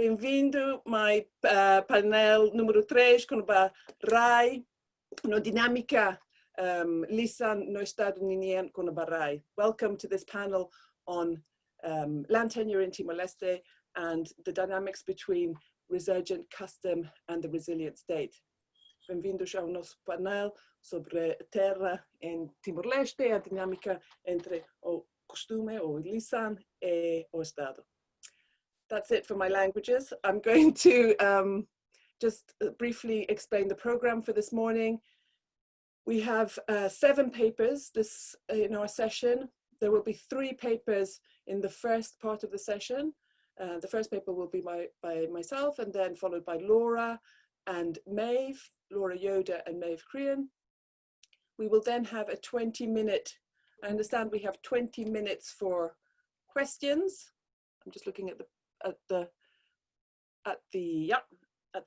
Bem-vindo my painel número 3 com a RAI, no dinâmica lisan no Estado Union com a RAI. Welcome to this panel on land tenure in Timor-Leste and the dynamics between resurgent custom and the resilient state. Bem-vindos ao nosso painel sobre terra em Timor-Leste e a dinâmica entre o costume, o lisan, e o Estado. That's it for my languages. I'm going to just briefly explain the program for this morning. We have 7 papers in our session. There will be 3 papers in the first part of the session. The first paper will be by myself, and then followed by Laura and Maeve, Laura Yoda and Maeve Crean. We will then have a 20-minute, I understand we have 20 minutes for questions. I'm just looking at the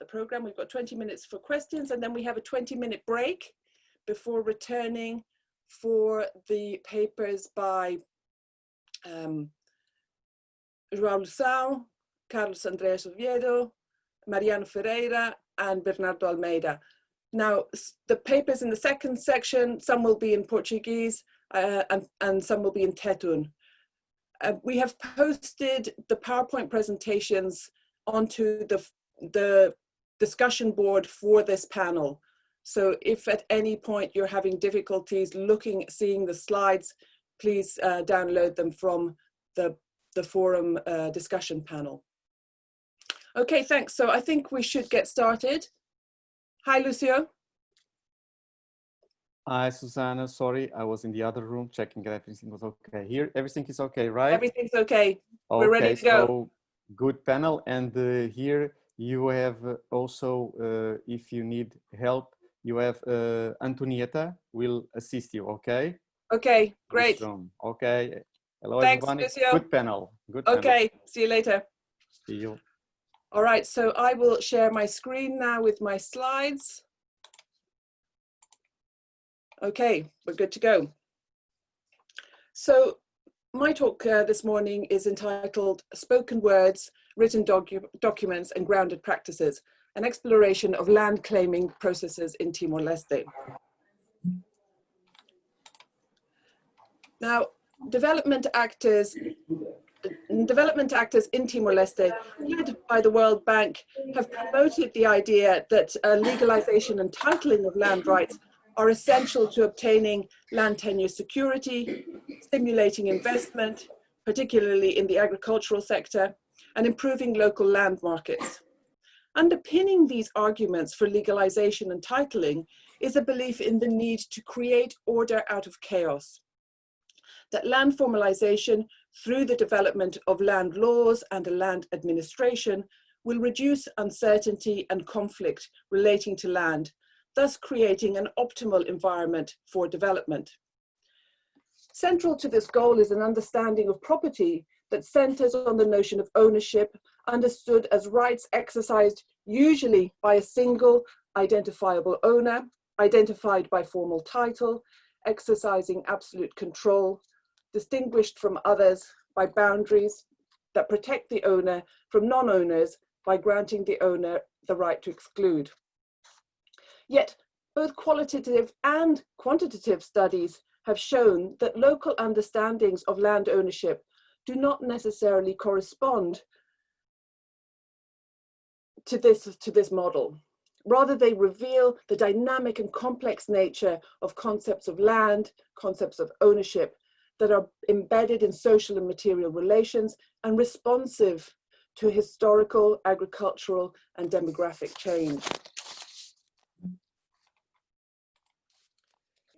program. We've got 20 minutes for questions, and then we have a 20-minute break before returning for the papers by João São, Carlos Andrés Oviedo, Mariano Ferreira, and Bernardo Almeida. Now, the papers in the second section, some will be in Portuguese and some will be in Tetun. We have posted the PowerPoint presentations onto the discussion board for this panel. So if at any point you're having difficulties seeing the slides, please download them from the forum discussion panel. Okay, thanks. So I think we should get started. Hi, Lucio. Hi, Susanna. Sorry, I was in the other room checking that everything was okay. Here, everything is okay, right? Everything's okay. We're ready to go. So good panel. And here you have also, if you need help, you have Antonieta will assist you, okay? Okay, great. Okay. Hello, Thanks, everybody. Lucio. Good panel. Good okay, panel. See you later. See you. All right, so I will share my screen now with my slides. Okay, we're good to go. So my talk this morning is entitled Spoken Words, Written Documents and Grounded Practices, an exploration of land claiming processes in Timor-Leste. Now, development actors in Timor-Leste, led by the World Bank, have promoted the idea that legalization and titling of land rights are essential to obtaining land tenure security, stimulating investment, particularly in the agricultural sector, and improving local land markets. Underpinning these arguments for legalization and titling is a belief in the need to create order out of chaos, that land formalization through the development of land laws and a land administration will reduce uncertainty and conflict relating to land, thus creating an optimal environment for development. Central to this goal is an understanding of property that centers on the notion of ownership, understood as rights exercised usually by a single identifiable owner, identified by formal title, exercising absolute control, distinguished from others by boundaries that protect the owner from non-owners by granting the owner the right to exclude. Yet, both qualitative and quantitative studies have shown that local understandings of land ownership do not necessarily correspond to this model. Rather, they reveal the dynamic and complex nature of concepts of land, concepts of ownership that are embedded in social and material relations and responsive to historical, agricultural, and demographic change.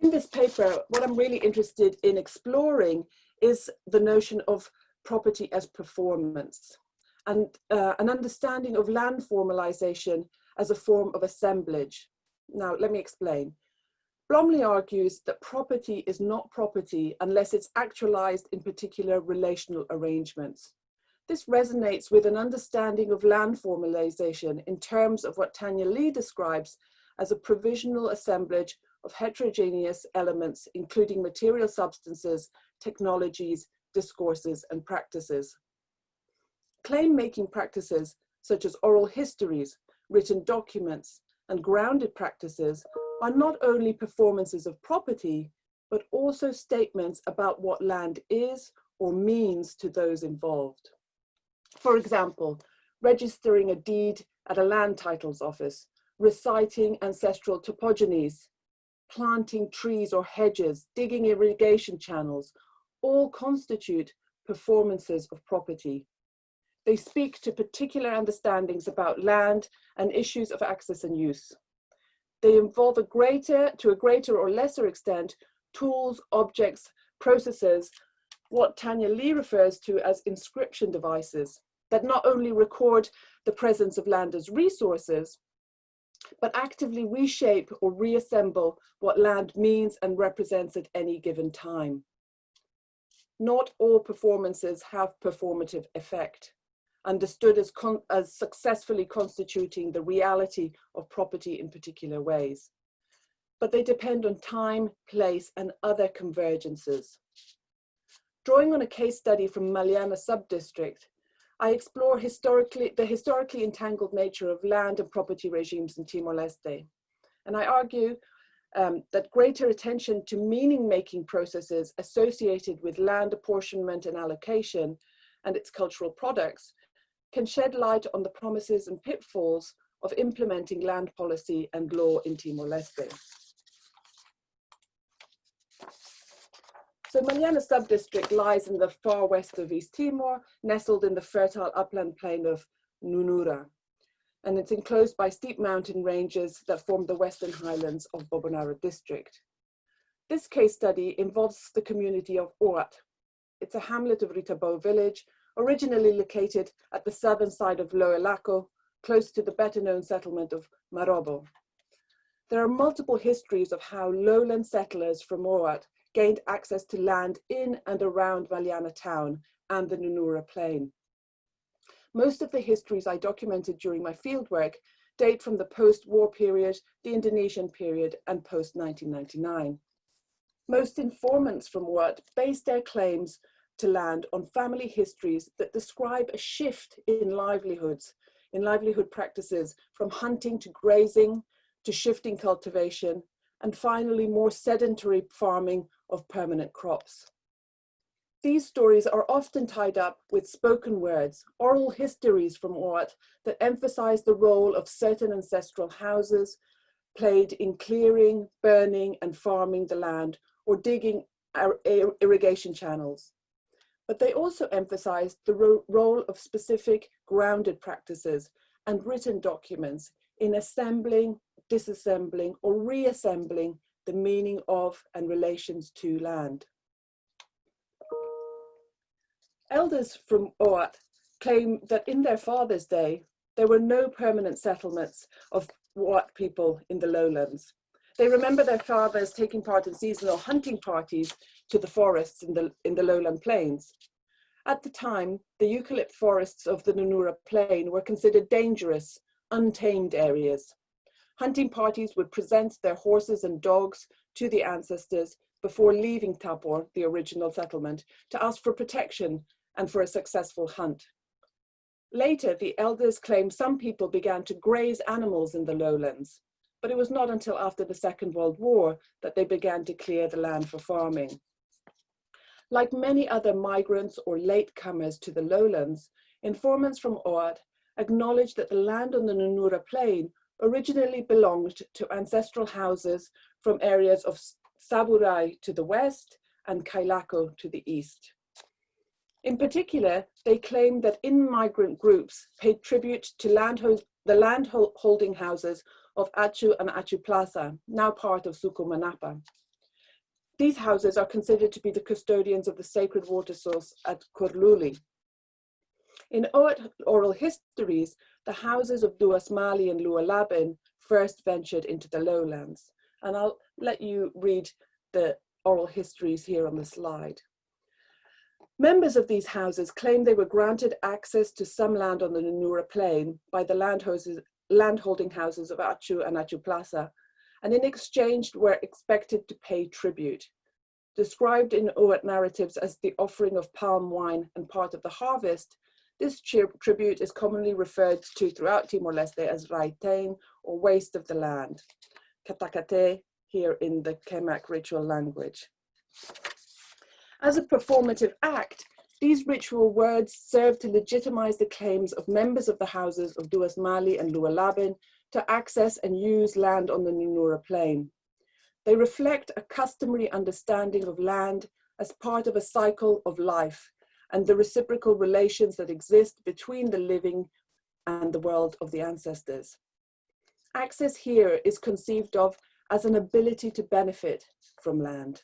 In this paper, what I'm really interested in exploring is the notion of property as performance and an understanding of land formalization as a form of assemblage. Now, let me explain. Blomley argues that property is not property unless it's actualized in particular relational arrangements. This resonates with an understanding of land formalization in terms of what Tanya Lee describes as a provisional assemblage of heterogeneous elements, including material substances, technologies, discourses, and practices. Claim-making practices such as oral histories, written documents, and grounded practices, are not only performances of property, but also statements about what land is or means to those involved. For example, registering a deed at a land titles office, reciting ancestral topogonies, planting trees or hedges, digging irrigation channels, all constitute performances of property. They speak to particular understandings about land and issues of access and use. They involve to a greater or lesser extent, tools, objects, processes, what Tanya Lee refers to as inscription devices, that not only record the presence of land as resources, but actively reshape or reassemble what land means and represents at any given time. Not all performances have performative effect, understood as successfully constituting the reality of property in particular ways. But they depend on time, place, and other convergences. Drawing on a case study from Maliana subdistrict, I explore the historically entangled nature of land and property regimes in Timor-Leste. And I argue that greater attention to meaning-making processes associated with land apportionment and allocation and its cultural products can shed light on the promises and pitfalls of implementing land policy and law in Timor-Leste. So Maliana subdistrict lies in the far west of East Timor, nestled in the fertile upland plain of Nunura, and it's enclosed by steep mountain ranges that form the western highlands of Bobonara district. This case study involves the community of Oat. It's a hamlet of Ritabo village, originally located at the southern side of Lower Laco, close to the better known settlement of Marobo. There are multiple histories of how lowland settlers from Oat gained access to land in and around Maliana town and the Nunura plain. Most of the histories I documented during my fieldwork date from the post-war period, the Indonesian period, and post-1999. Most informants from Oat based their claims to land on family histories that describe a shift in livelihood practices from hunting to grazing to shifting cultivation, and finally more sedentary farming of permanent crops. These stories are often tied up with spoken words, oral histories from Oat that emphasize the role of certain ancestral houses played in clearing, burning, and farming the land or digging irrigation channels. But they also emphasize the role of specific grounded practices and written documents in assembling, disassembling, or reassembling the meaning of and relations to land. Elders from Oat claim that in their father's day, there were no permanent settlements of Oat people in the lowlands. They remember their fathers taking part in seasonal hunting parties to the forests in the lowland plains. At the time, the eucalypt forests of the Nunura plain were considered dangerous, untamed areas. Hunting parties would present their horses and dogs to the ancestors before leaving Tabor, the original settlement, to ask for protection and for a successful hunt. Later, the elders claim some people began to graze animals in the lowlands, but it was not until after the Second World War that they began to clear the land for farming. Like many other migrants or latecomers to the lowlands, informants from Oat acknowledge that the land on the Nunura plain originally belonged to ancestral houses from areas of Saburai to the west and Kailako to the east. In particular, they claim that in-migrant groups paid tribute to the land-holding houses of Achu and Achu Plaza, now part of Suku Manapa. These houses are considered to be the custodians of the sacred water source at Korluli. In Oat oral histories, the houses of Duasmali and Lualabin first ventured into the lowlands. And I'll let you read the oral histories here on the slide. Members of these houses claim they were granted access to some land on the Nunura plain by the landholding houses of Achu and Achu Plaza, and in exchange were expected to pay tribute. Described in Oat narratives as the offering of palm wine and part of the harvest, This tribute is commonly referred to throughout Timor-Leste as raitain, or waste of the land, katakate here in the Kemak ritual language. As a performative act, these ritual words serve to legitimize the claims of members of the houses of Duas Mali and Lualabin to access and use land on the Nunura plain. They reflect a customary understanding of land as part of a cycle of life and the reciprocal relations that exist between the living and the world of the ancestors. Access here is conceived of as an ability to benefit from land.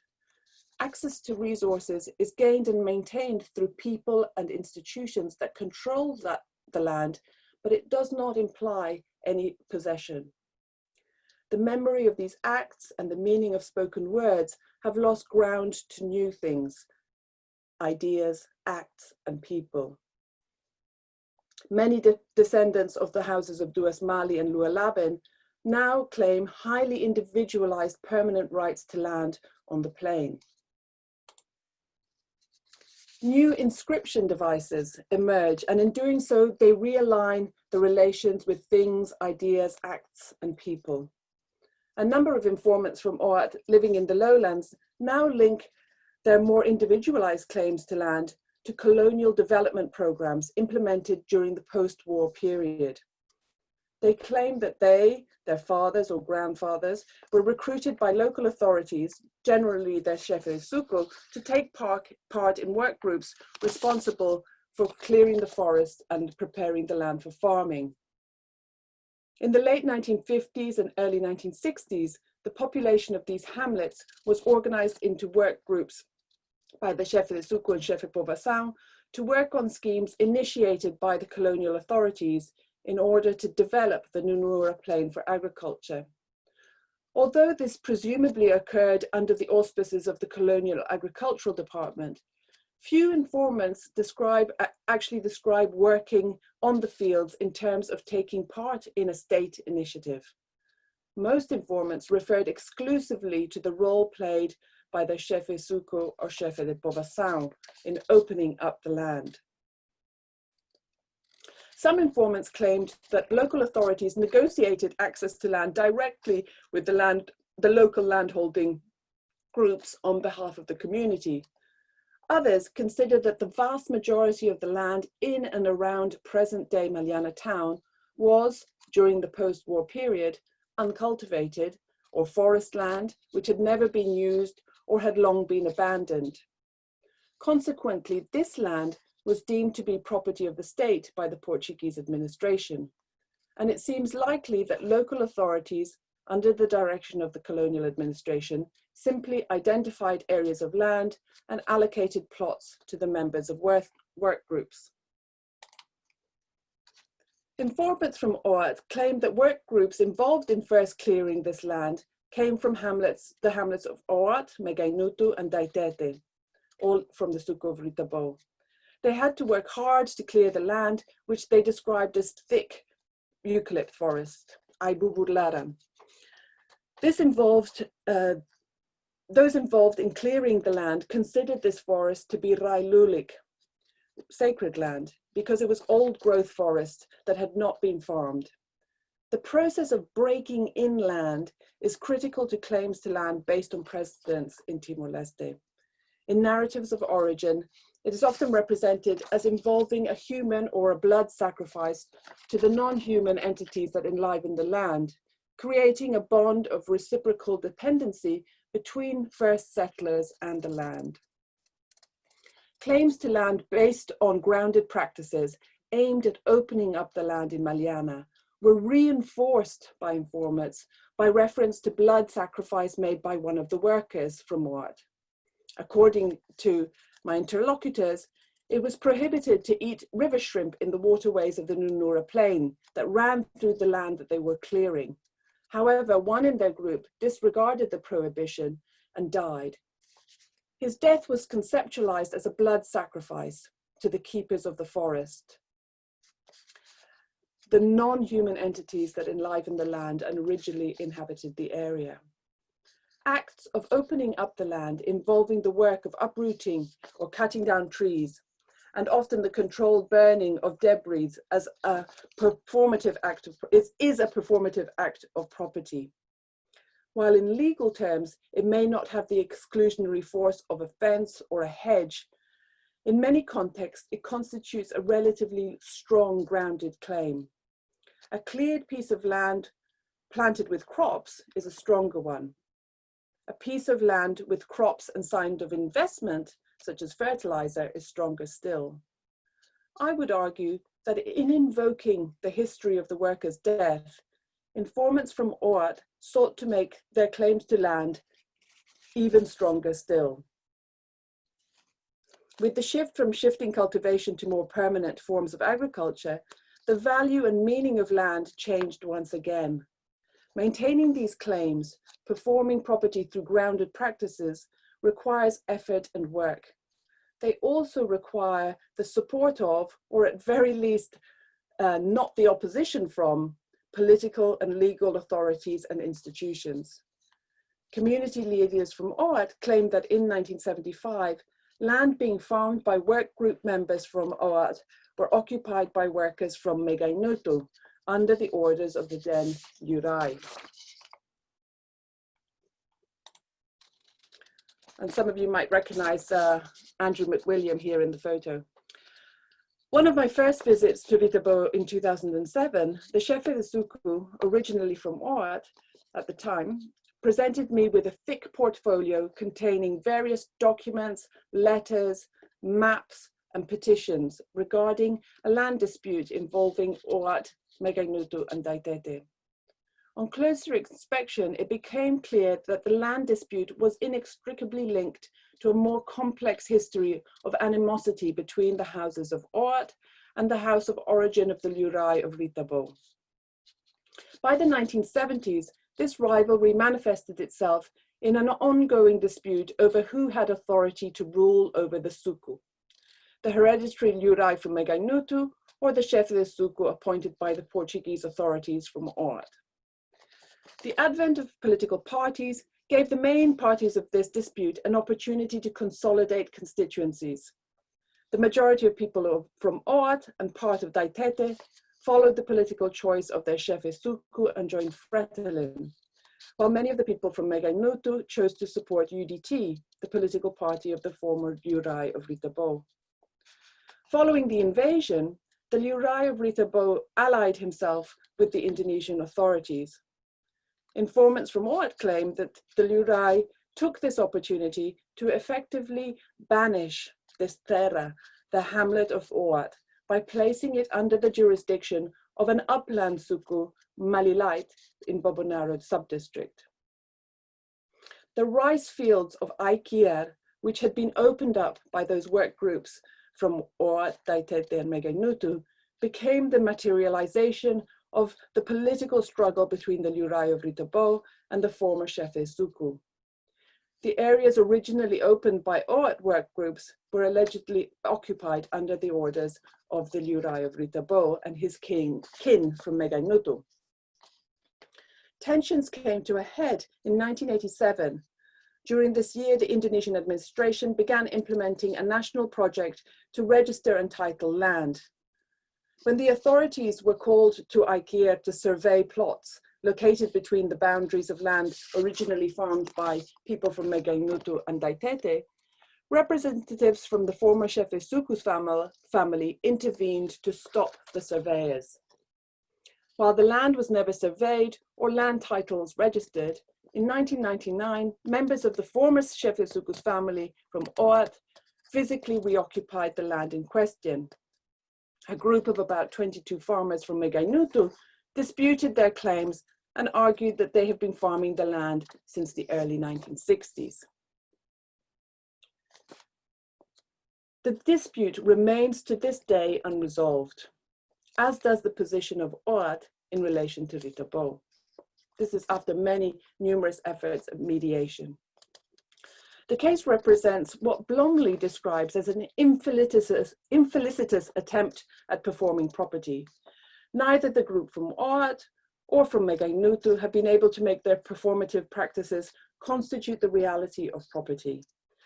Access to resources is gained and maintained through people and institutions that control the land, but it does not imply any possession. The memory of these acts and the meaning of spoken words have lost ground to new things, ideas, acts, and people. Many descendants of the houses of Duas Mali and Lualabin now claim highly individualized permanent rights to land on the plain. New inscription devices emerge, and in doing so, they realign the relations with things, ideas, acts, and people. A number of informants from OAT living in the lowlands now link their more individualized claims to land to colonial development programs implemented during the post-war period. They claim that they, their fathers or grandfathers, were recruited by local authorities, generally their chefes suko, to take part in work groups responsible for clearing the forest and preparing the land for farming. In the late 1950s and early 1960s, the population of these hamlets was organized into work groups by the chef de suco and chef de povação to work on schemes initiated by the colonial authorities in order to develop the Nunura plain for agriculture. Although this presumably occurred under the auspices of the colonial agricultural department, few informants actually describe working on the fields in terms of taking part in a state initiative. Most informants referred exclusively to the role played by the chefe suco or chefe de povação in opening up the land. Some informants claimed that local authorities negotiated access to land directly with the local landholding groups on behalf of the community. Others considered that the vast majority of the land in and around present-day Maliana town was, during the post-war period, uncultivated or forest land which had never been used or had long been abandoned. Consequently, this land was deemed to be property of the state by the Portuguese administration, and it seems likely that local authorities, under the direction of the colonial administration, simply identified areas of land and allocated plots to the members of work groups. Informants from OAT claimed that work groups involved in first clearing this land came from the hamlets of OAT, Megainutu, and Daitete, all from the Suco of Ritabo. They had to work hard to clear the land, which they described as thick eucalypt forest, Aibuburlaram. This involved, those involved in clearing the land considered this forest to be Railulik, sacred land, because it was old growth forest that had not been farmed. The process of breaking in land is critical to claims to land based on precedents in Timor-Leste. In narratives of origin, it is often represented as involving a human or a blood sacrifice to the non-human entities that enliven the land, creating a bond of reciprocal dependency between first settlers and the land. Claims to land based on grounded practices aimed at opening up the land in Maliana were reinforced by informants by reference to blood sacrifice made by one of the workers from OAT. According to my interlocutors, it was prohibited to eat river shrimp in the waterways of the Nunura plain that ran through the land that they were clearing. However, one in their group disregarded the prohibition and died. His death was conceptualized as a blood sacrifice to the keepers of the forest, the non-human entities that enlivened the land and originally inhabited the area. Acts of opening up the land involving the work of uprooting or cutting down trees and often the controlled burning of debris as a performative act of, is a performative act of property. While in legal terms, it may not have the exclusionary force of a fence or a hedge, in many contexts, it constitutes a relatively strong grounded claim. A cleared piece of land planted with crops is a stronger one. A piece of land with crops and signs of investment, such as fertilizer, is stronger still. I would argue that in invoking the history of the worker's death, informants from OAT sought to make their claims to land even stronger still. With the shift from shifting cultivation to more permanent forms of agriculture, the value and meaning of land changed once again. Maintaining these claims, performing property through grounded practices, requires effort and work. They also require the support of, or at very least, not the opposition from, political and legal authorities and institutions. Community leaders from OAT claimed that in 1975, land being farmed by work group members from OAT were occupied by workers from Megainutu under the orders of the then Yurai. And some of you might recognize Andrew McWilliam here in the photo. One of my first visits to Ritabo in 2007, the chef of the suku, originally from OAT at the time, presented me with a thick portfolio containing various documents, letters, maps, and petitions regarding a land dispute involving OAT, Megainutu, and Daitete. On closer inspection, it became clear that the land dispute was inextricably linked to a more complex history of animosity between the houses of OAT and the house of origin of the Lurai of Ritabo. By the 1970s, this rivalry manifested itself in an ongoing dispute over who had authority to rule over the suku, the hereditary Lurai from Megainutu or the chef of the suku appointed by the Portuguese authorities from OAT. The advent of political parties gave the main parties of this dispute an opportunity to consolidate constituencies. The majority of people from OAT and part of Daitete followed the political choice of their chef of suku and joined Fretilin, while many of the people from Megainutu chose to support UDT, the political party of the former Lurai of Ritabo. Following the invasion, the Lurai of Ritabo allied himself with the Indonesian authorities. Informants from OAT claimed that the Lurai took this opportunity to effectively banish this terra, the hamlet of OAT, by placing it under the jurisdiction of an upland suku, Malilait, in Bobonaro sub-district. The rice fields of Aikier, which had been opened up by those work groups from OAT, Daitete, and Megainutu, became the materialization of the political struggle between the Lurai of Ritabo and the former Chefe Suku. The areas originally opened by OAT work groups were allegedly occupied under the orders of the Lurai of Ritabo and his kin from Megainutu. Tensions came to a head in 1987. During this year, the Indonesian administration began implementing a national project to register and title land. When the authorities were called to Aikier to survey plots located between the boundaries of land originally farmed by people from Megainutu and Daitete, representatives from the former Chefe Suku's family intervened to stop the surveyors. While the land was never surveyed or land titles registered, in 1999, members of the former Chefe Suku's family from OAT physically reoccupied the land in question. A group of about 22 farmers from Megainutu disputed their claims and argued that they have been farming the land since the early 1960s. The dispute remains to this day unresolved, as does the position of OAT in relation to Ritabo. This is after numerous efforts at mediation. The case represents what Blomley describes as an infelicitous attempt at performing property. Neither the group from OAT or from Megainutu have been able to make their performative practices constitute the reality of property.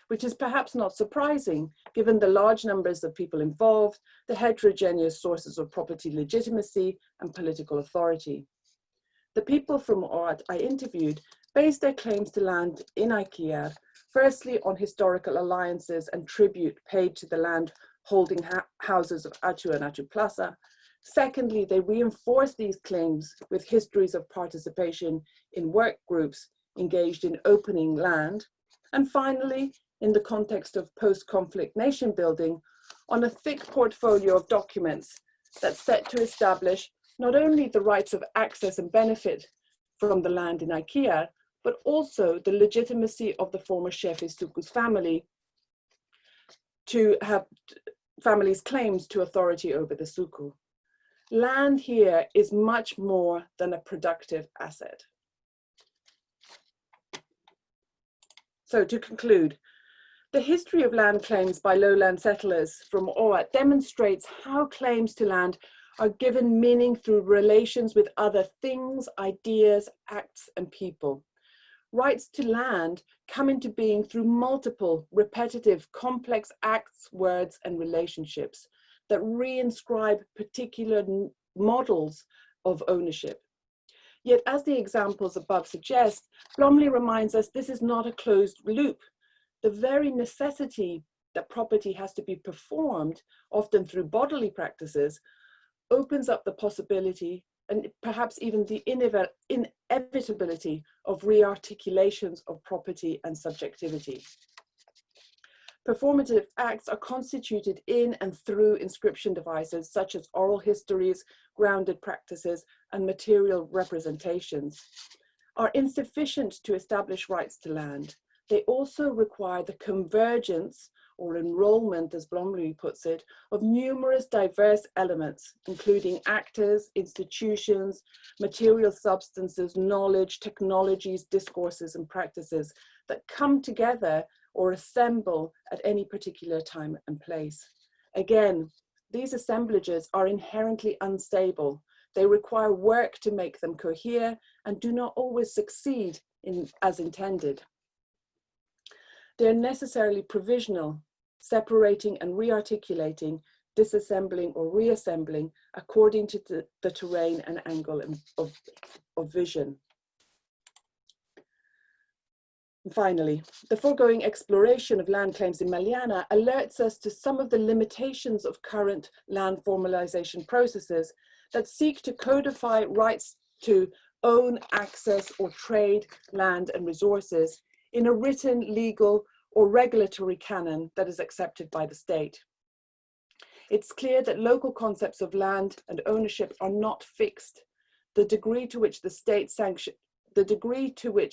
which is perhaps not surprising given the large numbers of people involved, the heterogeneous sources of property legitimacy and political authority. The people from Oat I interviewed based their claims to land in IKEA firstly on historical alliances and tribute paid to the land holding houses of Atu and Atu Plaza. Secondly, they reinforced these claims with histories of participation in work groups engaged in opening land. And finally, in the context of post-conflict nation building, on a thick portfolio of documents that set to establish not only the rights of access and benefit from the land in IKEA, but also the legitimacy of the former Shefi Suku's family to have family's claims to authority over the Suku. Land here is much more than a productive asset. So to conclude, the history of land claims by lowland settlers from Oat demonstrates how claims to land are given meaning through relations with other things, ideas, acts, and people. Rights to land come into being through multiple, repetitive, complex acts, words, and relationships that reinscribe particular models of ownership. Yet, as the examples above suggest, Blomley reminds us this is not a closed loop. The very necessity that property has to be performed, often through bodily practices, opens up the possibility and perhaps even the inevitability of rearticulations of property and subjectivity. Performative acts are constituted in and through inscription devices such as oral histories, grounded practices, and material representations are insufficient to establish rights to land. They also require the convergence or enrollment, as Blomley puts it, of numerous diverse elements, including actors, institutions, material substances, knowledge, technologies, discourses, and practices that come together or assemble at any particular time and place. Again, these assemblages are inherently unstable. They require work to make them cohere and do not always succeed as intended. They're necessarily provisional, separating and rearticulating, disassembling or reassembling according to the terrain and angle of vision. And finally, the foregoing exploration of land claims in Maliana alerts us to some of the limitations of current land formalization processes that seek to codify rights to own, access, or trade land and resources in a written, legal, or regulatory canon that is accepted by the state. It's clear that local concepts of land and ownership are not fixed. The degree to which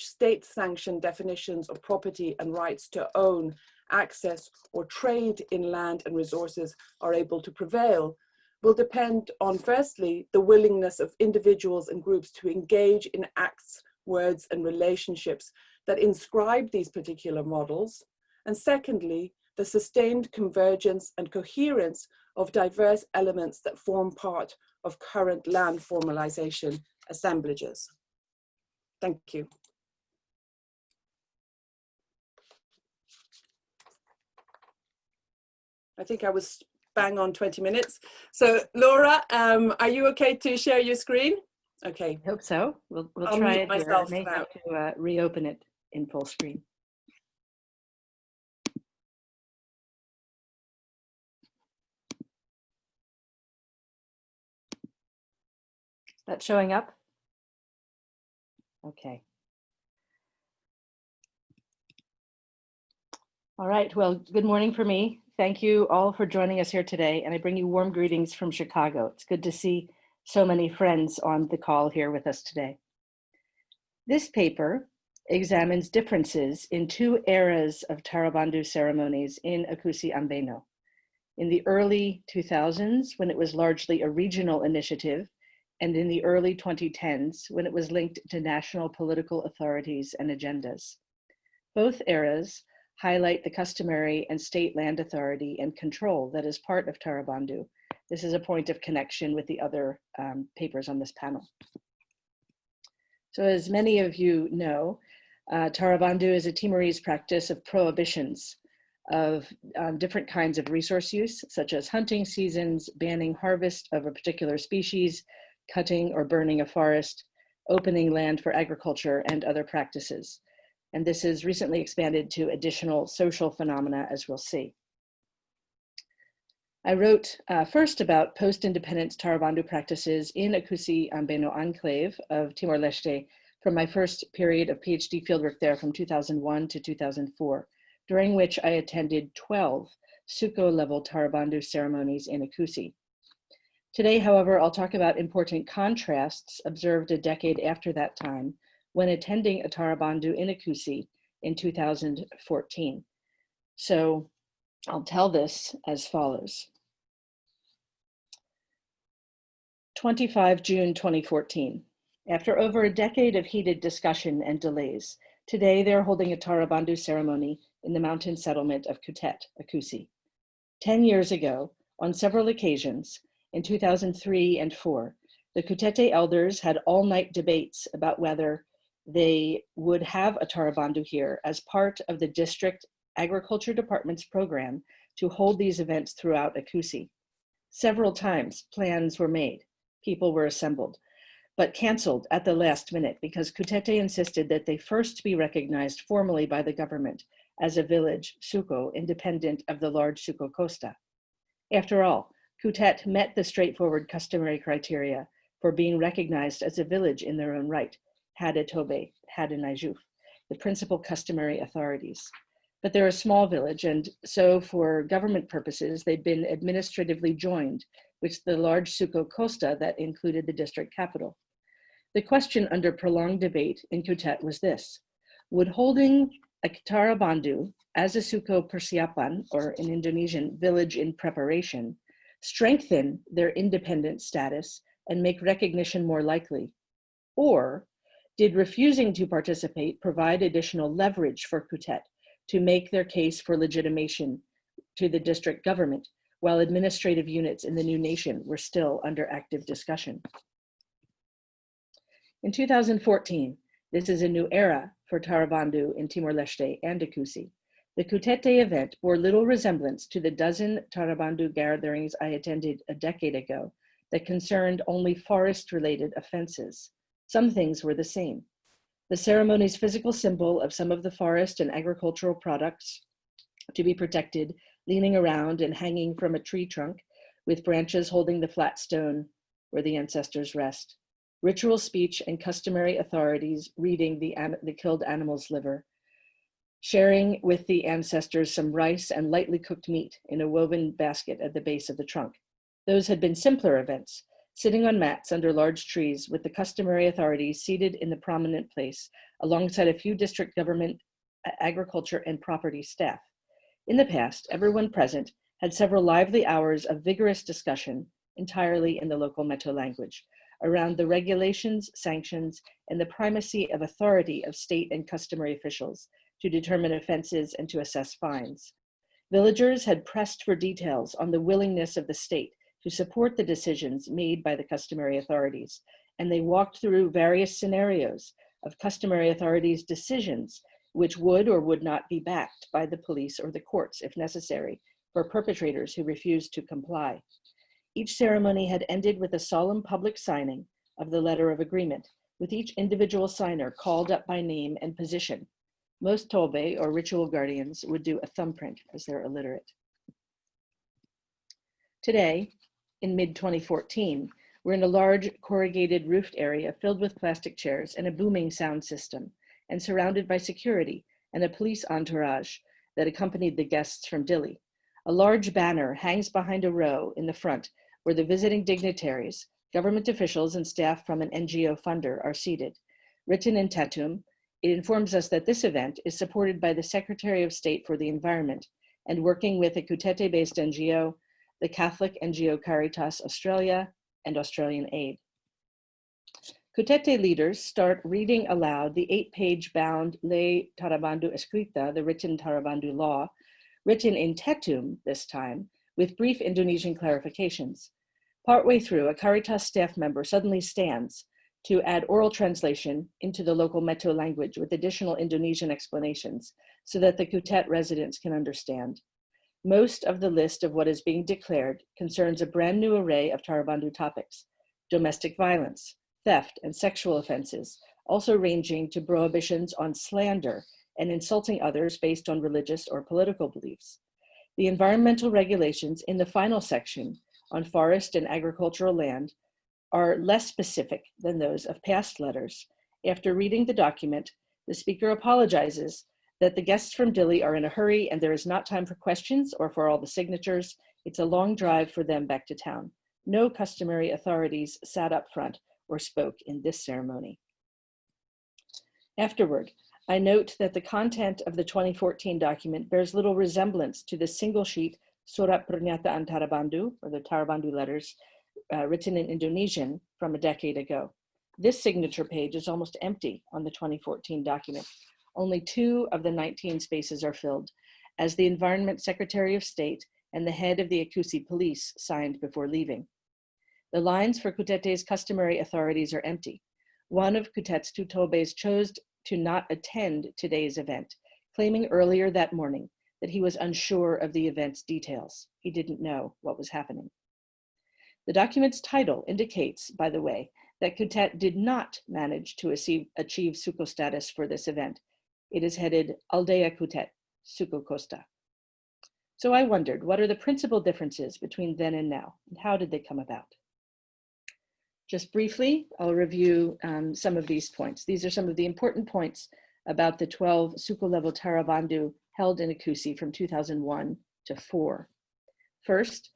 state-sanctioned definitions of property and rights to own, access, or trade in land and resources are able to prevail will depend on, firstly, the willingness of individuals and groups to engage in acts, words, and relationships that inscribe these particular models, and secondly, the sustained convergence and coherence of diverse elements that form part of current land formalization assemblages. Thank you. I think I was bang on 20 minutes. So Laura, are you okay to share your screen? Okay. I hope so. We'll I'll try mute it here. myself I may now. have to reopen it in full screen. Is that showing up? Okay. All right, well, good morning for me. Thank you all for joining us here today, and I bring you warm greetings from Chicago. It's good to see so many friends on the call here with us today. This paper examines differences in two eras of Tarabandu ceremonies in Akusi Ambeno. In the early 2000s, when it was largely a regional initiative, and in the early 2010s, when it was linked to national political authorities and agendas. Both eras highlight the customary and state land authority and control that is part of Tarabandu. This is a point of connection with the other papers on this panel. So as many of you know, Tarabandu is a Timorese practice of prohibitions on different kinds of resource use, such as hunting seasons, banning harvest of a particular species, cutting or burning a forest, opening land for agriculture, and other practices. And this is recently expanded to additional social phenomena, as we'll see. I wrote first about post-independence Tarabandhu practices in Akusi-Ambeno enclave of Timor-Leste from my first period of PhD fieldwork there from 2001 to 2004, during which I attended 12 Suko-level Tarabandhu ceremonies in Akusi. Today, however, I'll talk about important contrasts observed a decade after that time when attending a Tarabandhu in Akusi in 2014. So I'll tell this as follows. 25 June 2014. After over a decade of heated discussion and delays, today they're holding a Tarabandhu ceremony in the mountain settlement of Kutet, Akusi. 10 years ago, on several occasions, in 2003 and 4, the Kutete elders had all-night debates about whether they would have a Tarabandhu here as part of the district agriculture department's program to hold these events throughout Akusi. Several times plans were made, people were assembled, but canceled at the last minute because Kutete insisted that they first be recognized formally by the government as a village, Suko, independent of the large Suko Costa. After all, Kutet met the straightforward customary criteria for being recognized as a village in their own right, Hade Tobe, Hade Naijuf, the principal customary authorities. But they're a small village, and so for government purposes, they'd been administratively joined with the large Suko Costa that included the district capital. The question under prolonged debate in Kutet was this: would holding a Tarabandhu as a Suko Persiapan, or in Indonesian, village in preparation, strengthen their independent status and make recognition more likely? Or did refusing to participate provide additional leverage for Kutet to make their case for legitimation to the district government, while administrative units in the new nation were still under active discussion? In 2014, this is a new era for Tarabandhu in Timor-Leste and Akusi. The Kutete event bore little resemblance to the dozen Tarabandhu gatherings I attended a decade ago that concerned only forest-related offenses. Some things were the same. The ceremony's physical symbol of some of the forest and agricultural products to be protected, leaning around and hanging from a tree trunk with branches holding the flat stone where the ancestors rest. Ritual speech and customary authorities reading the killed animal's liver. Sharing with the ancestors some rice and lightly cooked meat in a woven basket at the base of the trunk. Those had been simpler events, sitting on mats under large trees with the customary authorities seated in the prominent place alongside a few district government, agriculture, and property staff. In the past, everyone present had several lively hours of vigorous discussion, entirely in the local Meto language, around the regulations, sanctions, and the primacy of authority of state and customary officials to determine offenses and to assess fines. Villagers had pressed for details on the willingness of the state to support the decisions made by the customary authorities, and they walked through various scenarios of customary authorities' decisions which would or would not be backed by the police or the courts if necessary for perpetrators who refused to comply. Each ceremony had ended with a solemn public signing of the letter of agreement, with each individual signer called up by name and position. Most Tobe, or ritual guardians, would do a thumbprint as they're illiterate. Today, in mid-2014, we're in a large corrugated roofed area filled with plastic chairs and a booming sound system, and surrounded by security and a police entourage that accompanied the guests from Dili. A large banner hangs behind a row in the front where the visiting dignitaries, government officials, and staff from an NGO funder are seated. Written in Tatum, it informs us that this event is supported by the Secretary of State for the Environment and working with a Kutete-based NGO, the Catholic NGO Caritas Australia, and Australian Aid. Kutete leaders start reading aloud the 8-page bound Lei Tarabandhu Escrita, the written Tarabandhu law, written in Tetum this time, with brief Indonesian clarifications. Partway through, a Caritas staff member suddenly stands, to add oral translation into the local Meto language with additional Indonesian explanations so that the Kutet residents can understand. Most of the list of what is being declared concerns a brand new array of Tarabandu topics: domestic violence, theft, and sexual offenses, also ranging to prohibitions on slander and insulting others based on religious or political beliefs. The environmental regulations in the final section on forest and agricultural land are less specific than those of past letters. After reading the document, the speaker apologizes that the guests from Dili are in a hurry and there is not time for questions or for all the signatures. It's a long drive for them back to town. No customary authorities sat up front or spoke in this ceremony. Afterward, I note that the content of the 2014 document bears little resemblance to the single sheet Surat Pernyataan Tarabandu, or the Tarabandu letters, written in Indonesian from a decade ago. This signature page is almost empty on the 2014 document. Only 2 of the 19 spaces are filled, as the Environment Secretary of State and the head of the Akusi Police signed before leaving. The lines for Kutete's customary authorities are empty. One of Kutet's tutobes chose to not attend today's event, claiming earlier that morning that he was unsure of the event's details. He didn't know what was happening. The document's title indicates, by the way, that Kutet did not manage to achieve Suko status for this event. It is headed Aldea Kutet, Suko Costa. So I wondered, what are the principal differences between then and now, and how did they come about? Just briefly, I'll review some of these points. These are some of the important points about the 12 Suko level Tarabandu held in Akusi from 2001 to 4. First,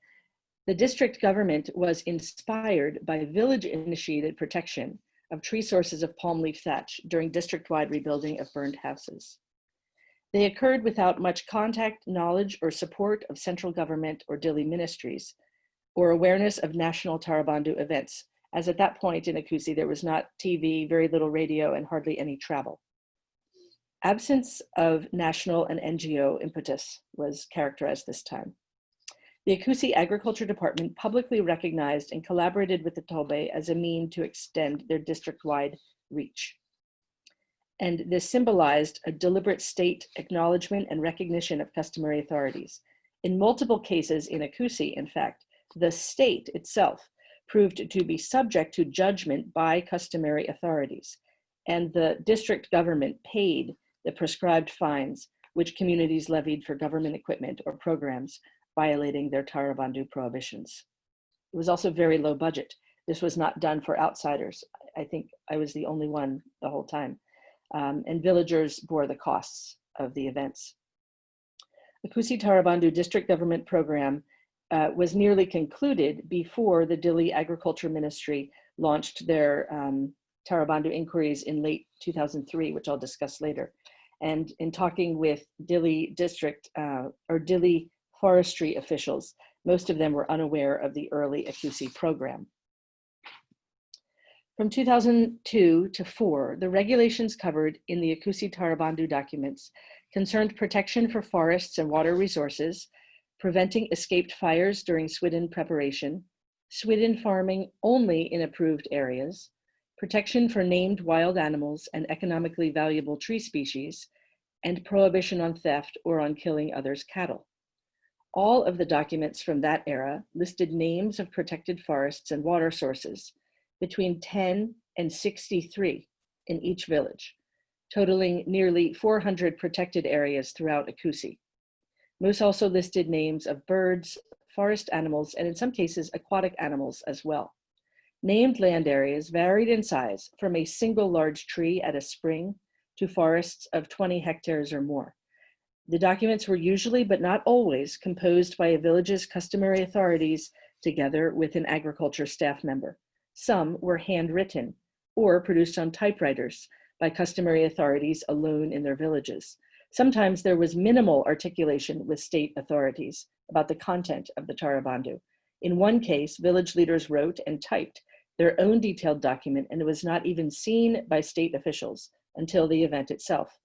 the district government was inspired by village-initiated protection of tree sources of palm leaf thatch during district-wide rebuilding of burned houses. They occurred without much contact, knowledge, or support of central government or Dili ministries, or awareness of national Tarabandu events, as at that point in Akusi there was not TV, very little radio, and hardly any travel. Absence of national and NGO impetus was characterized this time. The Akusi Agriculture Department publicly recognized and collaborated with the Tobe as a mean to extend their district-wide reach. And this symbolized a deliberate state acknowledgement and recognition of customary authorities. In multiple cases in Akusi, in fact, the state itself proved to be subject to judgment by customary authorities, and the district government paid the prescribed fines which communities levied for government equipment or programs violating their Tarabandu prohibitions. It was also very low budget. This was not done for outsiders. I think I was the only one the whole time. And villagers bore the costs of the events. The Akusi Tarabandu district government program was nearly concluded before the Dili Agriculture Ministry launched their Tarabandu inquiries in late 2003, which I'll discuss later. And in talking with Dili district or Dili forestry officials, most of them were unaware of the early Akusi program. From 2002 to 4, the regulations covered in the Akusi Tarabandu documents concerned protection for forests and water resources, preventing escaped fires during swidden preparation, swidden farming only in approved areas, protection for named wild animals and economically valuable tree species, and prohibition on theft or on killing others' cattle. All of the documents from that era listed names of protected forests and water sources, between 10 and 63 in each village, totaling nearly 400 protected areas throughout Akusi. Most also listed names of birds, forest animals, and in some cases, aquatic animals as well. Named land areas varied in size from a single large tree at a spring to forests of 20 hectares or more. The documents were usually, but not always, composed by a village's customary authorities together with an agriculture staff member. Some were handwritten or produced on typewriters by customary authorities alone in their villages. Sometimes there was minimal articulation with state authorities about the content of the Tarabandu. In one case, village leaders wrote and typed their own detailed document, and it was not even seen by state officials until the event itself.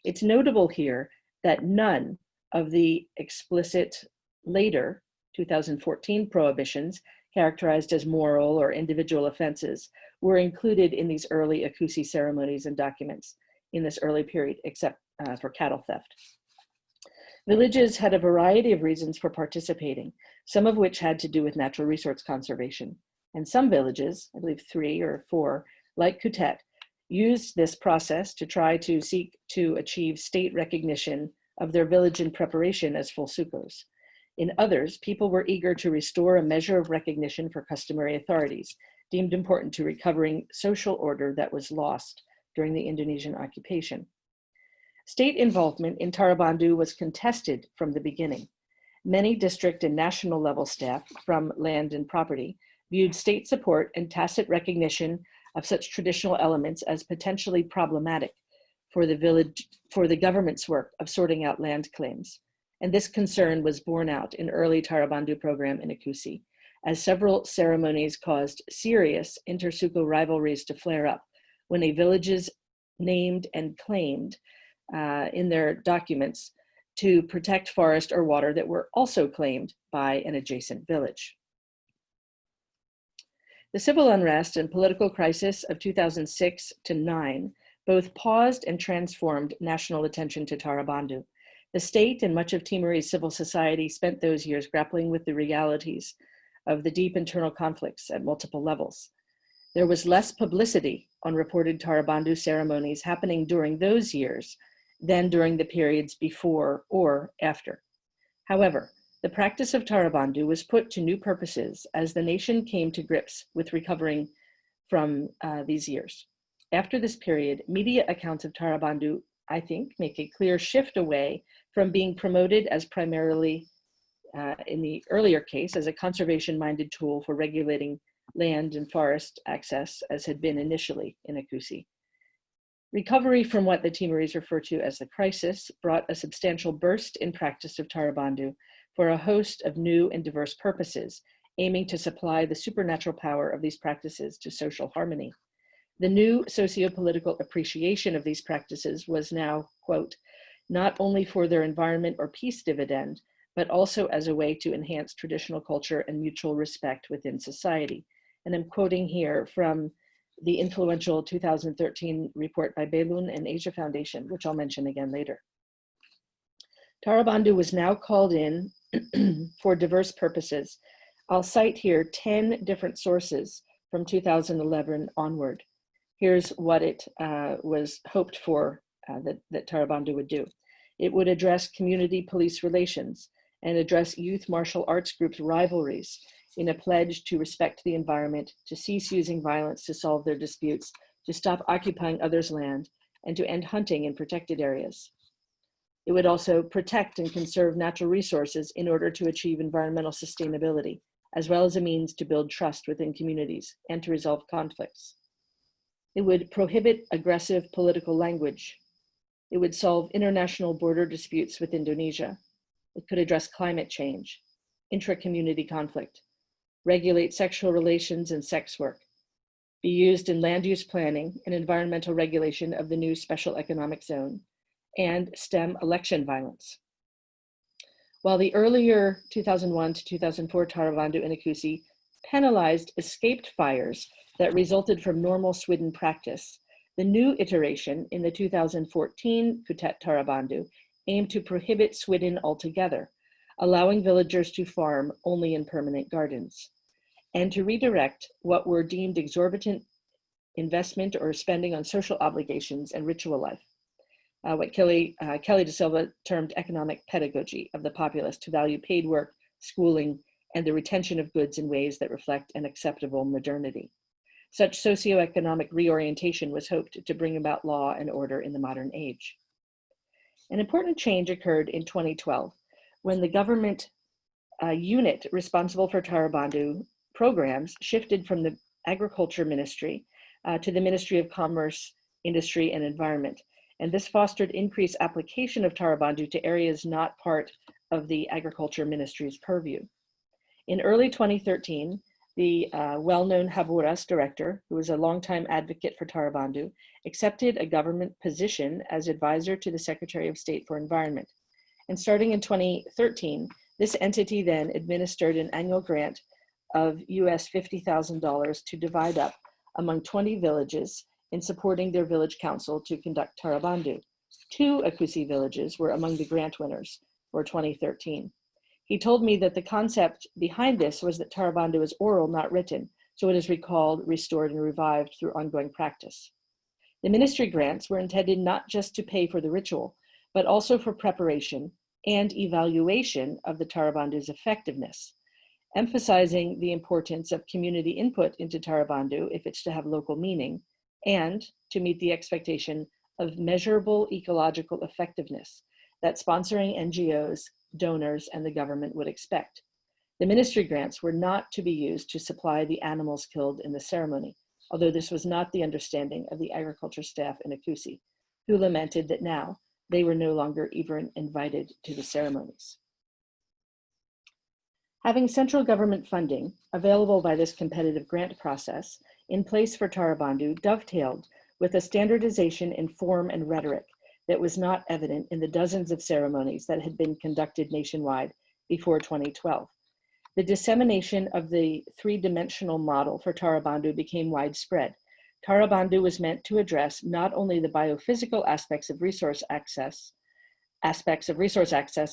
It's notable here that none of the explicit later 2014 prohibitions characterized as moral or individual offenses, were included in these early Akusi ceremonies and documents in this early period, except for cattle theft. Villages had a variety of reasons for participating, some of which had to do with natural resource conservation. And some villages, I believe 3 or 4, like Kutet, used this process to try to seek to achieve state recognition of their village in preparation as full sukos. In others, people were eager to restore a measure of recognition for customary authorities, deemed important to recovering social order that was lost during the Indonesian occupation. State involvement in Tarabandu was contested from the beginning. Many district and national level staff from land and property viewed state support and tacit recognition of such traditional elements as potentially problematic for the government's work of sorting out land claims. And this concern was borne out in early Tarabandu program in Akusi, as several ceremonies caused serious inter-suko rivalries to flare up when a village's named and claimed in their documents to protect forest or water that were also claimed by an adjacent village. The civil unrest and political crisis of 2006 to 9 both paused and transformed national attention to Tarabandu. The state and much of Timorese civil society spent those years grappling with the realities of the deep internal conflicts at multiple levels. There was less publicity on reported Tarabandu ceremonies happening during those years than during the periods before or after. However, the practice of Tarabandu was put to new purposes as the nation came to grips with recovering from these years. After this period, media accounts of Tarabandu, I think, make a clear shift away from being promoted as primarily, in the earlier case, as a conservation-minded tool for regulating land and forest access, as had been initially in Akusi. Recovery from what the Timorese refer to as the crisis brought a substantial burst in practice of Tarabandu for a host of new and diverse purposes, aiming to supply the supernatural power of these practices to social harmony. The new socio-political appreciation of these practices was now, quote, not only for their environment or peace dividend, but also as a way to enhance traditional culture and mutual respect within society. And I'm quoting here from the influential 2013 report by Belun and Asia Foundation, which I'll mention again later. Tarabandu was now called in for diverse purposes. I'll cite here 10 different sources from 2011 onward. Here's what it was hoped for that Tarabandu would do. It would address community police relations and address youth martial arts groups' rivalries in a pledge to respect the environment, to cease using violence to solve their disputes, to stop occupying others' land, and to end hunting in protected areas. It would also protect and conserve natural resources in order to achieve environmental sustainability, as well as a means to build trust within communities and to resolve conflicts. It would prohibit aggressive political language. It would solve international border disputes with Indonesia. It could address climate change, intra-community conflict, regulate sexual relations and sex work, be used in land use planning and environmental regulation of the new special economic zone, and stem election violence. While the earlier 2001 to 2004 Tarabandu in Akusi penalized escaped fires that resulted from normal Swidden practice, the new iteration in the 2014 Kutet Tarabandu aimed to prohibit Swidden altogether, allowing villagers to farm only in permanent gardens, and to redirect what were deemed exorbitant investment or spending on social obligations and ritual life. What Kelly de Silva termed economic pedagogy of the populace to value paid work, schooling, and the retention of goods in ways that reflect an acceptable modernity. Such socioeconomic reorientation was hoped to bring about law and order in the modern age. An important change occurred in 2012 when the government unit responsible for Tarabandu programs shifted from the Agriculture Ministry to the Ministry of Commerce, Industry, and Environment. And this fostered increased application of Tarabandu to areas not part of the Agriculture Ministry's purview. In early 2013, the well-known Haburas director, who was a longtime advocate for Tarabandu, accepted a government position as advisor to the Secretary of State for Environment. And starting in 2013, this entity then administered an annual grant of US $50,000 to divide up among 20 villages in supporting their village council to conduct Tarabandu. 2 Akusi villages were among the grant winners for 2013. He told me that the concept behind this was that Tarabandu is oral, not written, so it is recalled, restored, and revived through ongoing practice. The ministry grants were intended not just to pay for the ritual, but also for preparation and evaluation of the Tarabandu's effectiveness, emphasizing the importance of community input into Tarabandu if it's to have local meaning, and to meet the expectation of measurable ecological effectiveness that sponsoring NGOs, donors, and the government would expect. The ministry grants were not to be used to supply the animals killed in the ceremony, although this was not the understanding of the agriculture staff in Akusi, who lamented that now they were no longer even invited to the ceremonies. Having central government funding available by this competitive grant process in place for Tarabandu dovetailed with a standardization in form and rhetoric that was not evident in the dozens of ceremonies that had been conducted nationwide before 2012. The dissemination of the 3-dimensional model for Tarabandu became widespread. Tarabandu was meant to address not only the biophysical aspects of resource access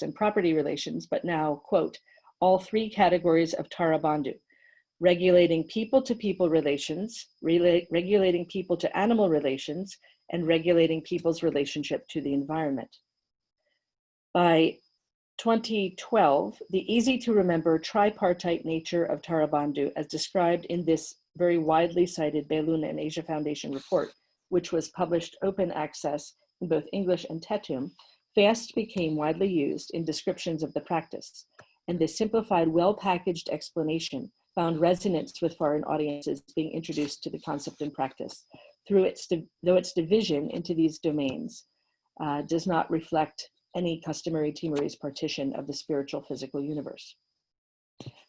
and property relations, but now, quote, all 3 categories of Tarabandu: regulating people-to-people relations, regulating people-to-animal relations, and regulating people's relationship to the environment. By 2012, the easy-to-remember tripartite nature of Tarabandu, as described in this very widely cited Belun and Asia Foundation report, which was published open access in both English and Tetum, fast became widely used in descriptions of the practice, and this simplified, well-packaged explanation found resonance with foreign audiences being introduced to the concept and practice, though its division into these domains does not reflect any customary Timorese partition of the spiritual physical universe.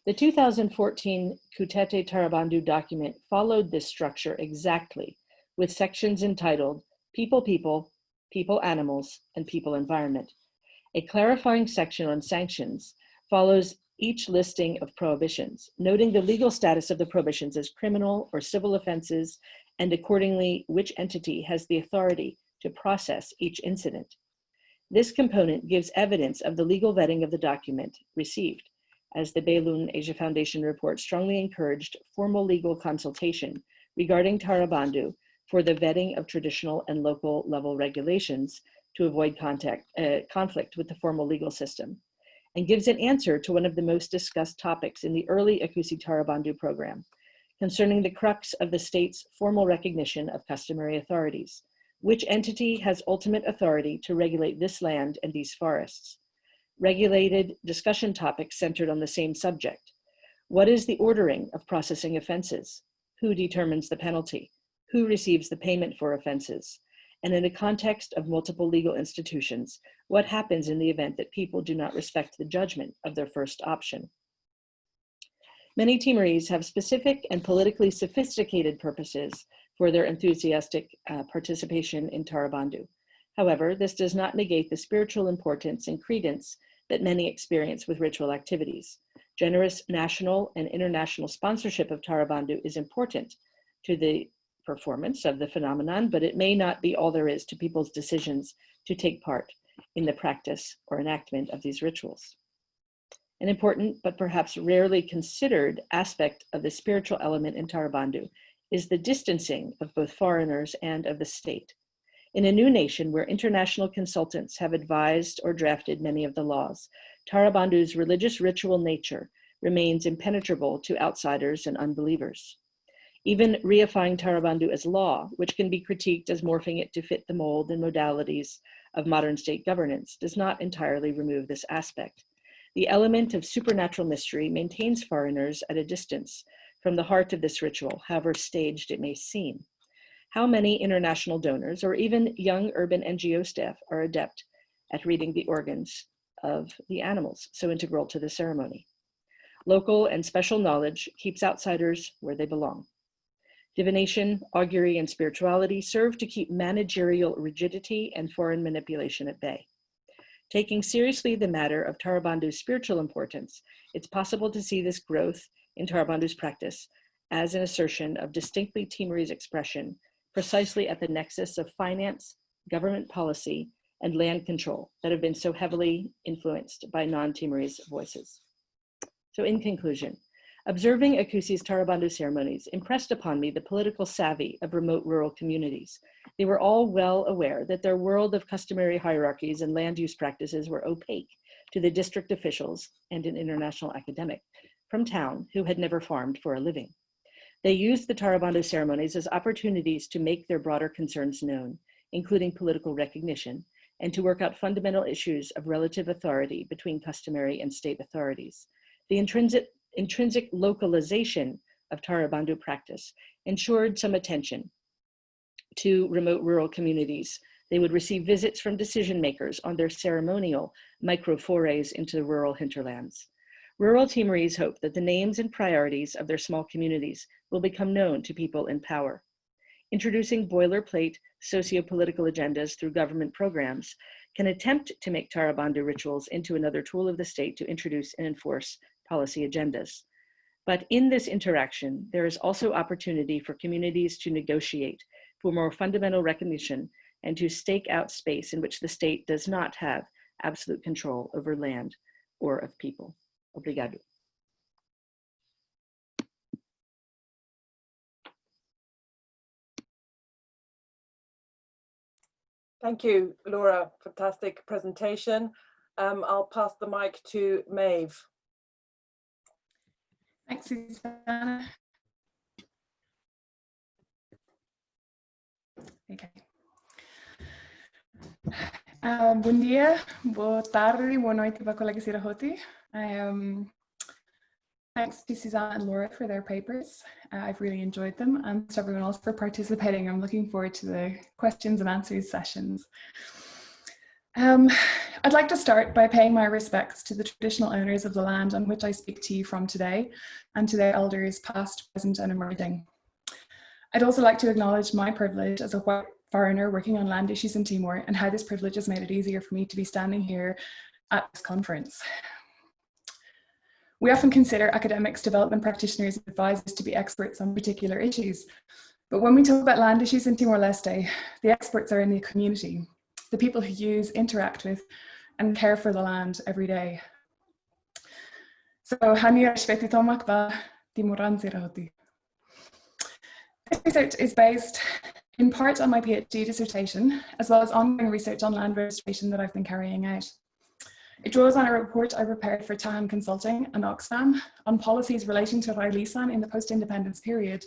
The 2014 Kutete Tarabandu document followed this structure exactly, with sections entitled People, People, People, Animals, and People, Environment. A clarifying section on sanctions follows each listing of prohibitions, noting the legal status of the prohibitions as criminal or civil offenses, and accordingly, which entity has the authority to process each incident. This component gives evidence of the legal vetting of the document received, as the Belun Asia Foundation report strongly encouraged formal legal consultation regarding Tarabandu for the vetting of traditional and local level regulations to avoid conflict with the formal legal system, and gives an answer to one of the most discussed topics in the early Akusi Tarabandu program, concerning the crux of the state's formal recognition of customary authorities. Which entity has ultimate authority to regulate this land and these forests? Regulated discussion topics centered on the same subject. What is the ordering of processing offenses? Who determines the penalty? Who receives the payment for offenses? And in a context of multiple legal institutions, what happens in the event that people do not respect the judgment of their first option? Many Timorese have specific and politically sophisticated purposes for their enthusiastic participation in Tarabandu. However, this does not negate the spiritual importance and credence that many experience with ritual activities. Generous national and international sponsorship of Tarabandu is important to the performance of the phenomenon, but it may not be all there is to people's decisions to take part in the practice or enactment of these rituals. An important, but perhaps rarely considered aspect of the spiritual element in Tarabandu is the distancing of both foreigners and of the state. In a new nation where international consultants have advised or drafted many of the laws, Tarabandu's religious ritual nature remains impenetrable to outsiders and unbelievers. Even reifying Tarabandu as law, which can be critiqued as morphing it to fit the mold and modalities of modern state governance, does not entirely remove this aspect. The element of supernatural mystery maintains foreigners at a distance from the heart of this ritual, however staged it may seem. How many international donors or even young urban NGO staff are adept at reading the organs of the animals so integral to the ceremony? Local and special knowledge keeps outsiders where they belong. Divination, augury, and spirituality serve to keep managerial rigidity and foreign manipulation at bay. Taking seriously the matter of Tarabandu's spiritual importance, it's possible to see this growth in Tarabandu's practice as an assertion of distinctly Timorese expression, precisely at the nexus of finance, government policy, and land control that have been so heavily influenced by non-Timorese voices. So in conclusion, observing Akusi's Tarabandu ceremonies impressed upon me the political savvy of remote rural communities. They were all well aware that their world of customary hierarchies and land use practices were opaque to the district officials and an international academic from town who had never farmed for a living. They used the Tarabandu ceremonies as opportunities to make their broader concerns known, including political recognition, and to work out fundamental issues of relative authority between customary and state authorities. The intrinsic localization of Tarabandu practice ensured some attention to remote rural communities. They would receive visits from decision makers on their ceremonial micro-forays into the rural hinterlands. Rural Timorese hope that the names and priorities of their small communities will become known to people in power. Introducing boilerplate socio-political agendas through government programs can attempt to make Tarabandu rituals into another tool of the state to introduce and enforce policy agendas. But in this interaction, there is also opportunity for communities to negotiate for more fundamental recognition and to stake out space in which the state does not have absolute control over land or of people. Obrigado. Thank you, Laura. Fantastic presentation. I'll pass the mic to Maeve. Thanks, Susanna. Okay. Bom dia, boa tarde, boa noite para colegas irahoti. Thanks to Susanna and Laura for their papers. I've really enjoyed them, and to everyone else for participating. I'm looking forward to the questions and answers sessions. I'd like to start by paying my respects to the traditional owners of the land on which I speak to you from today, and to their elders past, present and emerging. I'd also like to acknowledge my privilege as a white foreigner working on land issues in Timor, and how this privilege has made it easier for me to be standing here at this conference. We often consider academics, development practitioners and advisors to be experts on particular issues. But when we talk about land issues in Timor-Leste, the experts are in the community, the people who use, interact with and care for the land every day. So, this research is based in part on my PhD dissertation, as well as ongoing research on land registration that I've been carrying out. It draws on a report I prepared for Tahan Consulting and Oxfam on policies relating to Rai Lisan in the post-independence period.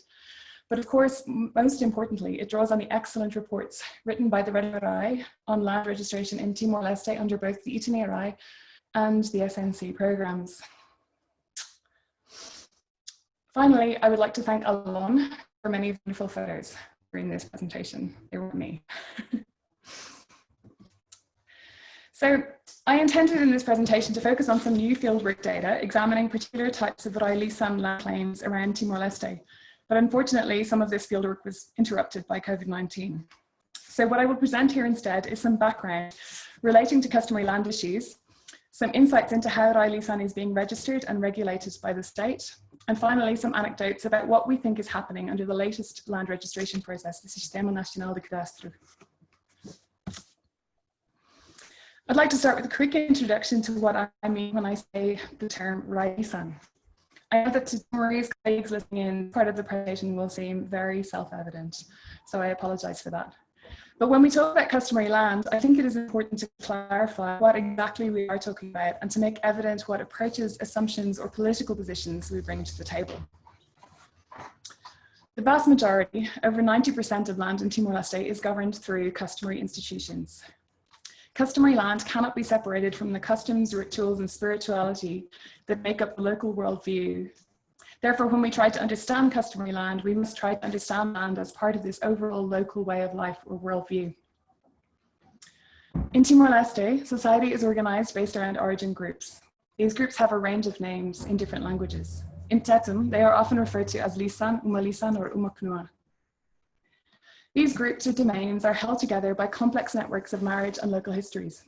But of course, most importantly, it draws on the excellent reports written by the Red Rai on land registration in Timor-Leste under both the Itini Rai and the SNC programs. Finally, I would like to thank Alon for many wonderful photos during this presentation. They were me. So I intended in this presentation to focus on some new fieldwork data examining particular types of Rai Lisan land claims around Timor-Leste. But unfortunately, some of this fieldwork was interrupted by COVID-19. So what I will present here instead is some background relating to customary land issues, some insights into how Rai Lisan is being registered and regulated by the state, and finally, some anecdotes about what we think is happening under the latest land registration process, the Sistema Nacional de Cadastro. I'd like to start with a quick introduction to what I mean when I say the term Rai Lisan. I know that to Timorese colleagues listening in, part of the presentation will seem very self-evident, so I apologize for that. But when we talk about customary land, I think it is important to clarify what exactly we are talking about and to make evident what approaches, assumptions, or political positions we bring to the table. The vast majority, over 90% of land in Timor-Leste, is governed through customary institutions. Customary land cannot be separated from the customs, rituals, and spirituality that make up the local worldview. Therefore, when we try to understand customary land, we must try to understand land as part of this overall local way of life or worldview. In Timor-Leste, society is organized based around origin groups. These groups have a range of names in different languages. In Tetum, they are often referred to as Lisan, Umalisan, or Umaknua. These groups or domains are held together by complex networks of marriage and local histories.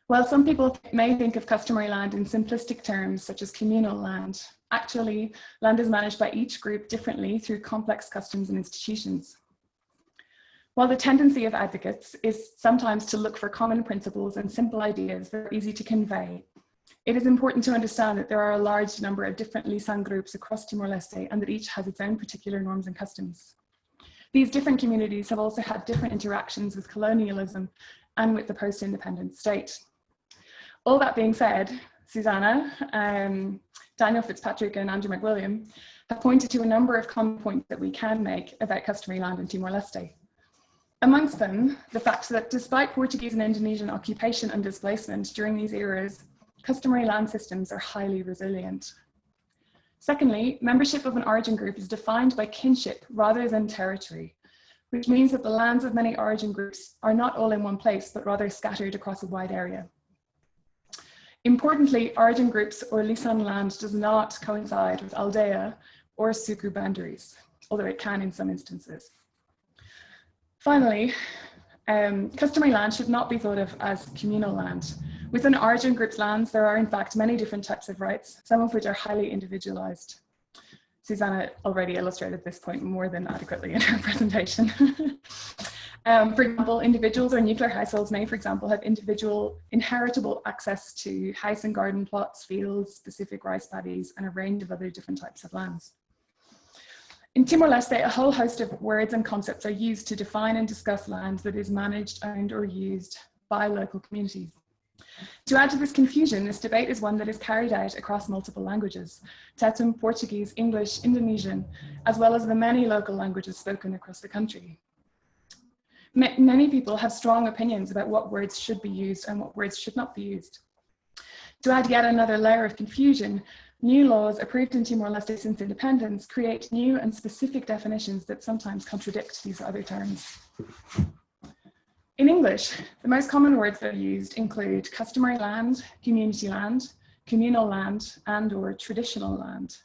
While some people may think of customary land in simplistic terms, such as communal land, actually, land is managed by each group differently through complex customs and institutions. While the tendency of advocates is sometimes to look for common principles and simple ideas that are easy to convey, it is important to understand that there are a large number of different lisan groups across Timor-Leste and that each has its own particular norms and customs. These different communities have also had different interactions with colonialism and with the post-independence state. All that being said, Susanna, Daniel Fitzpatrick and Andrew McWilliam have pointed to a number of common points that we can make about customary land in Timor-Leste. Amongst them, the fact that despite Portuguese and Indonesian occupation and displacement during these eras, customary land systems are highly resilient. Secondly, membership of an origin group is defined by kinship rather than territory, which means that the lands of many origin groups are not all in one place, but rather scattered across a wide area. Importantly, origin groups or lisan land does not coincide with aldea or suku boundaries, although it can in some instances. Finally, customary land should not be thought of as communal land. Within origin groups' lands, there are in fact many different types of rights, some of which are highly individualized. Susanna already illustrated this point more than adequately in her presentation. For example, individuals or nuclear households may, for example, have individual inheritable access to house and garden plots, fields, specific rice paddies, and a range of other different types of lands. In Timor-Leste, a whole host of words and concepts are used to define and discuss land that is managed, owned, or used by local communities. To add to this confusion, this debate is one that is carried out across multiple languages: Tetum, Portuguese, English, Indonesian, as well as the many local languages spoken across the country. Many people have strong opinions about what words should be used and what words should not be used. To add yet another layer of confusion, new laws approved in Timor-Leste since independence create new and specific definitions that sometimes contradict these other terms. In English, the most common words that are used include customary land, community land, communal land, and or traditional land.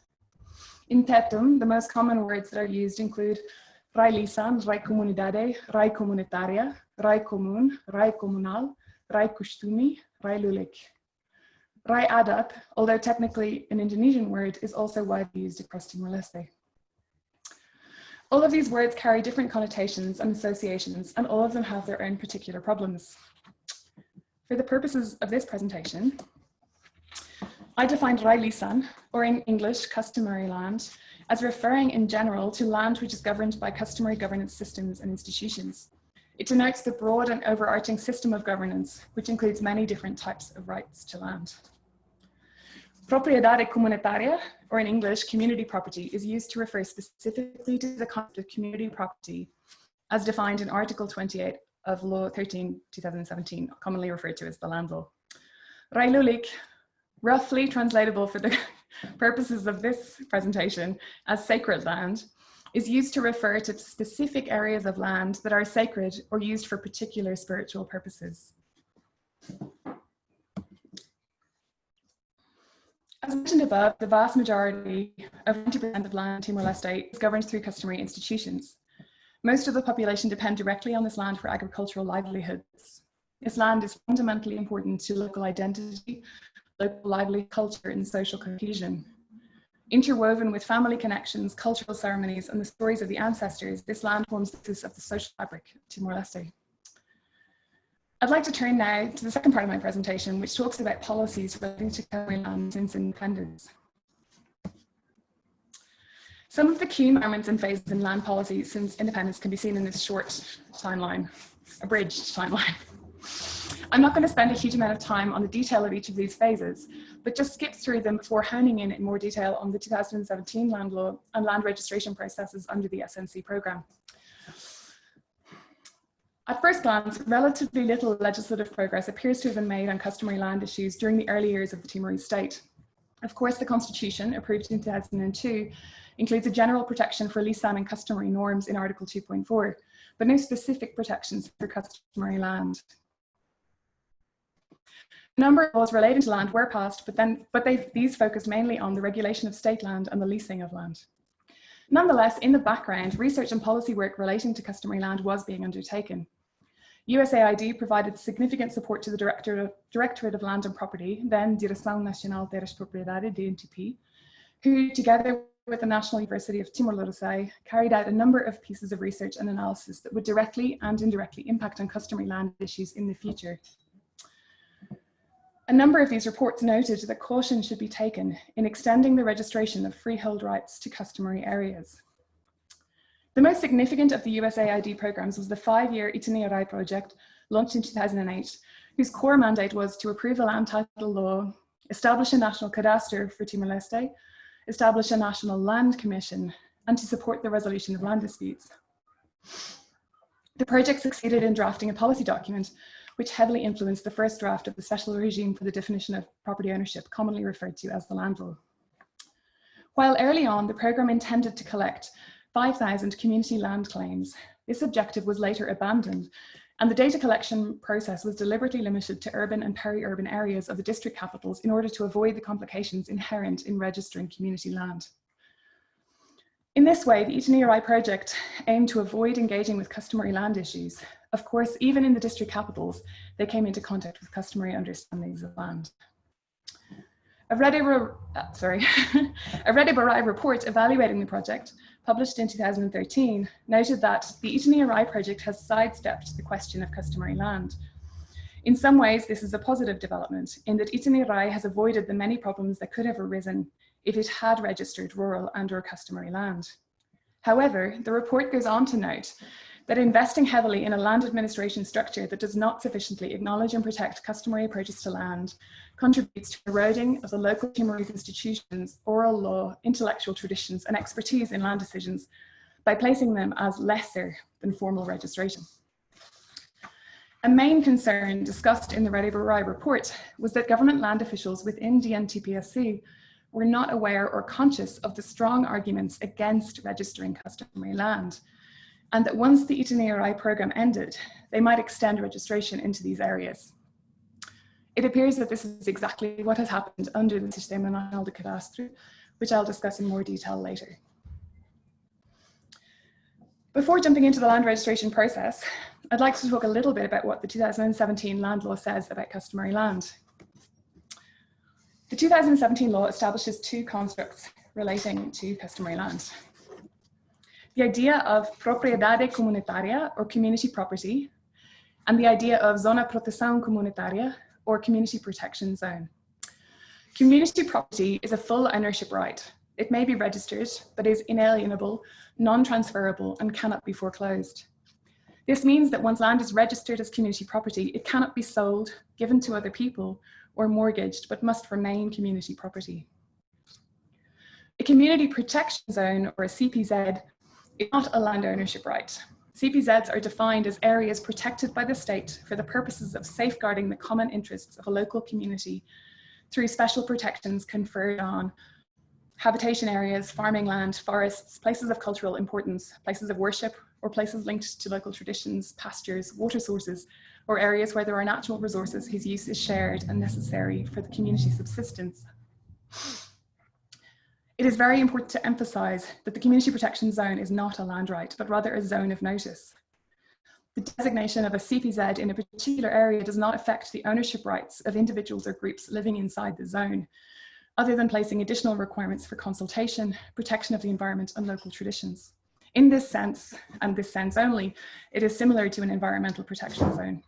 In Tetum, the most common words that are used include rai lisan, rai comunidade, rai comunitaria, rai común, rai comunal, rai costumi, rai lulik. Rai adat, although technically an Indonesian word, is also widely used across Timor-Leste. All of these words carry different connotations and associations, and all of them have their own particular problems. For the purposes of this presentation, I defined rai lisan, or in English, customary land, as referring in general to land which is governed by customary governance systems and institutions. It denotes the broad and overarching system of governance, which includes many different types of rights to land. Propriedade comunitaria, or in English, community property, is used to refer specifically to the concept of community property as defined in Article 28 of Law 13/2017, commonly referred to as the Land Law. Rai lulik, roughly translatable for the purposes of this presentation as sacred land, is used to refer to specific areas of land that are sacred or used for particular spiritual purposes. As mentioned above, the vast majority of 90% of land in Timor-Leste is governed through customary institutions. Most of the population depend directly on this land for agricultural livelihoods. This land is fundamentally important to local identity, local livelihood, culture, and social cohesion. Interwoven with family connections, cultural ceremonies, and the stories of the ancestors, this land forms the basis of the social fabric of Timor-Leste. I'd like to turn now to the second part of my presentation, which talks about policies relating to customary land since independence. Some of the key moments and phases in land policy since independence can be seen in this short timeline, abridged timeline. I'm not going to spend a huge amount of time on the detail of each of these phases, but just skip through them before honing in more detail on the 2017 land law and land registration processes under the SNC program. At first glance, relatively little legislative progress appears to have been made on customary land issues during the early years of the Timorese state. Of course, the Constitution, approved in 2002, includes a general protection for lisan and customary norms in Article 2.4, but no specific protections for customary land. A number of laws relating to land were passed, but these focused mainly on the regulation of state land and the leasing of land. Nonetheless, in the background, research and policy work relating to customary land was being undertaken. USAID provided significant support to the Directorate of Land and Property, then Direção Nacional de Propriedade, DNTP, who, together with the National University of Timor-Leste, carried out a number of pieces of research and analysis that would directly and indirectly impact on customary land issues in the future. A number of these reports noted that caution should be taken in extending the registration of freehold rights to customary areas. The most significant of the USAID programs was the 5-year Itinerai project, launched in 2008, whose core mandate was to approve a land title law, establish a national cadastre for Timor-Leste, establish a national land commission, and to support the resolution of land disputes. The project succeeded in drafting a policy document which heavily influenced the first draft of the special regime for the definition of property ownership, commonly referred to as the land law. While early on, the program intended to collect 5,000 community land claims, this objective was later abandoned, and the data collection process was deliberately limited to urban and peri-urban areas of the district capitals in order to avoid the complications inherent in registering community land. In this way, the Itinerai project aimed to avoid engaging with customary land issues. Of course, even in the district capitals, they came into contact with customary understandings of land. A Rede-Barai report evaluating the project, published in 2013, noted that the Itinerai project has sidestepped the question of customary land. In some ways, this is a positive development, in that Itinerai has avoided the many problems that could have arisen if it had registered rural and/or customary land. However, the report goes on to note that investing heavily in a land administration structure that does not sufficiently acknowledge and protect customary approaches to land contributes to eroding of the local Timorese institutions, oral law, intellectual traditions, and expertise in land decisions by placing them as lesser than formal registration. A main concern discussed in the Rede-Barai report was that government land officials within DNTPSC were not aware or conscious of the strong arguments against registering customary land, and that once the Itinerai program ended, they might extend registration into these areas. It appears that this is exactly what has happened under the Sistema Nacional de Cadastro, which I'll discuss in more detail later. Before jumping into the land registration process, I'd like to talk a little bit about what the 2017 land law says about customary land. The 2017 law establishes two constructs relating to customary land. The idea of propriedade comunitaria, or community property, and the idea of zona proteção comunitária, or community protection zone. Community property is a full ownership right. It may be registered, but is inalienable, non-transferable, and cannot be foreclosed. This means that once land is registered as community property, it cannot be sold, given to other people, or mortgaged, but must remain community property. A community protection zone, or a CPZ, is not a land ownership right. CPZs are defined as areas protected by the state for the purposes of safeguarding the common interests of a local community through special protections conferred on habitation areas, farming land, forests, places of cultural importance, places of worship, or places linked to local traditions, pastures, water sources, or areas where there are natural resources whose use is shared and necessary for the community's subsistence. It is very important to emphasize that the community protection zone is not a land right, but rather a zone of notice. The designation of a CPZ in a particular area does not affect the ownership rights of individuals or groups living inside the zone, other than placing additional requirements for consultation, protection of the environment, and local traditions. In this sense, and this sense only, it is similar to an environmental protection zone.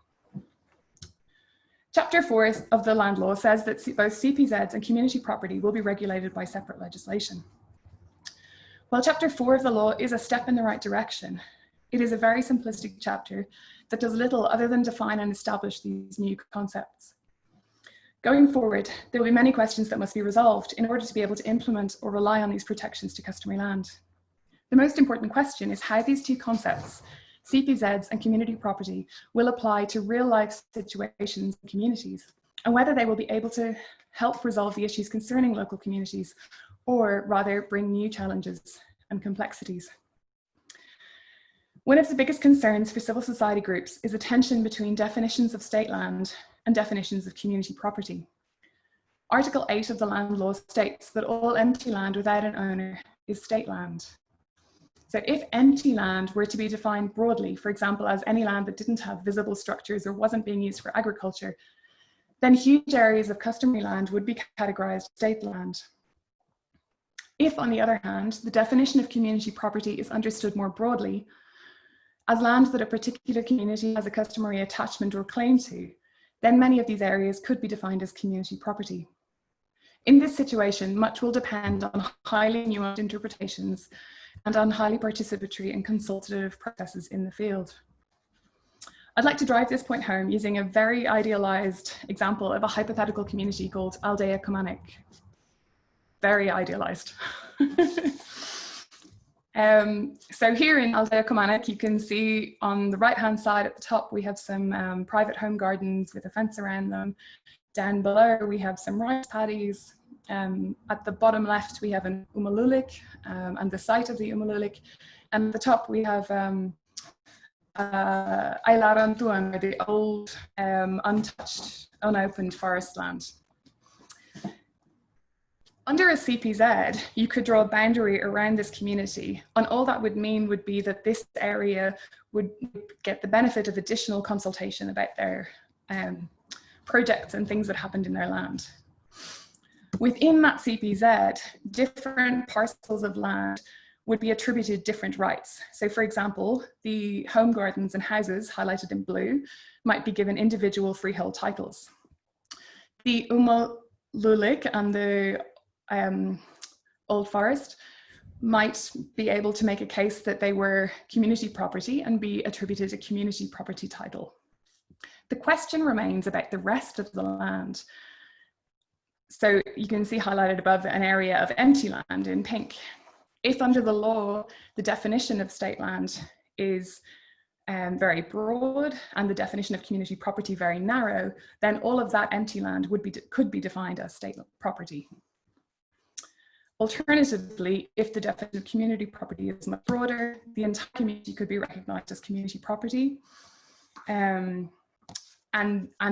Chapter 4 of the land law says that both CPZs and community property will be regulated by separate legislation. While Chapter 4 of the law is a step in the right direction, it is a very simplistic chapter that does little other than define and establish these new concepts. Going forward, there will be many questions that must be resolved in order to be able to implement or rely on these protections to customary land. The most important question is how these two concepts, CPZs and community property, will apply to real life situations and communities, and whether they will be able to help resolve the issues concerning local communities, or rather bring new challenges and complexities. One of the biggest concerns for civil society groups is the tension between definitions of state land and definitions of community property. Article 8 of the land law states that all empty land without an owner is state land. So if empty land were to be defined broadly, for example, as any land that didn't have visible structures or wasn't being used for agriculture, then huge areas of customary land would be categorized as state land. If, on the other hand, the definition of community property is understood more broadly, as land that a particular community has a customary attachment or claim to, then many of these areas could be defined as community property. In this situation, much will depend on highly nuanced interpretations and on highly participatory and consultative processes in the field. I'd like to drive this point home using a very idealized example of a hypothetical community called Aldea Comanic. Very idealized. So here in Aldea Comanic, you can see on the right-hand side at the top, we have some private home gardens with a fence around them. Down below, we have some rice paddies. At the bottom left, we have an umululik and the site of the umululik. And at the top, we have Ailarantuan, the old, untouched, unopened forest land. Under a CPZ, you could draw a boundary around this community, and all that would mean would be that this area would get the benefit of additional consultation about their projects and things that happened in their land. Within that CPZ, different parcels of land would be attributed different rights. So for example, the home gardens and houses highlighted in blue might be given individual freehold titles. The umululik and the Old Forest might be able to make a case that they were community property and be attributed a community property title. The question remains about the rest of the land. So you can see highlighted above an area of empty land in pink. If under the law, the definition of state land is very broad and the definition of community property very narrow, then all of that empty land could be defined as state property. Alternatively, if the definition of community property is much broader, the entire community could be recognized as community property, and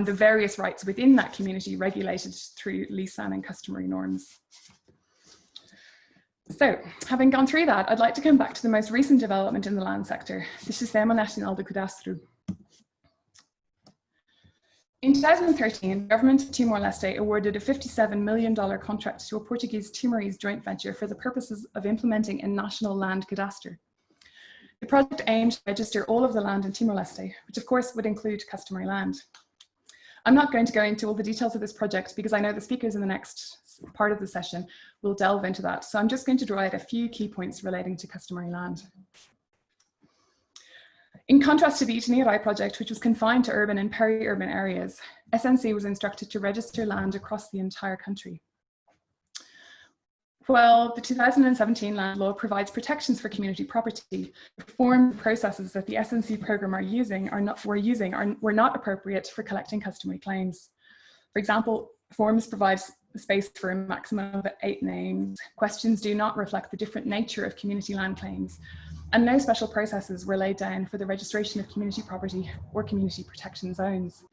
the various rights within that community regulated through lisan and customary norms. So, having gone through that, I'd like to come back to the most recent development in the land sector, the Sistema Nacional de Cadastro. In 2013, the government of Timor-Leste awarded a $57 million contract to a Portuguese Timorese joint venture for the purposes of implementing a national land cadastre. The project aimed to register all of the land in Timor-Leste, which of course would include customary land. I'm not going to go into all the details of this project because I know the speakers in the next part of the session will delve into that. So I'm just going to draw out a few key points relating to customary land. In contrast to the Itinerae project, which was confined to urban and peri-urban areas, SNC was instructed to register land across the entire country. While the 2017 land law provides protections for community property, the form processes that the SNC program were not appropriate for collecting customary claims. For example, forms provide space for a maximum of 8 names. Questions do not reflect the different nature of community land claims, and no special processes were laid down for the registration of community property or community protection zones.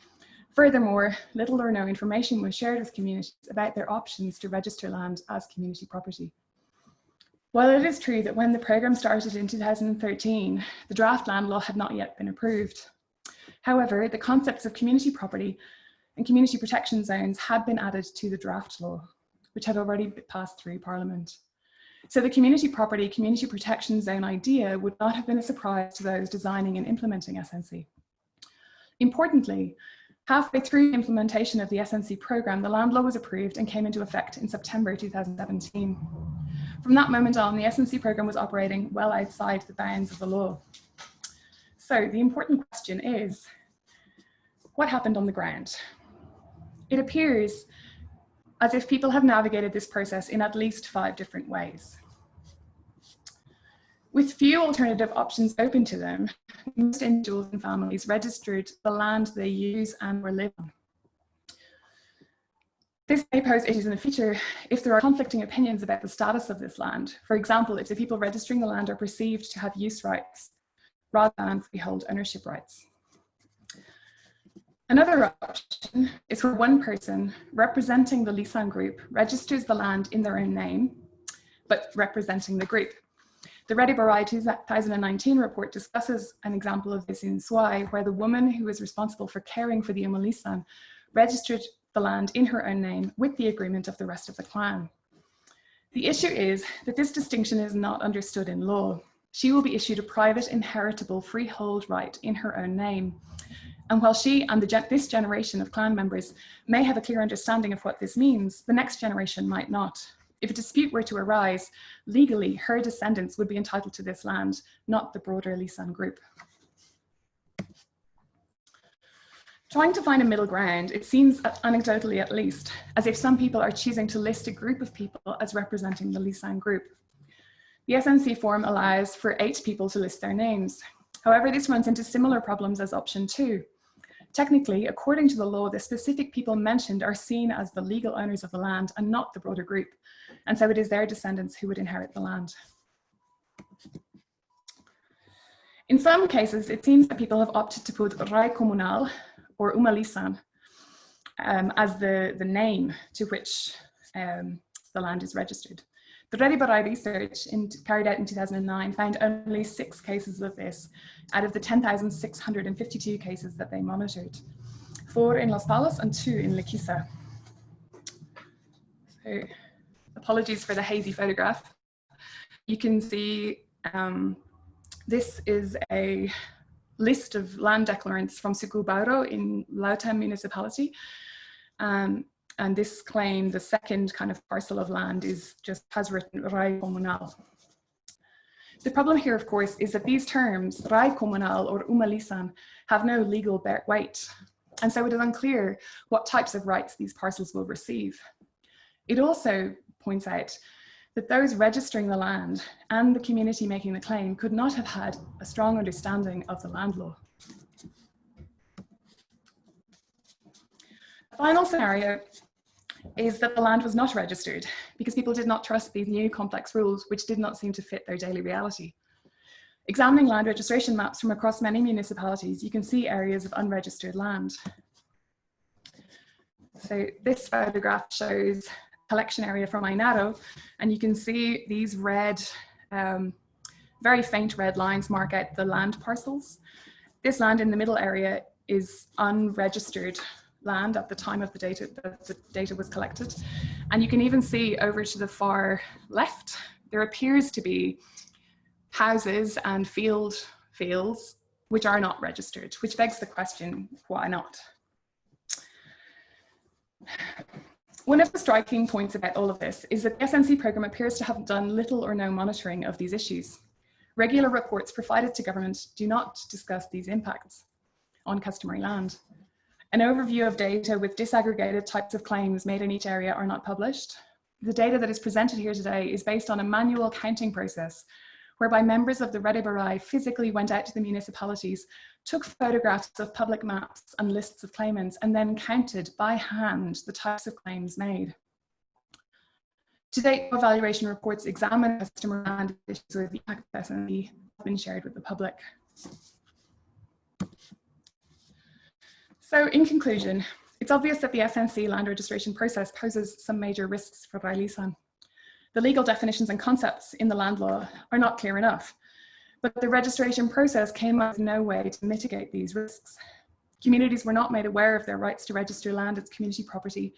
Furthermore, little or no information was shared with communities about their options to register land as community property. While it is true that when the program started in 2013, the draft land law had not yet been approved. However, the concepts of community property and community protection zones had been added to the draft law, which had already passed through Parliament. So the community property, community protection zone idea would not have been a surprise to those designing and implementing SNC. Importantly, halfway through the implementation of the SNC program, the land law was approved and came into effect in September 2017. From that moment on, the SNC program was operating well outside the bounds of the law. So the important question is, what happened on the ground? It appears as if people have navigated this process in at least 5 different ways. With few alternative options open to them, most individuals and families registered the land they use and or live on. This may pose issues in the future if there are conflicting opinions about the status of this land. For example, if the people registering the land are perceived to have use rights rather than freehold ownership rights. Another option is where one person representing the lisan group registers the land in their own name, but representing the group. The Reddy-Barai 2019 report discusses an example of this in Swai, where the woman who was responsible for caring for the Umalisan registered the land in her own name with the agreement of the rest of the clan. The issue is that this distinction is not understood in law. She will be issued a private inheritable freehold right in her own name. And while she and this generation of clan members may have a clear understanding of what this means, the next generation might not. If a dispute were to arise, legally, her descendants would be entitled to this land, not the broader Lisan group. Trying to find a middle ground, it seems, anecdotally at least, as if some people are choosing to list a group of people as representing the Lisan group. The SNC form allows for 8 people to list their names. However, this runs into similar problems as option 2. Technically, according to the law, the specific people mentioned are seen as the legal owners of the land and not the broader group. And so it is their descendants who would inherit the land. In some cases, it seems that people have opted to put Rai Komunal or Umalisan as the name to which the land is registered. The Reddy-Barai research carried out in 2009 found only 6 cases of this out of the 10,652 cases that they monitored. 4 in Las Palmas and 2 in Lequisa. So, apologies for the hazy photograph. You can see this is a list of land declarants from Suku Bauro in Lautan municipality. And this claim, the second kind of parcel of land, has written Rai Komunal. The problem here, of course, is that these terms, Rai Komunal or Umalisan, have no legal weight. And so it is unclear what types of rights these parcels will receive. It also points out that those registering the land and the community making the claim could not have had a strong understanding of the land law. The final scenario is that the land was not registered because people did not trust these new complex rules which did not seem to fit their daily reality. Examining land registration maps from across many municipalities, you can see areas of unregistered land. So this photograph shows a collection area from Ainaro, and you can see these red, very faint red lines mark out the land parcels. This land in the middle area is unregistered land at the time of the data was collected. And you can even see over to the far left, there appears to be houses and fields which are not registered, which begs the question, why not? One of the striking points about all of this is that the SNC program appears to have done little or no monitoring of these issues. Regular reports provided to government do not discuss these impacts on customary land. An overview of data with disaggregated types of claims made in each area are not published. The data that is presented here today is based on a manual counting process whereby members of the Reddy-Barai physically went out to the municipalities, took photographs of public maps and lists of claimants, and then counted by hand the types of claims made. To date, evaluation reports examine customer land issues with the access and have been shared with the public. So in conclusion, it's obvious that the SNC land registration process poses some major risks for Rai Lisan. The legal definitions and concepts in the land law are not clear enough, but the registration process came up with no way to mitigate these risks. Communities were not made aware of their rights to register land as community property,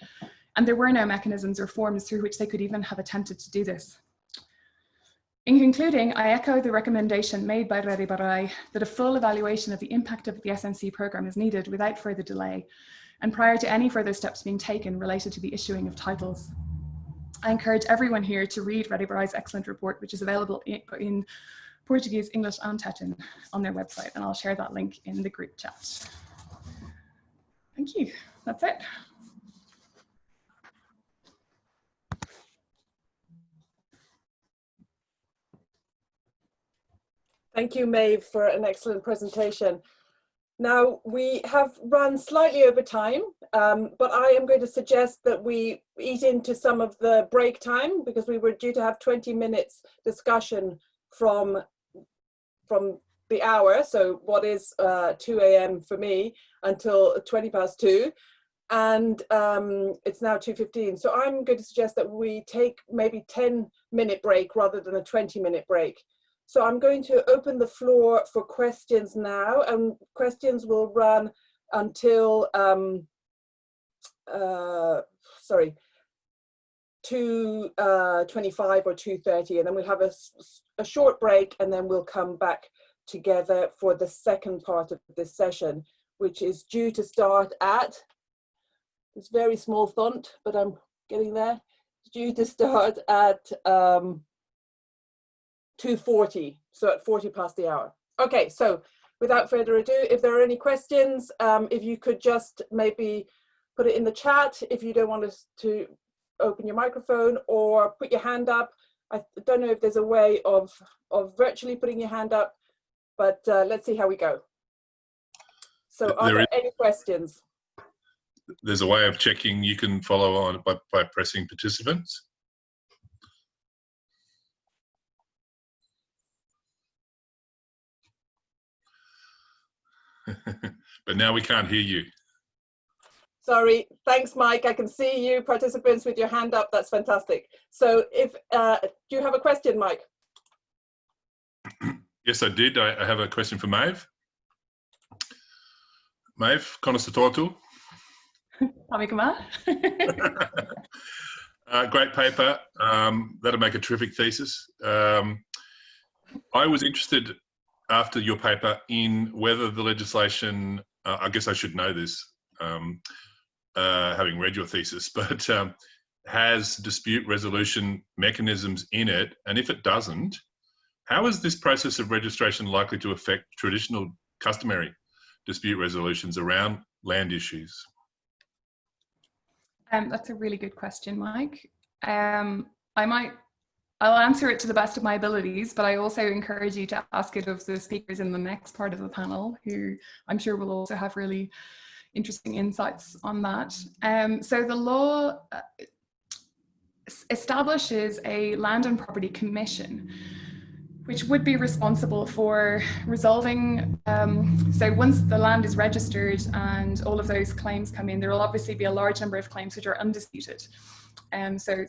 and there were no mechanisms or forms through which they could even have attempted to do this. In concluding, I echo the recommendation made by Reddy-Barai that a full evaluation of the impact of the SNC program is needed without further delay and prior to any further steps being taken related to the issuing of titles. I encourage everyone here to read Reddy-Barai's excellent report, which is available in Portuguese, English and Tetin on their website, and I'll share that link in the group chat. Thank you, that's it. Thank you, Maeve, for an excellent presentation. Now, we have run slightly over time, but I am going to suggest that we eat into some of the break time because we were due to have 20 minutes discussion from the hour, so what is 2 a.m. for me, until 2:20 and it's now 2:15. So I'm going to suggest that we take maybe 10-minute break rather than a 20-minute break. So I'm going to open the floor for questions now, and questions will run until, 2:25 or 2:30, and then we'll have a short break, and then we'll come back together for the second part of this session, which is due to start at, it's very small font, but I'm getting there, it's due to start at 2:40, so at 40 past the hour. Okay, so without further ado, if there are any questions, if you could just maybe put it in the chat if you don't want us to open your microphone, or put your hand up. I don't know if there's a way of virtually putting your hand up, but let's see how we go. So are there any questions? There's a way of checking. You can follow on by pressing participants. But now we can't hear you. Sorry, thanks, Mike. I can see you participants with your hand up. That's fantastic. So if, do you have a question, Mike? Yes, I did. I have a question for Maeve. Maeve, konnichiwa tortu. Great paper. That'll make a terrific thesis. I was interested after your paper in whether the legislation, I guess I should know this, having read your thesis, but has dispute resolution mechanisms in it, and if it doesn't, how is this process of registration likely to affect traditional customary dispute resolutions around land issues? That's a really good question, Mike. I'll answer it to the best of my abilities, but I also encourage you to ask it of the speakers in the next part of the panel, who I'm sure will also have really interesting insights on that. So the law establishes a Land and Property Commission, which would be responsible for resolving, so once the land is registered and all of those claims come in, there will obviously be a large number of claims which are undisputed. So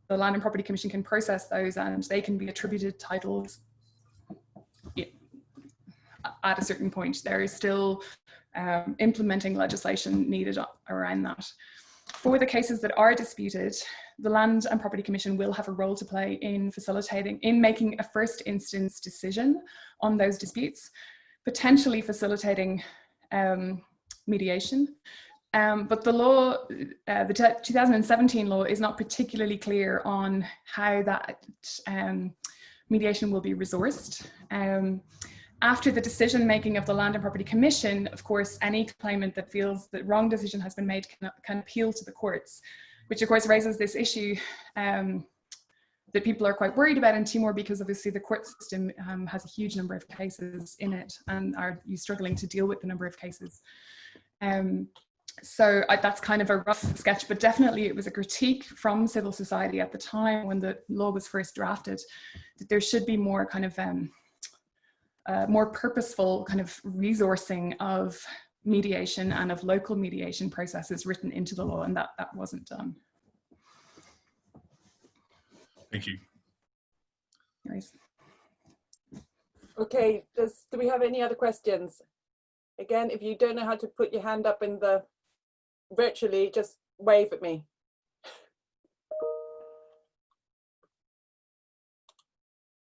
the Land and Property Commission can process those, and they can be attributed titles at a certain point. There is still implementing legislation needed around that. For the cases that are disputed, the Land and Property Commission will have a role to play in facilitating, in making a first instance decision on those disputes, potentially facilitating mediation. But the law, the 2017 law, is not particularly clear on how that mediation will be resourced. After the decision making of the Land and Property Commission, of course, any claimant that feels that wrong decision has been made can appeal to the courts, which of course raises this issue that people are quite worried about in Timor, because obviously the court system has a huge number of cases in it, and are you struggling to deal with the number of cases. So that's kind of a rough sketch, but definitely it was a critique from civil society at the time when the law was first drafted, that there should be more kind of more purposeful kind of resourcing of mediation and of local mediation processes written into the law, and that wasn't done. Thank you. Nice. Okay, do we have any other questions? Again, if you don't know how to put your hand up in the virtually, just wave at me.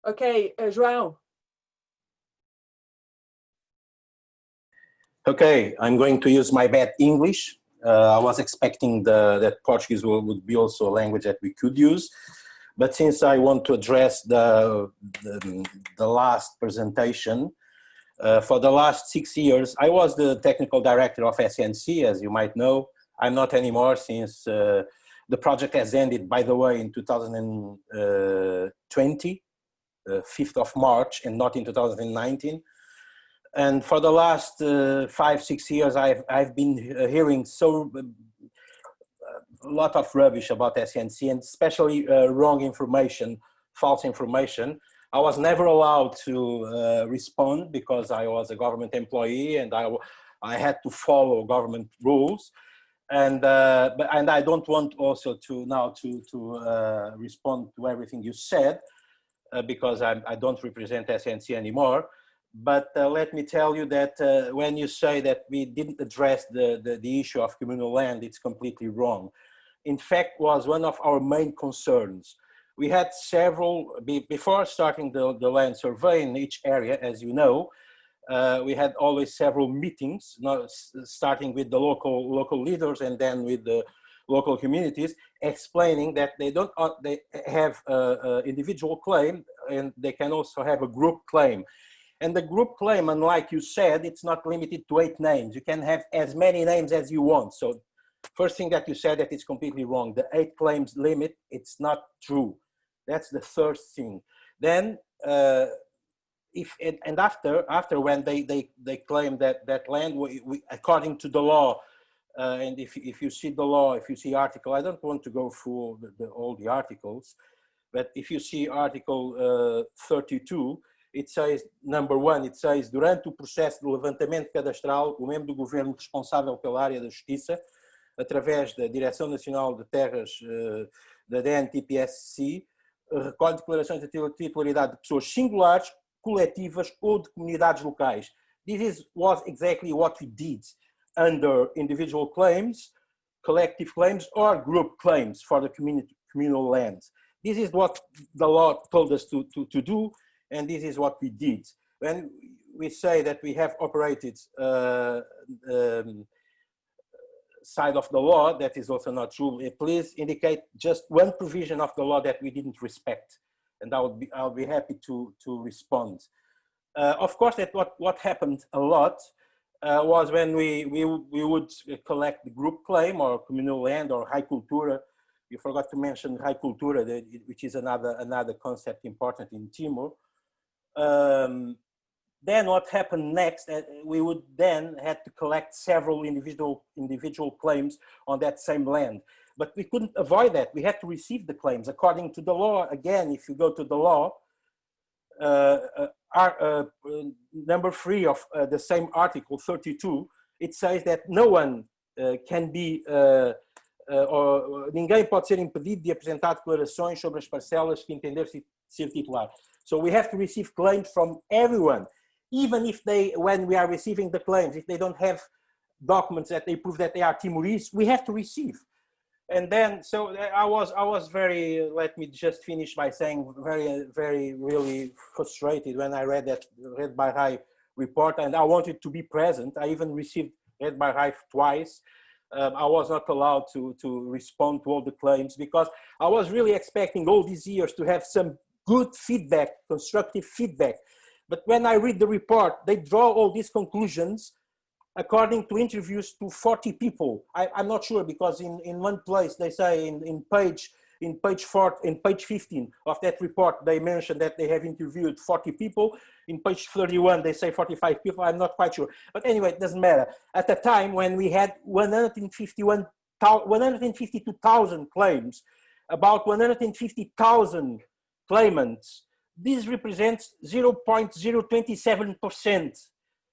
Okay, João. Okay, I'm going to use my bad English. I was expecting that Portuguese would be also a language that we could use. But since I want to address the last presentation, for the last 6 years, I was the technical director of SNC, as you might know. I'm not anymore since the project has ended, by the way, in 2020, 5th of March, and not in 2019. And for the last 5-6 years, I've been hearing a lot of rubbish about SNC, and especially wrong information, false information. I was never allowed to respond because I was a government employee, and I had to follow government rules. And I don't want also to now to respond to everything you said. because I don't represent SNC anymore. But let me tell you that when you say that we didn't address the issue of communal land, it's completely wrong. In fact, was one of our main concerns. We had several, before starting the land survey in each area, as you know, we had always several meetings, starting with the local leaders and then with the local communities, explaining that they have individual claim and they can also have a group claim. And the group claim, unlike you said, it's not limited to 8 names. You can have as many names as you want. So first thing that you said, that it's completely wrong. The 8 claims limit, it's not true. That's the first thing. Then, after when they claim that land, we according to the law, and if you see the law, if you see article, I don't want to go through all the articles, but if you see article 32, it says, number 1, it says, durante o processo de levantamento cadastral, o membro do governo responsável pela área da justiça, através da Direção Nacional de Terras da DNTPSC, recolhe declarações de titularidade de pessoas singulares, coletivas ou de comunidades locais. This was exactly what we did under individual claims, collective claims, or group claims for the communal land. This is what the law told us to do, and this is what we did. When we say that we have operated side of the law, that is also not true. Please indicate just one provision of the law that we didn't respect, and I'll be happy to respond. Of course, that what happened a lot was when we would collect the group claim or communal land or high cultura. You forgot to mention high cultura, which is another concept important in Timor. Then what happened next, we would then have to collect several individual claims on that same land. But we couldn't avoid that. We had to receive the claims. According to the law, again, if you go to the law, number 3 of the same article 32, it says that no one can be, or ninguém pode ser impedido de apresentar declarações sobre as parcelas que entender ser titular. So we have to receive claims from everyone, even if when we are receiving the claims, if they don't have documents that they prove that they are Timorese, we have to receive. And then, so I was very, let me just finish by saying really frustrated when I read that Red by Rai report, and I wanted to be present. I even received Red by Rai twice. I was not allowed to respond to all the claims because I was really expecting all these years to have some good feedback, constructive feedback. But when I read the report, they draw all these conclusions according to interviews to 40 people. I'm not sure, because in one place they say in page 15 of that report, they mention that they have interviewed 40 people. In page 31, they say 45 people. I'm not quite sure. But anyway, it doesn't matter. At the time when we had 152,000 claims, about 150,000 claimants, this represents 0.027%.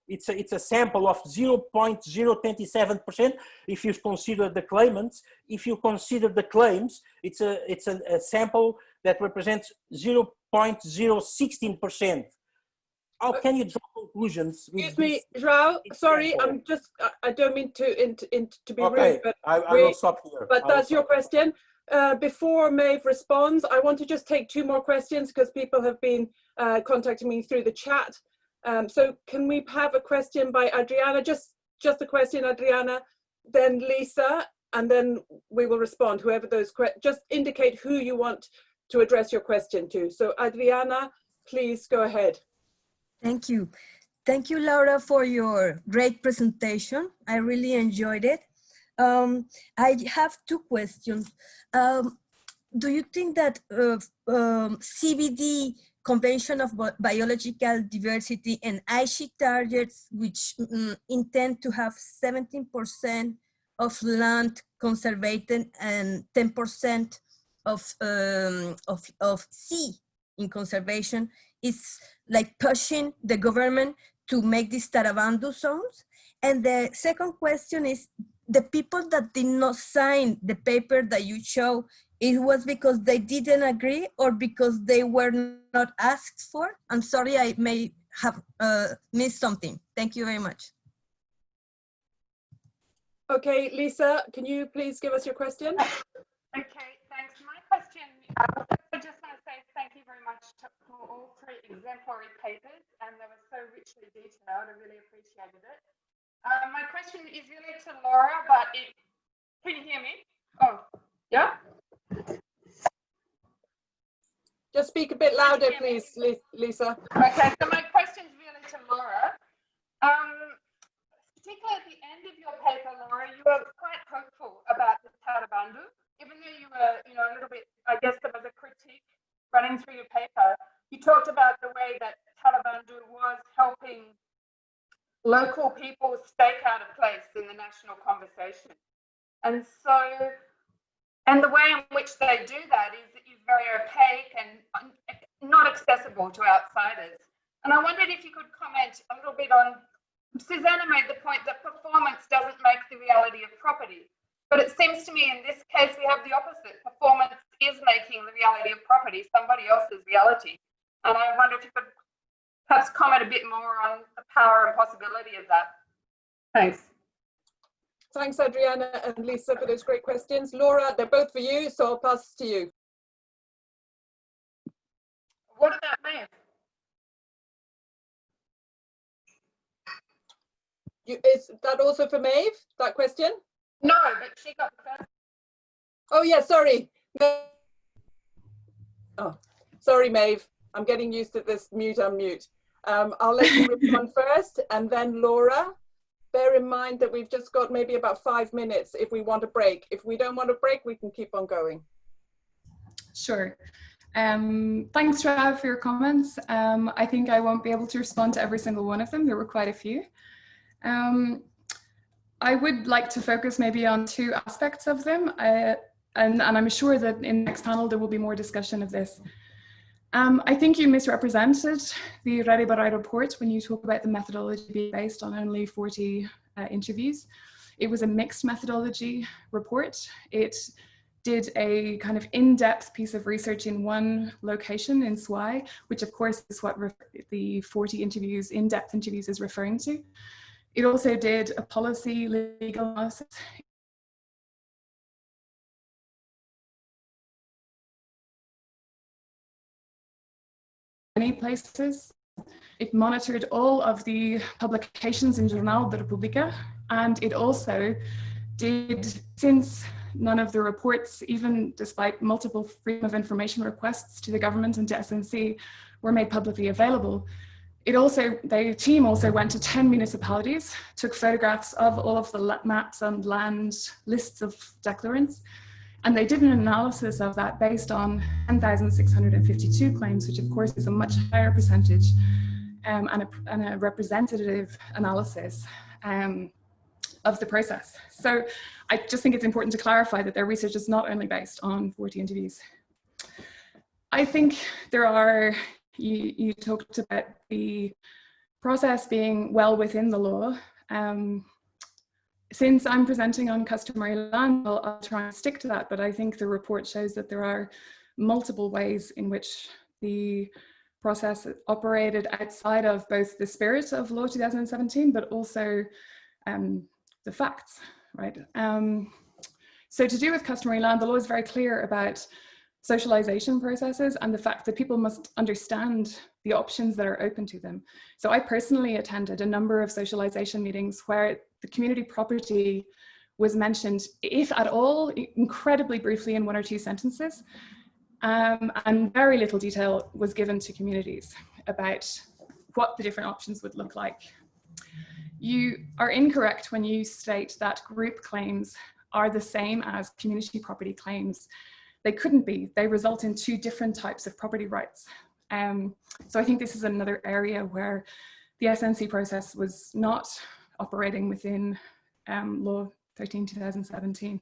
It's a sample of 0.027% if you consider the claimants. If you consider the claims, it's a sample that represents 0.016%. How can you draw conclusions? Excuse me, João, sorry, I don't mean to be rude, but I will stop here. But that's your question. Before Maeve responds, I want to just take 2 more questions because people have been contacting me through the chat. So can we have a question by Adriana? Just a question, Adriana, then Lisa, and then we will respond, whoever those questions, just indicate who you want to address your question to. So Adriana, please go ahead. Thank you. Thank you, Laura, for your great presentation. I really enjoyed it. I have 2 questions. Do you think that CBD, Convention of Biological Diversity, and Aichi targets, which intend to have 17% of land conserved and 10% of sea in conservation, is like pushing the government to make these Tarabandu zones? And the second question is, the people that did not sign the paper that you show it was because they didn't agree or because they were not asked for? I'm sorry, I may have missed something. Thank you very much. Okay, Lisa, can you please give us your question? Okay, thanks. My question, I just want to say thank you very much for all 3 exemplary papers, and they were so richly detailed. I really appreciated it. My question is really to Laura, but can you hear me? Oh, yeah? Just speak a bit louder, please, Lisa. Okay, so my question is really to Laura. Particularly at the end of your paper, Laura, you were quite hopeful about the Tarabandu, even though you were, a little bit, I guess there was a critique running through your paper. You talked about the way that Tarabandu was helping local people stake out a place in the national conversation. And so, and the way in which they do that is very opaque and not accessible to outsiders. And I wondered if you could comment a little bit on, Susanna made the point that performance doesn't make the reality of property. But it seems to me in this case, we have the opposite. Performance is making the reality of property somebody else's reality. And I wonder if you could perhaps comment a bit more on the power and possibility of that. Thanks. Thanks, Adriana and Lisa, for those great questions. Laura, they're both for you, so I'll pass to you. What about me? Is that also for Maeve, that question? No, but she got the first. Oh, yeah, sorry. Oh, sorry, Maeve. I'm getting used to this mute, unmute. I'll let you respond first, and then Laura. Bear in mind that we've just got maybe about 5 minutes if we want a break. If we don't want a break, we can keep on going. Sure. Thanks, Trav, for your comments. I think I won't be able to respond to every single one of them. There were quite a few. I would like to focus maybe on 2 aspects of them, and I'm sure that in the next panel there will be more discussion of this. I think you misrepresented the Rede Barai report when you talk about the methodology being based on only 40 interviews. It was a mixed methodology report. It did a kind of in-depth piece of research in one location in Swai, which of course is what the 40 interviews, in-depth interviews, is referring to. It also did a policy legal analysis in many places. It monitored all of the publications in Jornal da República, and it also did, since none of the reports, even despite multiple freedom of information requests to the government and to SNC, were made publicly available, the team also went to 10 municipalities, took photographs of all of the maps and land lists of declarants, and they did an analysis of that based on 10,652 claims, which of course is a much higher percentage, and a representative analysis of the process. So I just think it's important to clarify that their research is not only based on 40 interviews. I think there are, you talked about the process being well within the law. Since I'm presenting on customary land, I'll try and stick to that, but I think the report shows that there are multiple ways in which the process operated outside of both the spirit of Law 2017, but also the facts, right? So to do with customary land, the law is very clear about socialization processes and the fact that people must understand the options that are open to them. So I personally attended a number of socialization meetings where the community property was mentioned, if at all, incredibly briefly in 1 or 2 sentences, and very little detail was given to communities about what the different options would look like. You are incorrect when you state that group claims are the same as community property claims. They couldn't be. They result in 2 different types of property rights. So I think this is another area where the SNC process was not operating within Law 13/2017.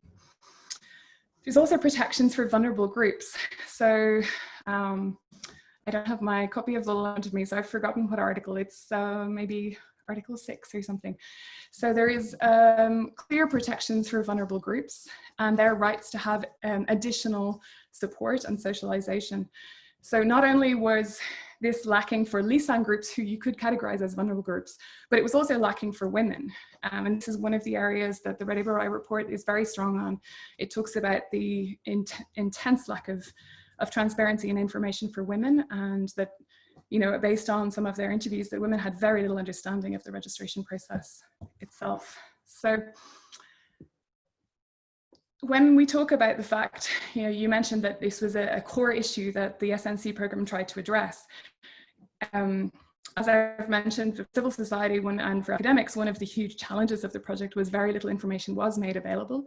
There's also protections for vulnerable groups. So I don't have my copy of the law with me, so I've forgotten what article. It's maybe Article 6 or something. So there is clear protections for vulnerable groups and their rights to have additional support and socialization. So not only was this lacking for Lisan groups who you could categorize as vulnerable groups, but it was also lacking for women. And this is one of the areas that the Reddy-Barai report is very strong on. It talks about the intense lack of transparency and information for women, and that, you know, based on some of their interviews, that women had very little understanding of the registration process itself. So when we talk about the fact, you know, you mentioned that this was a core issue that the SNC program tried to address. As I've mentioned, for civil society and for academics, one of the huge challenges of the project was very little information was made available.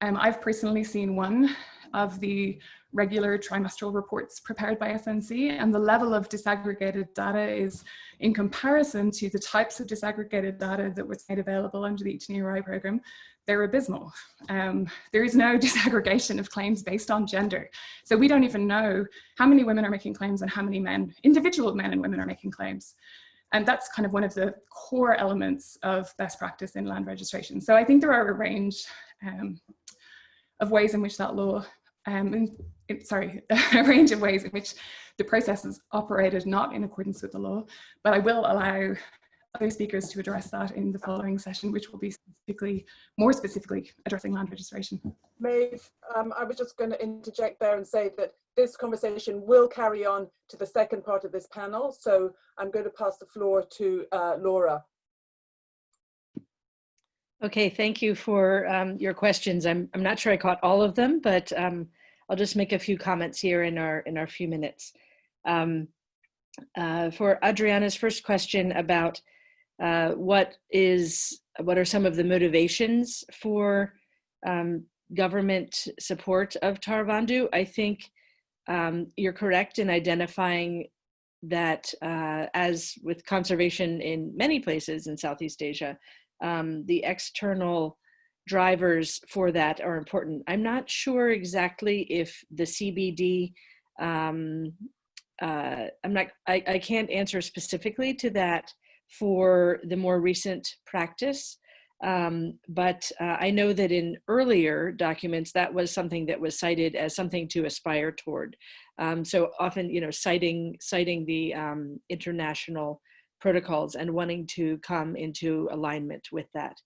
I've personally seen one of the regular trimestral reports prepared by SNC, and the level of disaggregated data is, in comparison to the types of disaggregated data that was made available under the TLSA program, they're abysmal. There is no disaggregation of claims based on gender. So we don't even know how many women are making claims and how many men, individual men and women, are making claims. And that's kind of one of the core elements of best practice in land registration. So I think there are a range of ways in which that law, a range of ways in which the process is operated not in accordance with the law, but I will allow other speakers to address that in the following session, which will be more specifically addressing land registration. Maeve, I was just going to interject there and say that this conversation will carry on to the second part of this panel. So I'm going to pass the floor to Laura. Okay, thank you for your questions. I'm not sure I caught all of them, but I'll just make a few comments here in our few minutes. For Adriana's first question about what are some of the motivations for government support of Taravandu, I think you're correct in identifying that as with conservation in many places in Southeast Asia, the external drivers for that are important. I'm not sure exactly if the CBD, I can't answer specifically to that for the more recent practice, but I know that in earlier documents that was something that was cited as something to aspire toward. So often, you know, citing the international protocols and wanting to come into alignment with that.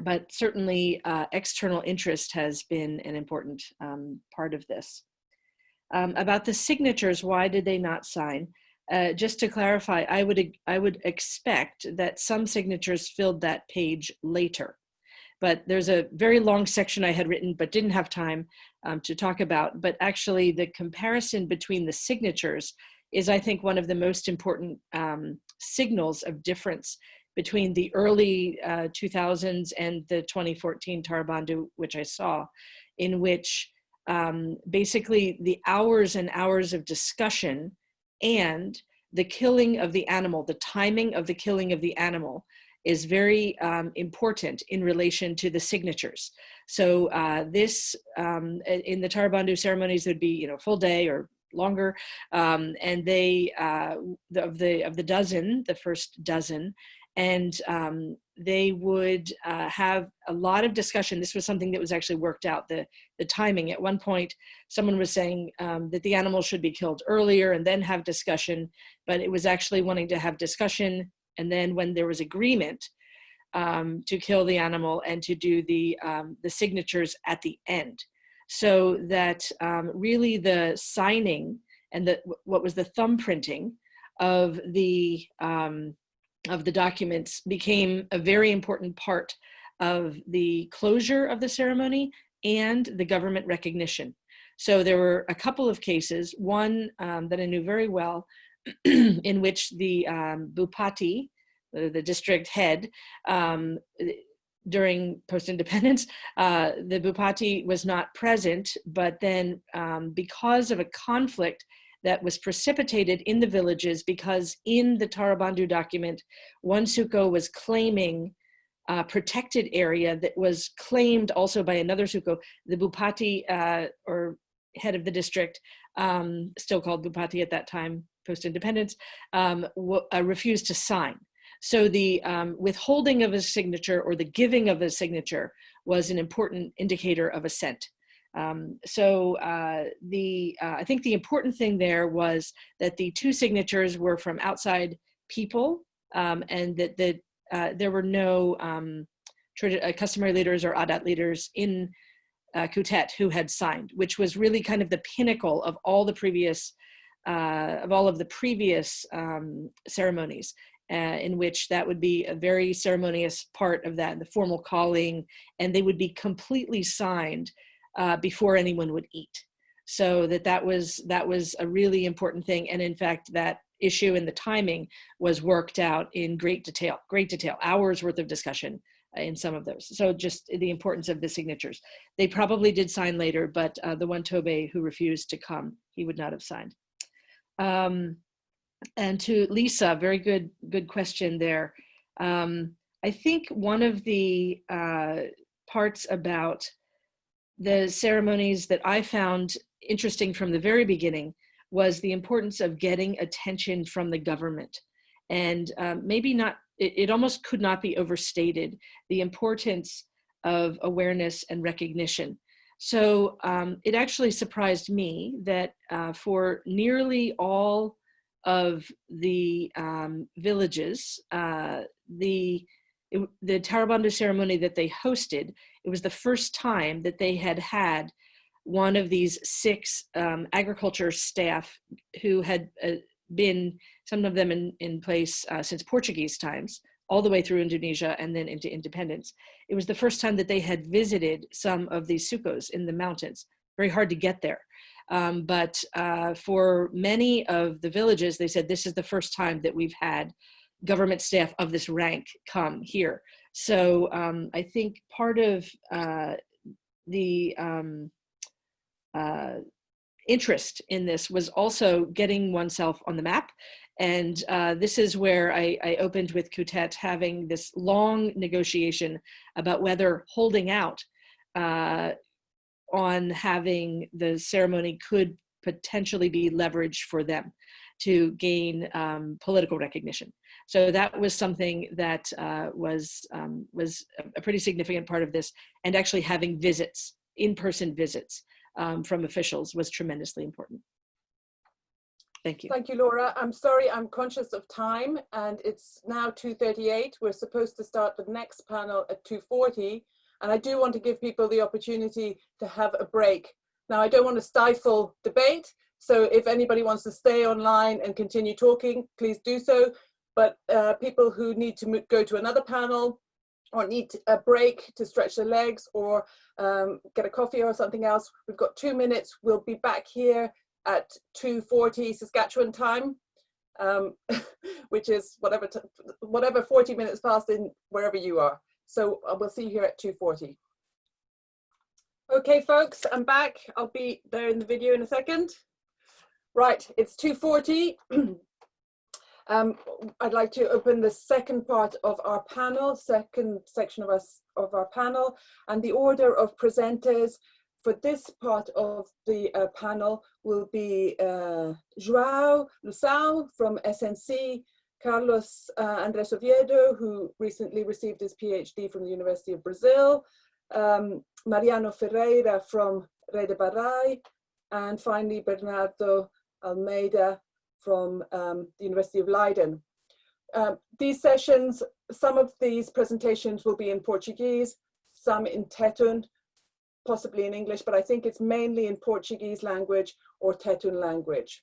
But certainly external interest has been an important part of this. About the signatures, why did they not sign? Just to clarify, I would expect that some signatures filled that page later. But there's a very long section I had written but didn't have time to talk about. But actually the comparison between the signatures is, I think, one of the most important signals of difference between the early 2000s and the 2014 Taravandu, which I saw, in which basically the hours and hours of discussion and the killing of the animal, the timing of the killing of the animal, is very important in relation to the signatures. So this, in the Taravandu ceremonies, there'd be, you know, full day or longer, and they, of the dozen, the first dozen, and they would have a lot of discussion. This was something that was actually worked out, the timing. At one point, someone was saying that the animal should be killed earlier and then have discussion, but it was actually wanting to have discussion, and then when there was agreement to kill the animal and to do the signatures at the end. So that really the signing and what was the thumbprinting of the documents became a very important part of the closure of the ceremony and the government recognition. So there were a couple of cases, one that I knew very well, in which the Bupati, the district head, during post-independence, the Bupati was not present, but then because of a conflict that was precipitated in the villages, because in the Taravandu document, one suko was claiming a protected area that was claimed also by another suko. The Bupati, or head of the district, still called Bupati at that time, post-independence, refused to sign. So the withholding of a signature or the giving of a signature was an important indicator of assent. I think the important thing there was that the two signatures were from outside people, and that there were no customary leaders or adat leaders in Kutet who had signed, which was really kind of the pinnacle of all the previous ceremonies, in which that would be a very ceremonious part of that, the formal calling, and they would be completely signed before anyone would eat. So that was a really important thing. And in fact, that issue and the timing was worked out in great detail, hours worth of discussion in some of those. So just the importance of the signatures. They probably did sign later, but the one Tobe who refused to come, he would not have signed. And to Lisa, very good question there. I think one of the parts about the ceremonies that I found interesting from the very beginning was the importance of getting attention from the government. And maybe not, it almost could not be overstated, the importance of awareness and recognition. So it actually surprised me that for nearly all of the villages, the Tarabando ceremony that they hosted, it was the first time that they had one of these 6 agriculture staff who had been, some of them in place since Portuguese times, all the way through Indonesia and then into independence. It was the first time that they had visited some of these sucos in the mountains. Very hard to get there. But for many of the villages, they said, this is the first time that we've had government staff of this rank come here. So I think part of the interest in this was also getting oneself on the map. And this is where I opened with Kutet having this long negotiation about whether holding out on having the ceremony could potentially be leveraged for them to gain political recognition. So that was something that was a pretty significant part of this, and actually having visits, in-person visits from officials was tremendously important. Thank you. Thank you, Laura. I'm sorry, I'm conscious of time, and it's now 2:38. We're supposed to start the next panel at 2:40, and I do want to give people the opportunity to have a break. Now, I don't want to stifle debate, so if anybody wants to stay online and continue talking, please do so. But people who need to go to another panel or need a break to stretch their legs or get a coffee or something else, we've got 2 minutes. We'll be back here at 2:40 Saskatchewan time, which is whatever 40 minutes past in wherever you are. So we'll see you here at 2:40. Okay, folks, I'm back. I'll be there in the video in a second. Right, it's 2:40. I'd like to open the second part of our panel, second section of our panel, and the order of presenters for this part of the panel will be João Lusau from SNC, Carlos Andrés Oviedo, who recently received his PhD from the University of Brazil, Mariano Ferreira from Rede Barai, and finally Bernardo Almeida from the University of Leiden. These sessions, some of these presentations will be in Portuguese, some in Tetun, possibly in English, but I think it's mainly in Portuguese language or Tetun language.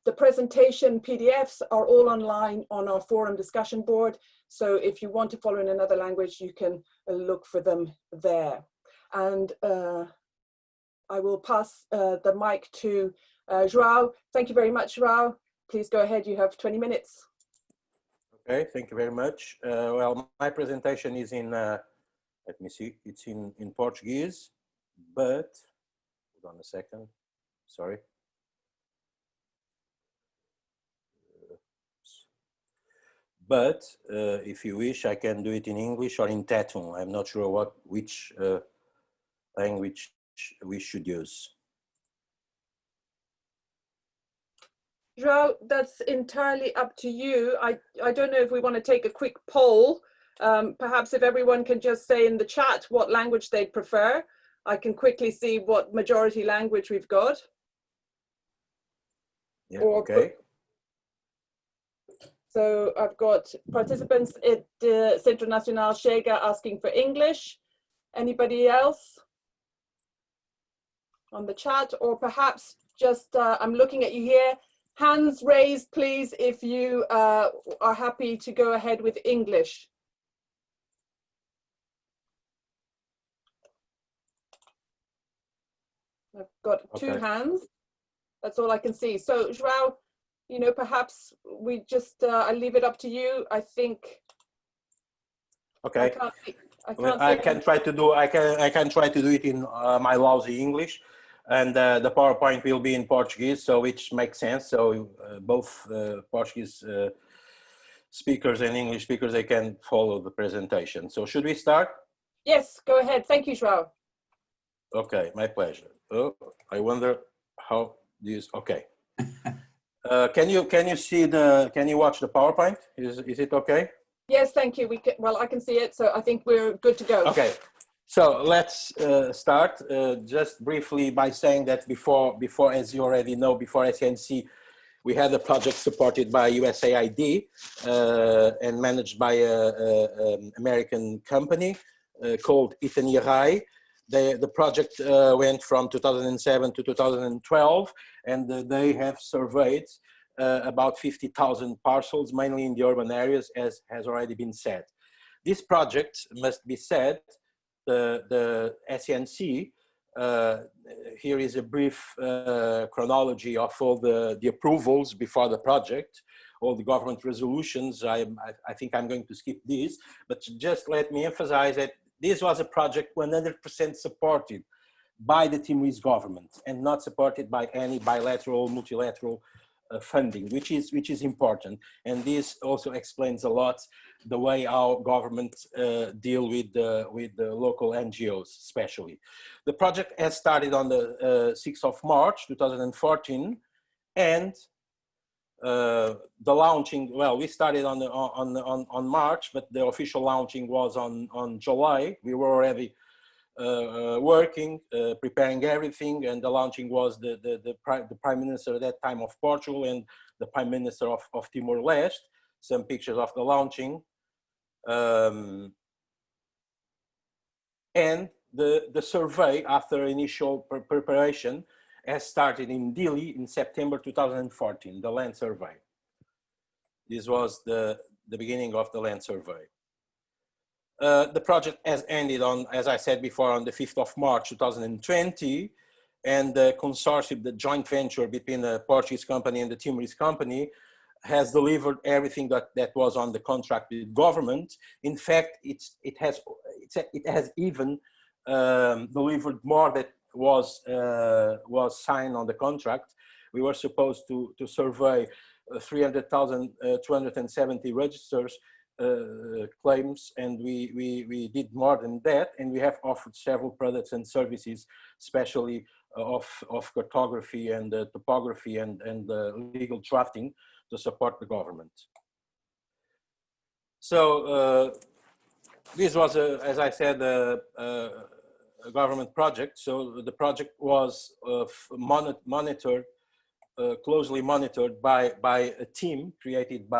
The presentation PDFs are all online on our forum discussion board. So if you want to follow in another language, you can look for them there. And I will pass the mic to João. Thank you very much, João. Please go ahead, you have 20 minutes. Okay, thank you very much. Well, my presentation is in, let me see, it's in Portuguese, but, hold on a second, sorry. But if you wish, I can do it in English or in Tetun. I'm not sure which language we should use. João, that's entirely up to you. I don't know if we want to take a quick poll. Perhaps if everyone can just say in the chat what language they prefer, I can quickly see what majority language we've got. Yeah, Or okay. So I've got participants at Centro Nacional Chega asking for English. Anybody else on the chat? Or perhaps just, I'm looking at you here. Hands raised, please, if you are happy to go ahead with English. I've got two hands. That's all I can see. So João, you know, perhaps we just, I leave it up to you. I think. Okay. I can try to do. I can try to do it in my lousy English, and the PowerPoint will be in Portuguese, so which makes sense. So both Portuguese speakers and English speakers, they can follow the presentation. So should we start? Yes, go ahead. Thank you, João. Okay, my pleasure. Oh, I wonder how this. Okay. Can you see the? Can you watch the PowerPoint? Is it okay? Yes, thank you. We can, well, I can see it, so I think we're good to go. Okay, so let's start just briefly by saying that before, as you already know, before SNC, we had a project supported by USAID and managed by an American company called Tenure. The project went from 2007 to 2012, and they have surveyed about 50,000 parcels, mainly in the urban areas, as has already been said. This project, must be said, the SNC, here is a brief chronology of all the approvals before the project, all the government resolutions. I think I'm going to skip these, but just let me emphasize that this was a project 100% supported by the Timorese government and not supported by any bilateral, multilateral funding, which is important, and this also explains a lot the way our government deal with the local NGOs, especially. The project has started on the 6th of March 2014, and the launching, well, we started on March, but the official launching was on July. We were already working, preparing everything, and the launching was the Prime Minister at that time of Portugal and the Prime Minister of Timor-Leste. Some pictures of the launching. And the survey, after initial preparation, has started in Dili in September 2014, the land survey. This was the beginning of the land survey. The project has ended on, as I said before, on the 5th of March 2020, and the consortium, the joint venture between the Portuguese company and the Timorese company, has delivered everything that was on the contract with government. In fact, it has even delivered more that was signed on the contract. We were supposed to survey 300,270 registers. Claims, and we did more than that, and we have offered several products and services, especially of cartography and topography and legal drafting to support the government. So this was, as I said, a government project. So the project was monitored, closely monitored by a team created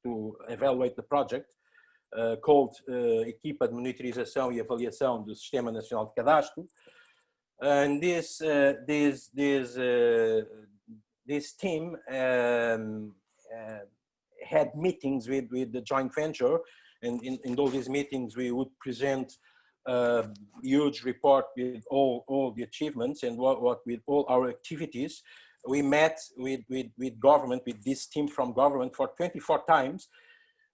to evaluate the project, called Equipa de Monitorização e Avaliação do Sistema Nacional de Cadastro. And this team had meetings with the joint venture, and in all these meetings we would present a huge report with all the achievements and with all our activities. We met with government, with this team from government, for 24 times,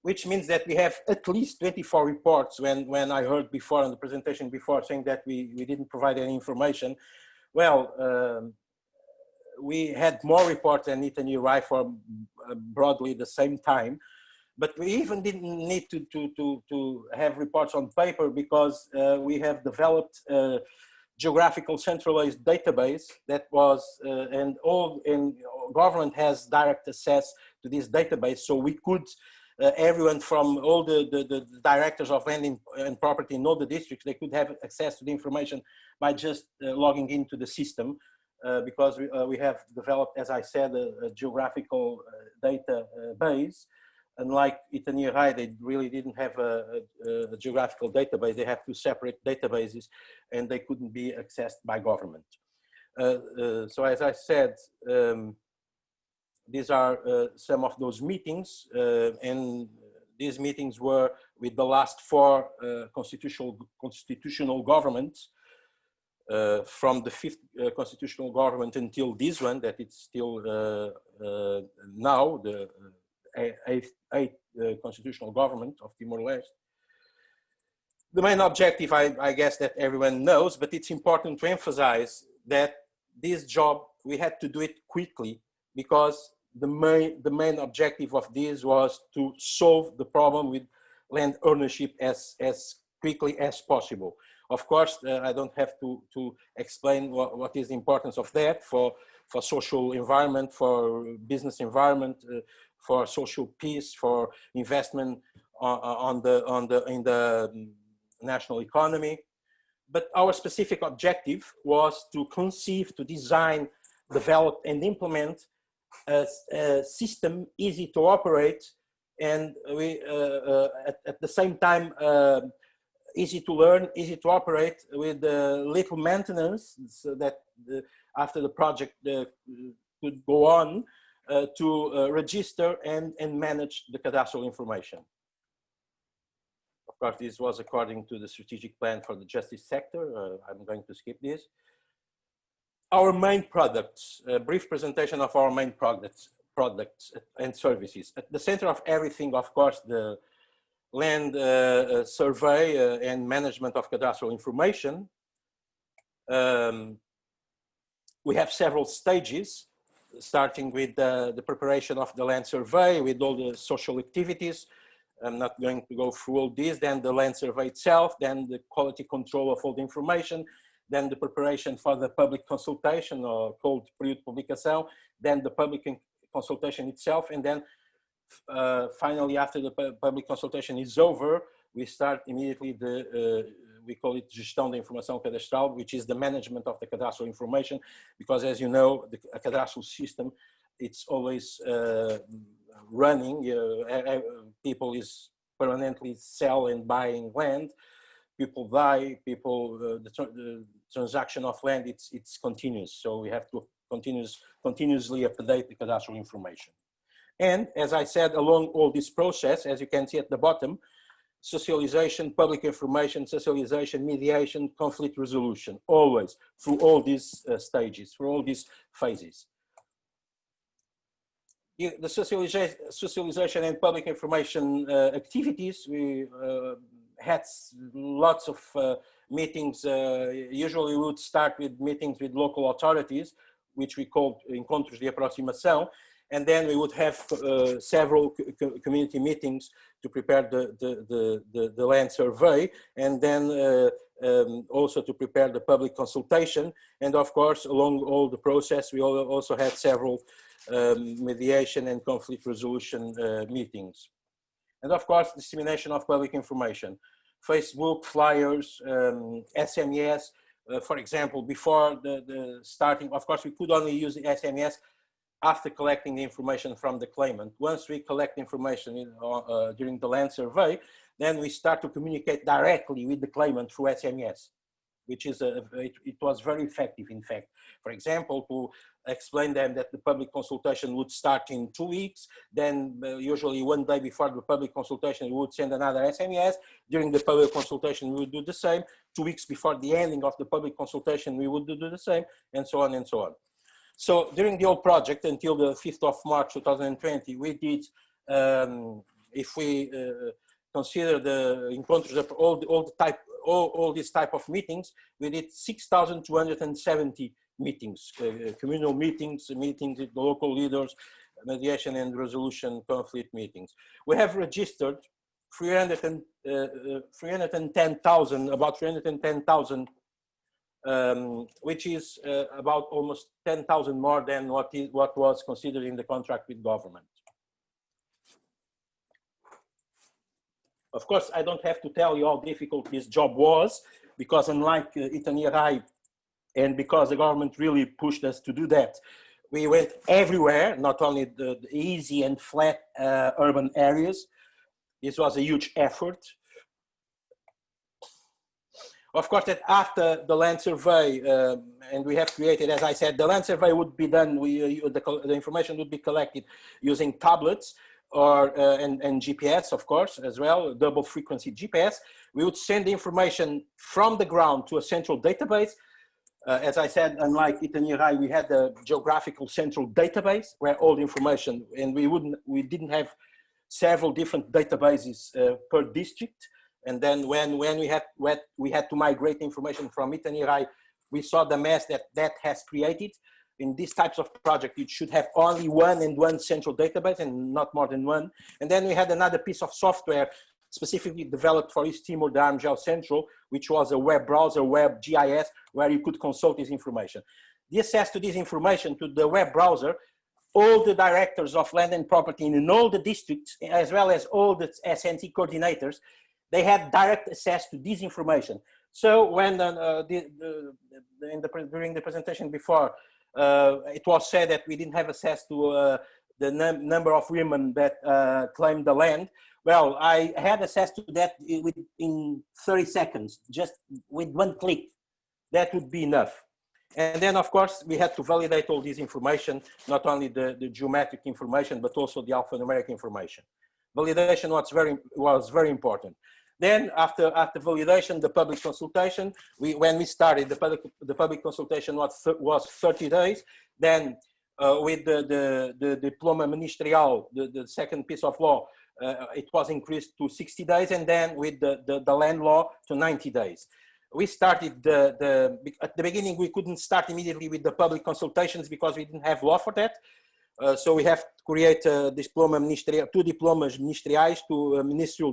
which means that we have at least 24 reports. When I heard before on the presentation before saying that we didn't provide any information, well, we had more reports than Tenure for broadly the same time, but we even didn't need to have reports on paper, because we have developed geographical centralized database that was, and government has direct access to this database. So we could, everyone from all the directors of land and property in all the districts, they could have access to the information by just logging into the system, because we have developed, as I said, a geographical database. Unlike Itania High, they really didn't have a geographical database. They have two separate databases and they couldn't be accessed by government. So as I said, these are some of those meetings, and these meetings were with the last 4 constitutional governments, from the 5th constitutional government until this one, that it's still now, the 8th constitutional government of Timor-Leste. The main objective, I guess that everyone knows, but it's important to emphasize that this job, we had to do it quickly, because the main objective of this was to solve the problem with land ownership as quickly as possible. Of course, I don't have to explain what is the importance of that for social environment, for business environment, for social peace, for investment in the national economy. But our specific objective was to conceive, to design, develop, and implement a system easy to operate, and we at the same time easy to learn, easy to operate, with little maintenance, so that after the project could go on, to register and manage the cadastral information. Of course, this was according to the strategic plan for the justice sector. I'm going to skip this. Our main products, a brief presentation of our main products and services. At the center of everything, of course, the land survey and management of cadastral information. We have several stages, starting with the preparation of the land survey with all the social activities. I'm not going to go through all this. Then the land survey itself, then the quality control of all the information, then the preparation for the public consultation, or called período de publicação, then the public consultation itself, and then finally, after the public consultation is over, we start immediately we call it gestão da informação cadastral, which is the management of the cadastral information, because as you know, the cadastral system, it's always running. People is permanently selling and buying land. People die, the transaction of land, it's continuous. So we have to continuously update the cadastral information. And as I said, along all this process, as you can see at the bottom, socialization, public information, socialization, mediation, conflict resolution, always through all these stages, through all these phases. The socialization and public information activities, we had lots of meetings. Usually we would start with meetings with local authorities, which we called encontros de aproximação. And then we would have several community meetings to prepare the land survey, and then also to prepare the public consultation. And of course, along all the process, we also had several mediation and conflict resolution meetings. And of course, dissemination of public information. Facebook, flyers, SMS, for example, before the starting, of course, we could only use the SMS after collecting the information from the claimant. Once we collect information during the land survey, then we start to communicate directly with the claimant through SMS, which is it was very effective, in fact. For example, to explain them that the public consultation would start in 2 weeks, then usually 1 day before the public consultation, we would send another SMS. During the public consultation, we would do the same. 2 weeks before the ending of the public consultation, we would do the same, and so on and so on. So during the whole project until the 5th of March 2020, we did, if we consider the encontros of all these type of meetings, we did 6,270 meetings, communal meetings, meetings with the local leaders, mediation and resolution conflict meetings. We have registered 310,000, about 310,000 which is about almost 10,000 more than what was considered in the contract with government. Of course, I don't have to tell you how difficult this job was, because unlike Italy and because the government really pushed us to do that, we went everywhere, not only the easy and flat urban areas. This was a huge effort. Of course, that after the land survey, and we have created, as I said, the land survey would be done, the information would be collected using tablets or and GPS, of course, as well, double frequency GPS. We would send the information from the ground to a central database. As I said, unlike Italy, we had the geographical central database where all the information, and we didn't have several different databases per district. And then when we had to migrate information from Italy, we saw the mess that has created. In these types of project, you should have only one central database and not more than one. And then we had another piece of software specifically developed for East Timor, the ArmGeo Central, which was a web browser, web GIS, where you could consult this information. The access to this information to the web browser, all the directors of land and property in all the districts, as well as all the SNT coordinators, they had direct access to this information. So when during the presentation before, it was said that we didn't have access to the number of women that claimed the land. Well, I had access to that in 30 seconds, just with one click. That would be enough. And then, of course, we had to validate all this information, not only the geometric information, but also the alphanumeric information. Validation was very important. Then, after validation, the public consultation, when we started, the public consultation was 30 days. Then, with the diploma ministerial, the second piece of law, it was increased to 60 days, and then with the land law to 90 days. We started at the beginning, we couldn't start immediately with the public consultations because we didn't have law for that. So we have to create a diploma ministerial, two diplomas ministeriais, to ministerial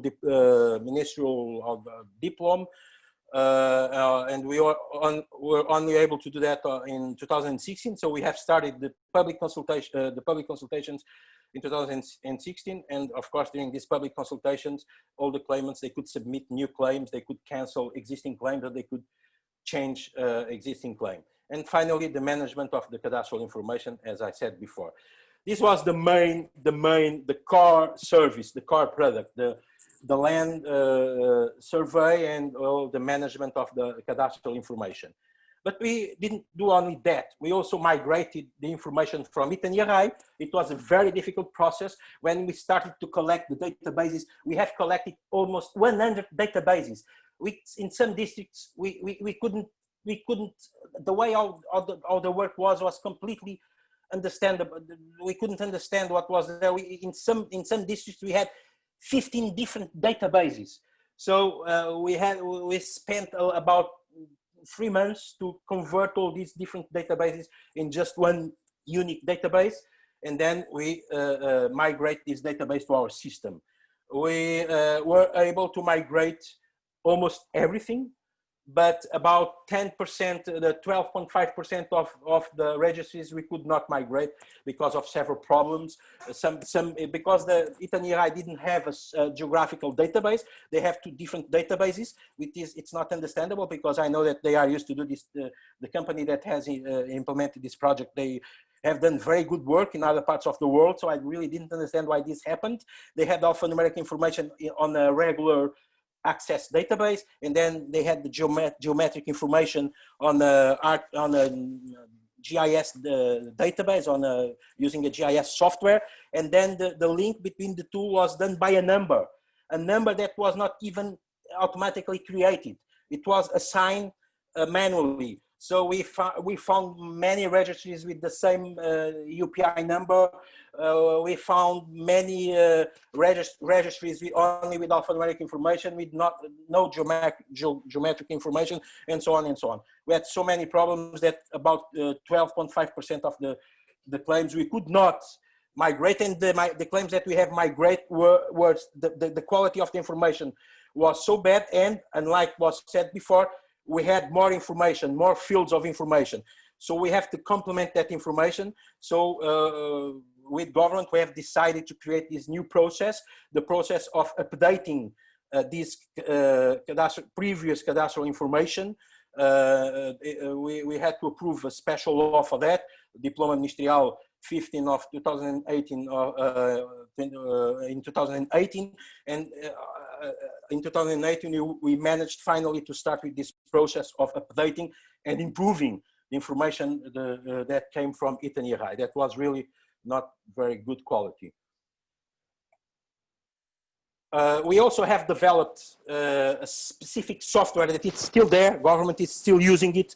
diploma, and we were only able to do that in 2016. So we have started the public consultations in 2016, and of course during these public consultations, all the claimants, they could submit new claims, they could cancel existing claims, or they could change existing claim. And finally, the management of the cadastral information, as I said before. This was the core service, the core product, the land survey and the management of the cadastral information. But we didn't do only that. We also migrated the information from Italy. It was a very difficult process. When we started to collect the databases, we have collected almost 100 databases. In some districts, we couldn't, the way all the work was completely understandable. We couldn't understand what was there. In some districts, we had 15 different databases. So we spent about 3 months to convert all these different databases in just one unique database. And then we migrate this database to our system. We were able to migrate almost everything, but about 10%, the 12.5% of the registries we could not migrate because of several problems. Because the Italy didn't have a geographical database, they have two different databases. It's not understandable because I know that they are used to do this. The company that has implemented this project, they have done very good work in other parts of the world. So I really didn't understand why this happened. They had alphanumeric information on a regular access database, and then they had the geometric information on a GIS database using a GIS software, and then the link between the two was done by a number that was not even automatically created. It was assigned manually. So we found many registries with the same UPI number. We found many registries only with alphanumeric information, with no geometric information, and so on and so on. We had so many problems that about 12.5% of the claims we could not migrate, and the claims that we have migrate were the quality of the information was so bad, and unlike was said before, we had more information, more fields of information. So we have to complement that information. So with government, we have decided to create this new process, the process of updating this previous cadastral information. We had to approve a special law for that, Diploma Ministerial 15 of 2018 in 2018, and in 2018 we managed finally to start with this process of updating and improving the information that came from tenure. That was really not very good quality. We also have developed a specific software that it's still there. Government is still using it.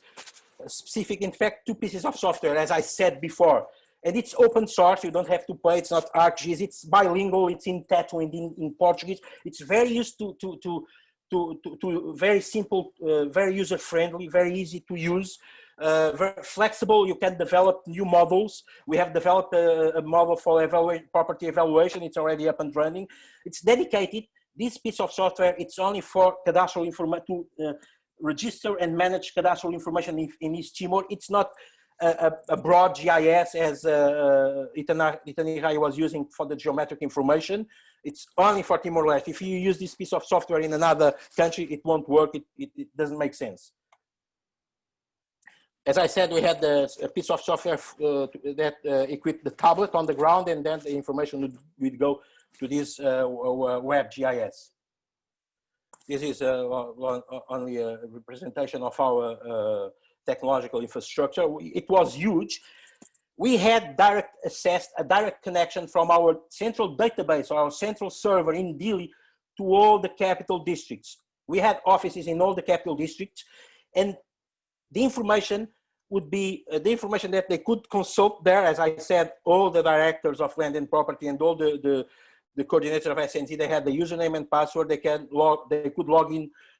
Specific, in fact, 2 pieces of software, as I said before. And it's open source. You don't have to pay. It's not ArcGIS. It's bilingual. It's in Teto and in Portuguese. It's very used to very simple, very user friendly, very easy to use. Very flexible. You can develop new models. We have developed a model for property evaluation. It's already up and running. It's dedicated. This piece of software, it's only for cadastral information, to register and manage cadastral information in East Timor. It's not a broad GIS as Itanihai was using for the geometric information. It's only for Timor-Leste. If you use this piece of software in another country, it won't work. It doesn't make sense. As I said, we had a piece of software that equipped the tablet on the ground, and then the information would go to this web GIS. This is only a representation of our technological infrastructure. It was huge. We had a direct connection from our central database, or our central server in Dili, to all the capital districts. We had offices in all the capital districts, and the information would be the information that they could consult there. As I said, all the directors of land and property and all the coordinators of SNC, they had the username and password. They could log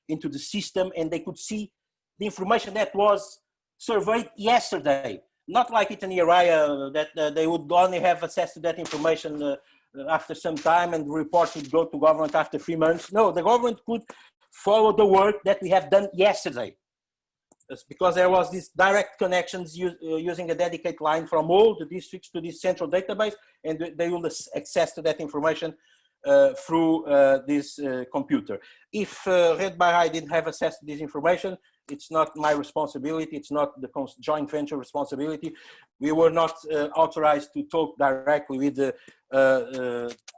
into the system, and they could see the information that was surveyed yesterday. Not like Itanihai, that they would only have access to that information after some time, and the report would go to government after 3 months. No, the government could follow the work that we have done yesterday. It's because there was this direct connections using a dedicated line from all the districts to this central database, and they will access to that information through this computer. If Red Bahai didn't have access to this information, it's not my responsibility. It's not the joint venture responsibility. We were not authorized to talk directly with the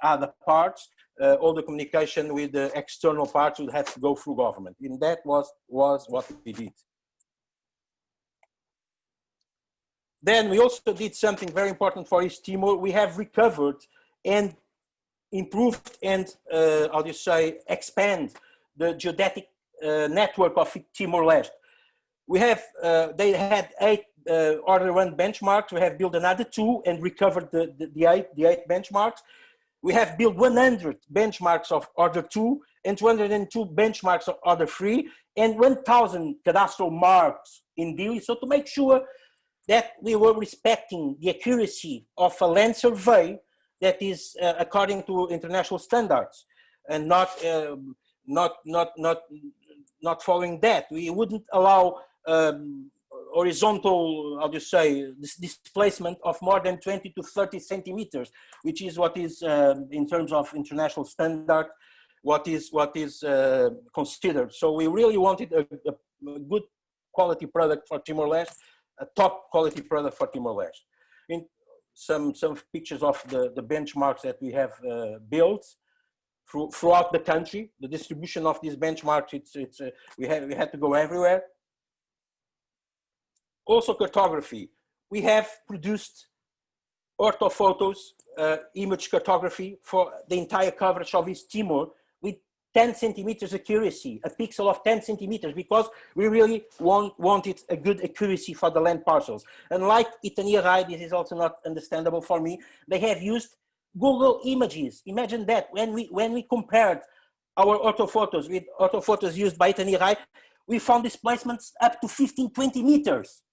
other parts. All the communication with the external parts would have to go through government. And that was what we did. Then we also did something very important for East Timor. We have recovered and improved and, how do you say, expand the geodetic network of Timor-Leste. We have, they had 8 order 1 benchmarks. We have built another 2 and recovered the 8 benchmarks. We have built 100 benchmarks of order 2 and 202 benchmarks of order 3 and 1,000 cadastral marks in Dili. So to make sure that we were respecting the accuracy of a land survey that is according to international standards, and not following that. We wouldn't allow horizontal, how do you say, this displacement of more than 20 to 30 centimeters, which is what is in terms of international standard, what is considered. So we really wanted a good quality product for Timor-Leste, a top quality product for Timor-Leste. In some pictures of the benchmarks that we have built throughout the country. The distribution of these benchmarks, we had to go everywhere. Also cartography. We have produced orthophotos, image cartography for the entire coverage of East Timor with 10 centimeters accuracy, a pixel of 10 centimeters, because we really wanted a good accuracy for the land parcels. And like Itanihai, this is also not understandable for me, they have used Google Images. Imagine that when we compared our orthophotos with orthophotos used by Itanihai, we found displacements up to 15, 20 meters.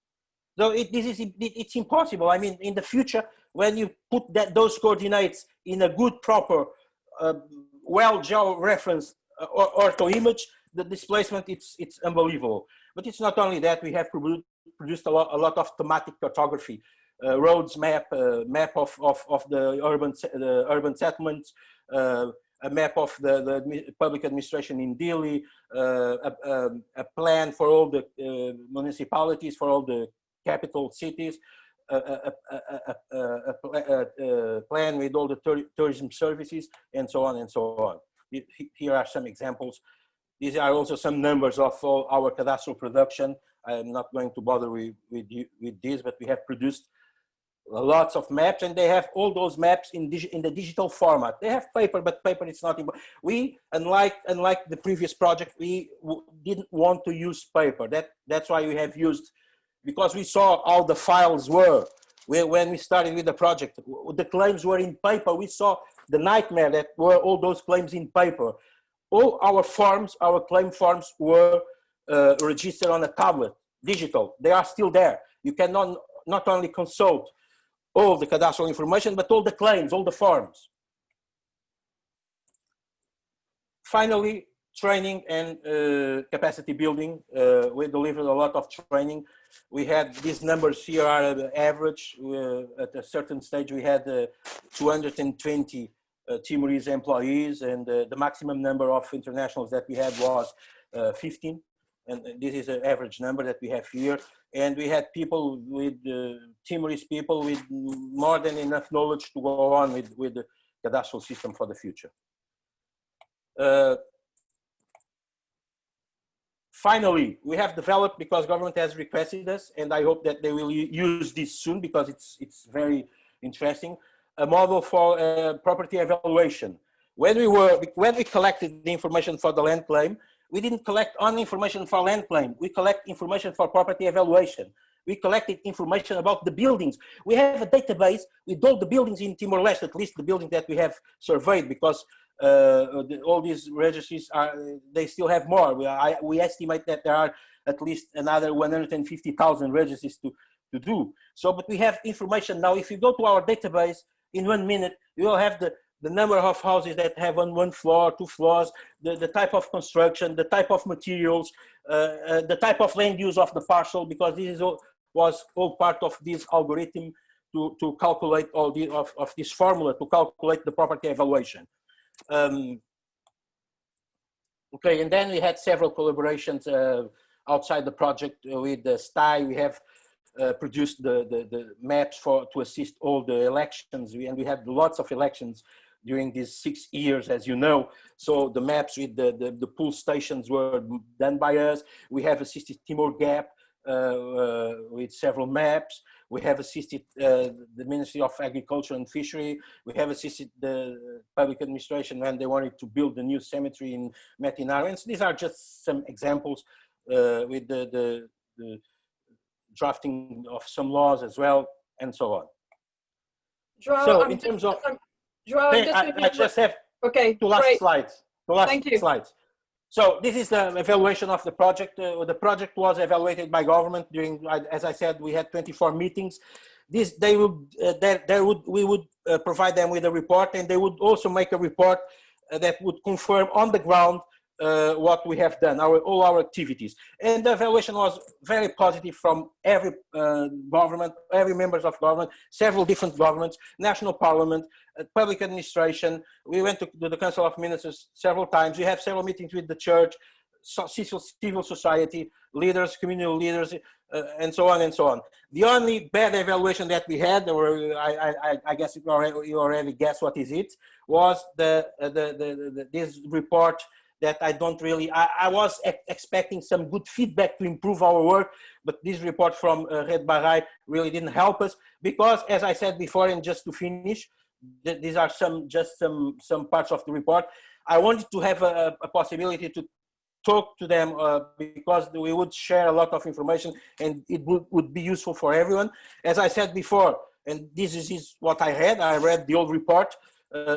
So it's impossible. I mean, in the future, when you put those coordinates in a good, proper, well-georeferenced ortho image, the displacement, it's unbelievable. But it's not only that. We have produced a lot of thematic cartography, roads map, map of the urban settlements, a map of the public administration in Dili, a plan for all the municipalities, for all the capital cities, a plan with all the tourism services, and so on and so on. Here are some examples. These are also some numbers of all our cadastral production. I'm not going to bother with this, but we have produced lots of maps, and they have all those maps in the digital format. They have paper, but paper is not important. We, unlike the previous project, we didn't want to use paper. That's why we have used, because we saw how the files were. When we started with the project, the claims were in paper. We saw the nightmare that were all those claims in paper. All our forms, our claim forms were registered on a tablet, digital. They are still there. You can not only consult all the cadastral information, but all the claims, all the forms. Finally, training and capacity building. We delivered a lot of training. We had these numbers here are the average. At a certain stage, we had 220 Timorese employees, and the maximum number of internationals that we had was 15. And this is an average number that we have here. And we had people with Timorese people with more than enough knowledge to go on with the cadastral system for the future. Finally, we have developed, because government has requested us, and I hope that they will use this soon because it's very interesting, a model for property evaluation. When we collected the information for the land claim, we didn't collect only information for land claim. We collect information for property evaluation. We collected information about the buildings. We have a database with all the buildings in Timor-Leste, at least the buildings that we have surveyed, because all these registries they still have more. We estimate that there are at least another 150,000 registries to do. So, but we have information now. If you go to our database in 1 minute, you will have the number of houses that have on 1 floor, 2 floors, the type of construction, the type of materials, the type of land use of the parcel, because this is was all part of this algorithm to calculate all of this formula to calculate the property evaluation. Okay, and then we had several collaborations outside the project with the STI. We have produced the maps to assist all the elections, and we had lots of elections during these 6 years, as you know. So the maps with the pool stations were done by us. We have assisted Timor Gap with several maps. We have assisted the Ministry of Agriculture and Fishery. We have assisted the public administration when they wanted to build a new cemetery in Metinaro. And so these are just some examples with the drafting of some laws as well, and so on. João, so in terms of, João, I just have two last slides. Thank you. Slides. So this is the evaluation of the project. The project was evaluated by government during, as I said, we had 24 meetings. We would provide them with a report, and they would also make a report that would confirm on the ground what we have done, all our activities. And the evaluation was very positive from every government, every members of government, several different governments, national parliament, public administration. We went to the Council of Ministers several times. We have several meetings with the church, civil society, leaders, community leaders, and so on and so on. The only bad evaluation that we had, or I guess you already guess what is it, was this report that I don't really, I was expecting some good feedback to improve our work, but this report from Red Barrai really didn't help us, because as I said before, and just to finish, these are just some parts of the report. I wanted to have a possibility to talk to them because we would share a lot of information and it would be useful for everyone. As I said before, and this is what I read the old report,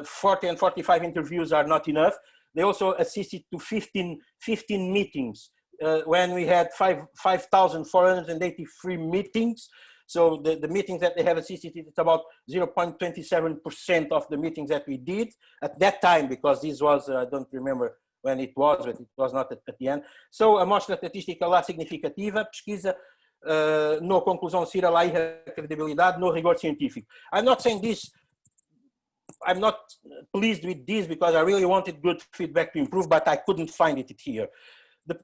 40 and 45 interviews are not enough. They also assisted to 15 meetings when we had 5,483 meetings. So the meetings that they have assisted, it's about 0.27% of the meetings that we did at that time, because this was, I don't remember when it was, but it was not at the end. So, amostra estatística lá significativa, pesquisa, no conclusão CIRA lá credibilidade, no rigor científico. I'm not saying this, I'm not pleased with this because I really wanted good feedback to improve, but I couldn't find it here.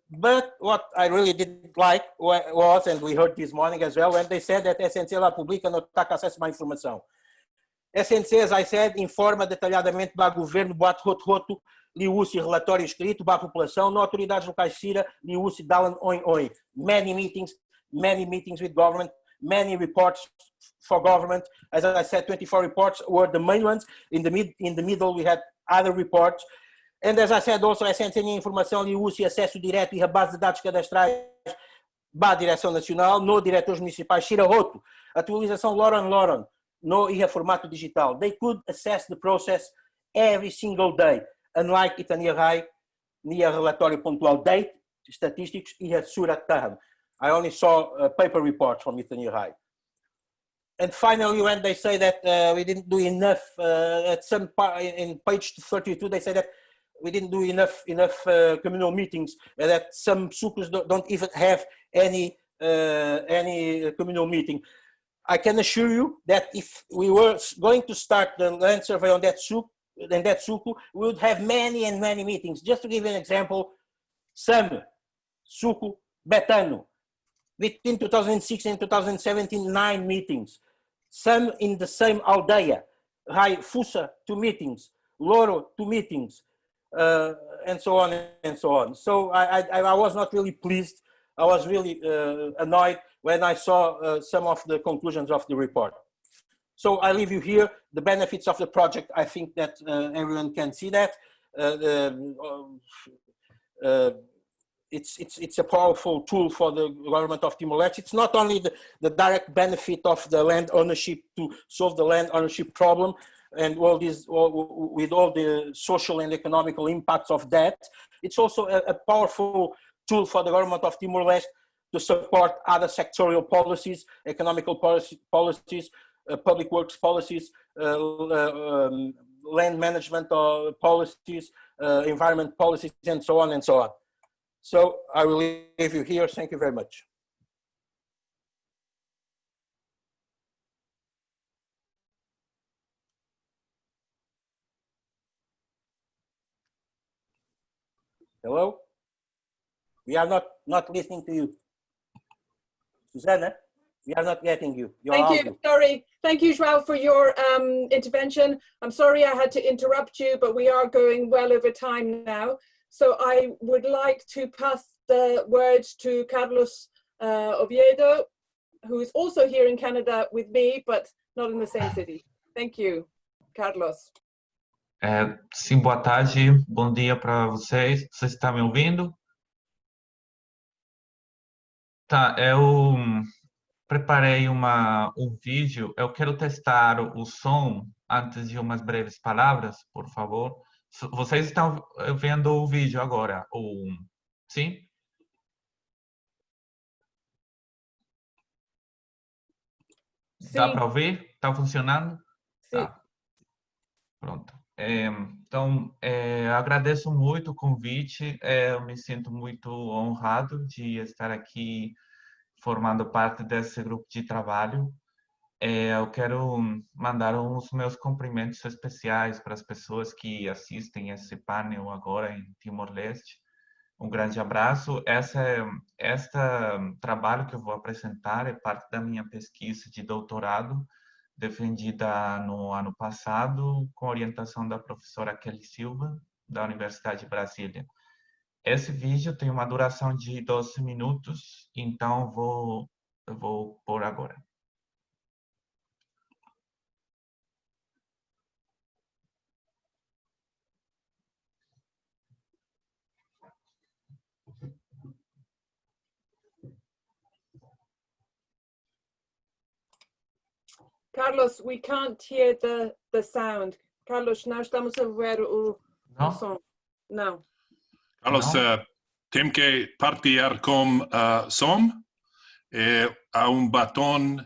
But what I really didn't like was, and we heard this morning as well, when they said that SNC lá publica não está com acesso à informação. SNC, as I said, informa detalhadamente para o governo, boato roto, liúce relatório escrito para a população, na autoridades locais CIRA, liúce dalan oi. Many meetings with government, many reports for government. As I said, 24 reports were the main ones. In the middle, we had other reports. And as I said, also, a SNC tinha informação de uso e acesso direto e a base de dados cadastrais para a Direção Nacional, no diretores municipais, CIRA Roto, atualização Loron, no e a formato digital. They could assess the process every single day, unlike Itania Rai, nia relatório pontual date, estatísticos e a Sura Taham. I only saw paper reports from Itania Rai. And finally, when they say that we didn't do enough, at some part in page 32, they say that we didn't do enough communal meetings, and that some sucos don't even have any communal meeting. I can assure you that if we were going to start the land survey on that suco, we would have many and many meetings. Just to give you an example, some suco Betano, between 2006 and 2017, 9 meetings. Some in the same aldeia, Rai Fusa, 2 meetings, Loro, 2 meetings, and so on and so on. So I was not really pleased. I was really annoyed when I saw some of the conclusions of the report. So I leave you here. The benefits of the project, I think that everyone can see that. It's a powerful tool for the government of Timor-Leste. It's not only the direct benefit of the land ownership to solve the land ownership problem and with all the social and economical impacts of that. It's also a powerful tool for the government of Timor-Leste to support other sectorial policies, economical policies, public works policies, land management policies, environment policies, and so on and so on. So I will leave you here. Thank you very much. Hello? We are not listening to you. Susanna, we are not getting you. Thank you. Sorry. Thank you, João, for your intervention. I'm sorry I had to interrupt you, but we are going well over time now. So I would like to pass the word to Carlos Oviedo, who is also here in Canada with me, but not in the same city. Thank you, Carlos. Sim, boa tarde, bom dia para vocês. Vocês estão me ouvindo? Tá, eu preparei um vídeo. Eu quero testar o som antes de umas breves palavras, por favor. Vocês estão vendo o vídeo agora? Sim? Sim. Dá para ouvir? Está funcionando? Sim. Tá. Pronto. Então, agradeço muito o convite. Eu me sinto muito honrado de estar aqui formando parte desse grupo de trabalho. Eu quero mandar uns meus cumprimentos especiais para as pessoas que assistem esse painel agora em Timor-Leste. Um grande abraço. Este trabalho que eu vou apresentar é parte da minha pesquisa de doutorado, defendida no ano passado, com orientação da professora Kelly Silva, da Universidade de Brasília. Esse vídeo tem uma duração de 12 minutos, então eu vou pôr agora. Carlos, we can't hear the sound. Carlos, não estamos a ver o som. Não. Carlos, tem que partilhar com som. Há botão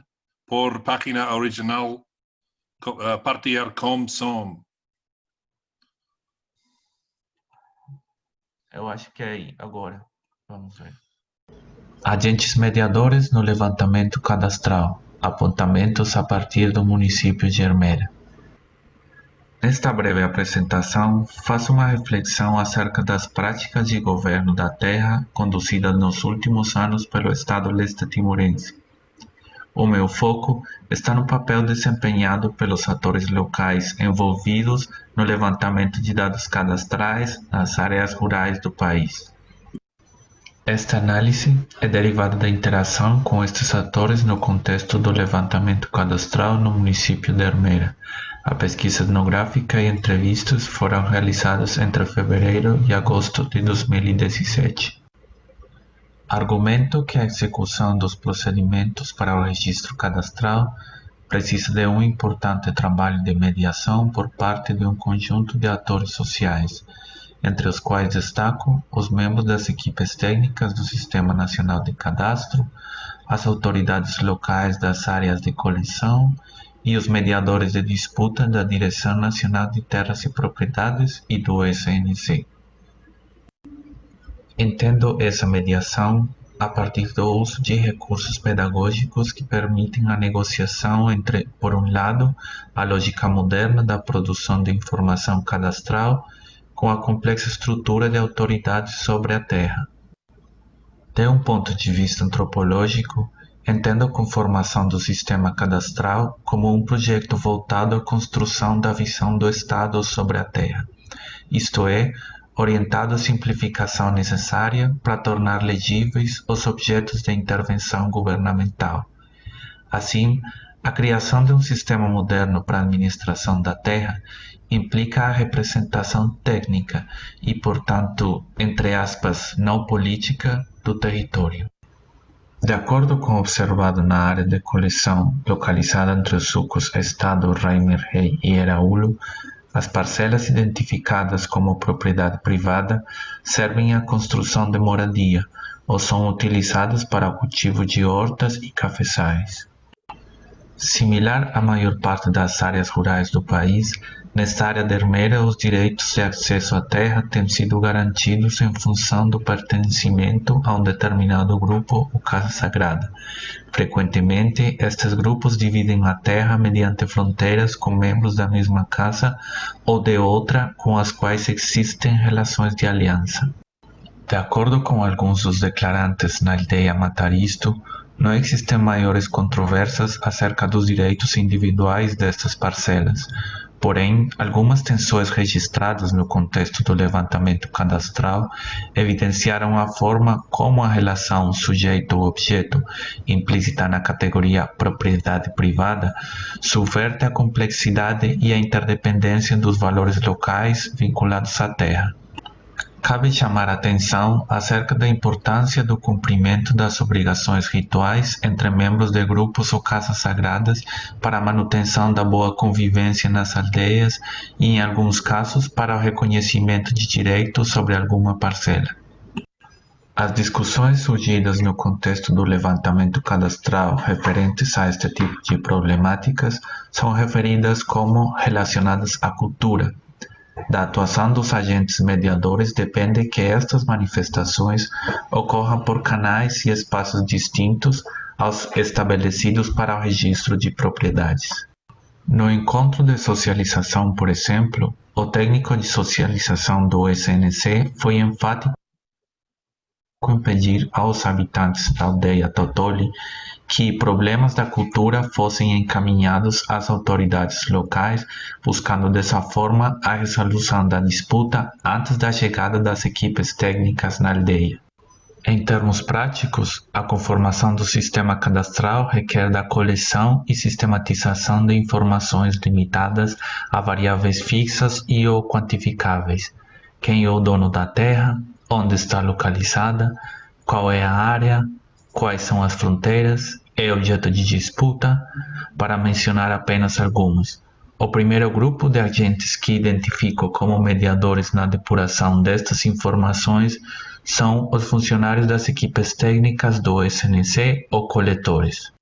por página original, partilhar com som. Eu acho que é aí, agora. Vamos ver. Agentes mediadores no levantamento cadastral. Apontamentos a partir do município de Ermera. Nesta breve apresentação, faço uma reflexão acerca das práticas de governo da terra conduzidas nos últimos anos pelo Estado leste timorense. O meu foco está no papel desempenhado pelos atores locais envolvidos no levantamento de dados cadastrais nas áreas rurais do país. Esta análise é derivada da interação com estes atores no contexto do levantamento cadastral no município de Ermera. A pesquisa etnográfica e entrevistas foram realizadas entre fevereiro e agosto de 2017. Argumento que a execução dos procedimentos para o registro cadastral precisa de um importante trabalho de mediação por parte de um conjunto de atores sociais, entre os quais destaco os membros das equipes técnicas do Sistema Nacional de Cadastro, as autoridades locais das áreas de coleção e os mediadores de disputa da Direção Nacional de Terras e Propriedades e do SNC. Entendo essa mediação a partir do uso de recursos pedagógicos que permitem a negociação entre, por um lado, a lógica moderna da produção de informação cadastral com a complexa estrutura de autoridades sobre a terra. De um ponto de vista antropológico, entendo a conformação do sistema cadastral como um projeto voltado à construção da visão do Estado sobre a terra, isto é, orientado à simplificação necessária para tornar legíveis os objetos de intervenção governamental. Assim, a criação de um sistema moderno para a administração da terra implica a representação técnica e, portanto, entre aspas, não política do território. De acordo com o observado na área de coleção localizada entre os sucos Estado, Reimer Rei e Eraúlo, as parcelas identificadas como propriedade privada servem à construção de moradia ou são utilizadas para o cultivo de hortas e cafezais. Similar à maior parte das áreas rurais do país, nesta área de Ermera os direitos de acesso à terra têm sido garantidos em função do pertencimento a um determinado grupo ou casa sagrada. Frequentemente, estes grupos dividem a terra mediante fronteiras com membros da mesma casa ou de outra com as quais existem relações de aliança. De acordo com alguns dos declarantes na aldeia Mataristo, não existem maiores controvérsias acerca dos direitos individuais destas parcelas. Porém, algumas tensões registradas no contexto do levantamento cadastral evidenciaram a forma como a relação sujeito-objeto, implícita na categoria propriedade privada, subverte a complexidade e a interdependência dos valores locais vinculados à terra. Cabe chamar a atenção acerca da importância do cumprimento das obrigações rituais entre membros de grupos ou casas sagradas para a manutenção da boa convivência nas aldeias e, em alguns casos, para o reconhecimento de direitos sobre alguma parcela. As discussões surgidas no contexto do levantamento cadastral referentes a este tipo de problemáticas são referidas como relacionadas à cultura. Da atuação dos agentes mediadores depende que estas manifestações ocorram por canais e espaços distintos aos estabelecidos para o registro de propriedades. No encontro de socialização, por exemplo, o técnico de socialização do SNC foi enfático em pedir aos habitantes da aldeia Totoli que problemas da cultura fossem encaminhados às autoridades locais, buscando dessa forma a resolução da disputa antes da chegada das equipes técnicas na aldeia. Em termos práticos, a conformação do sistema cadastral requer da coleção e sistematização de informações limitadas a variáveis fixas e ou quantificáveis. Quem é o dono da terra? Onde está localizada? Qual é a área? Quais são as fronteiras? É objeto de disputa? Para mencionar apenas alguns. O primeiro grupo de agentes que identifico como mediadores na depuração destas informações são os funcionários das equipes técnicas do SNC ou coletores.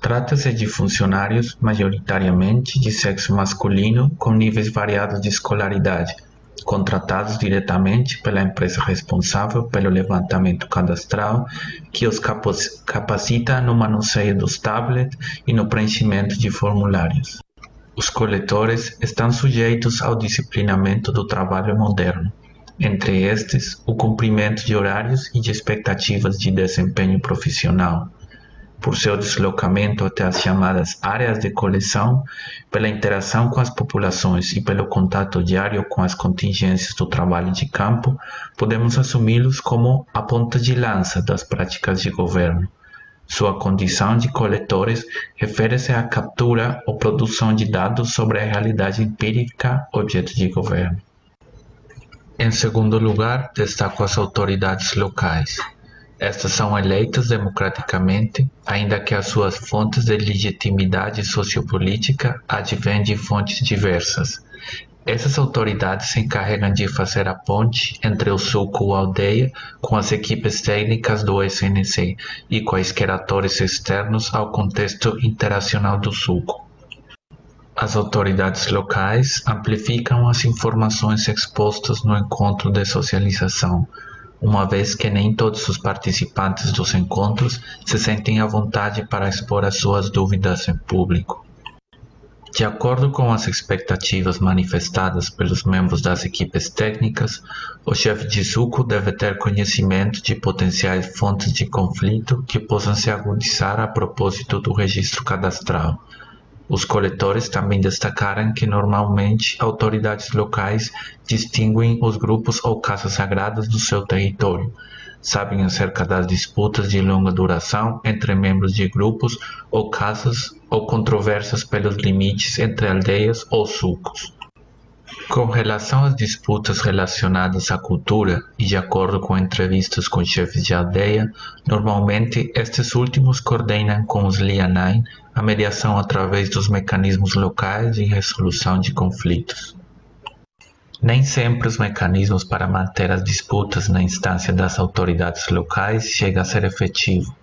Trata-se de funcionários majoritariamente de sexo masculino com níveis variados de escolaridade, contratados diretamente pela empresa responsável pelo levantamento cadastral, que os capacita no manuseio dos tablets e no preenchimento de formulários. Os coletores estão sujeitos ao disciplinamento do trabalho moderno, entre estes, o cumprimento de horários e de expectativas de desempenho profissional, por seu deslocamento até as chamadas áreas de coleção, pela interação com as populações e pelo contato diário com as contingências do trabalho de campo, podemos assumi-los como a ponta de lança das práticas de governo. Sua condição de coletores refere-se à captura ou produção de dados sobre a realidade empírica objeto de governo. Em segundo lugar, destaco as autoridades locais. Estas são eleitas democraticamente, ainda que as suas fontes de legitimidade sociopolítica advêm de fontes diversas. Essas autoridades se encarregam de fazer a ponte entre o suco ou aldeia com as equipes técnicas do SNC e quaisquer atores externos ao contexto interacional do suco. As autoridades locais amplificam as informações expostas no encontro de socialização, uma vez que nem todos os participantes dos encontros se sentem à vontade para expor as suas dúvidas em público. De acordo com as expectativas manifestadas pelos membros das equipes técnicas, o chefe de suco deve ter conhecimento de potenciais fontes de conflito que possam se agudizar a propósito do registro cadastral. Os coletores também destacaram que normalmente autoridades locais distinguem os grupos ou casas sagradas do seu território, sabem acerca das disputas de longa duração entre membros de grupos ou casas ou controvérsias pelos limites entre aldeias ou sucos. Com relação às disputas relacionadas à cultura e de acordo com entrevistas com chefes de aldeia, normalmente estes últimos coordenam com os lianai a mediação através dos mecanismos locais de resolução de conflitos. Nem sempre os mecanismos para manter as disputas na instância das autoridades locais chegam a ser efetivo.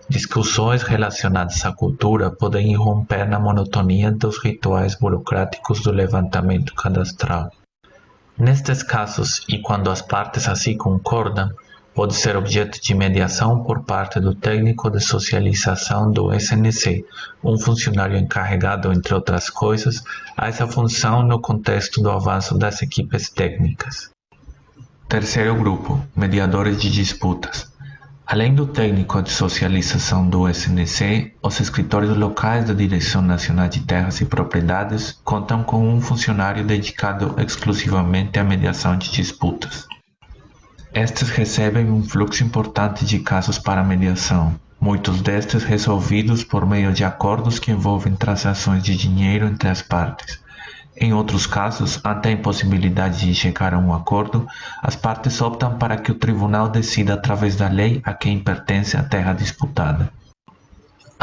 Discussões relacionadas à cultura podem irromper na monotonia dos rituais burocráticos do levantamento cadastral. Nestes casos, e quando as partes assim concordam, pode ser objeto de mediação por parte do técnico de socialização do SNC, um funcionário encarregado, entre outras coisas, a essa função no contexto do avanço das equipes técnicas. Terceiro grupo, mediadores de disputas. Além do técnico de socialização do SNC, os escritórios locais da Direção Nacional de Terras e Propriedades contam com um funcionário dedicado exclusivamente à mediação de disputas. Estes recebem um fluxo importante de casos para mediação, muitos destes resolvidos por meio de acordos que envolvem transações de dinheiro entre as partes. Em outros casos, ante a impossibilidade de chegar a um acordo, as partes optam para que o tribunal decida através da lei a quem pertence a terra disputada.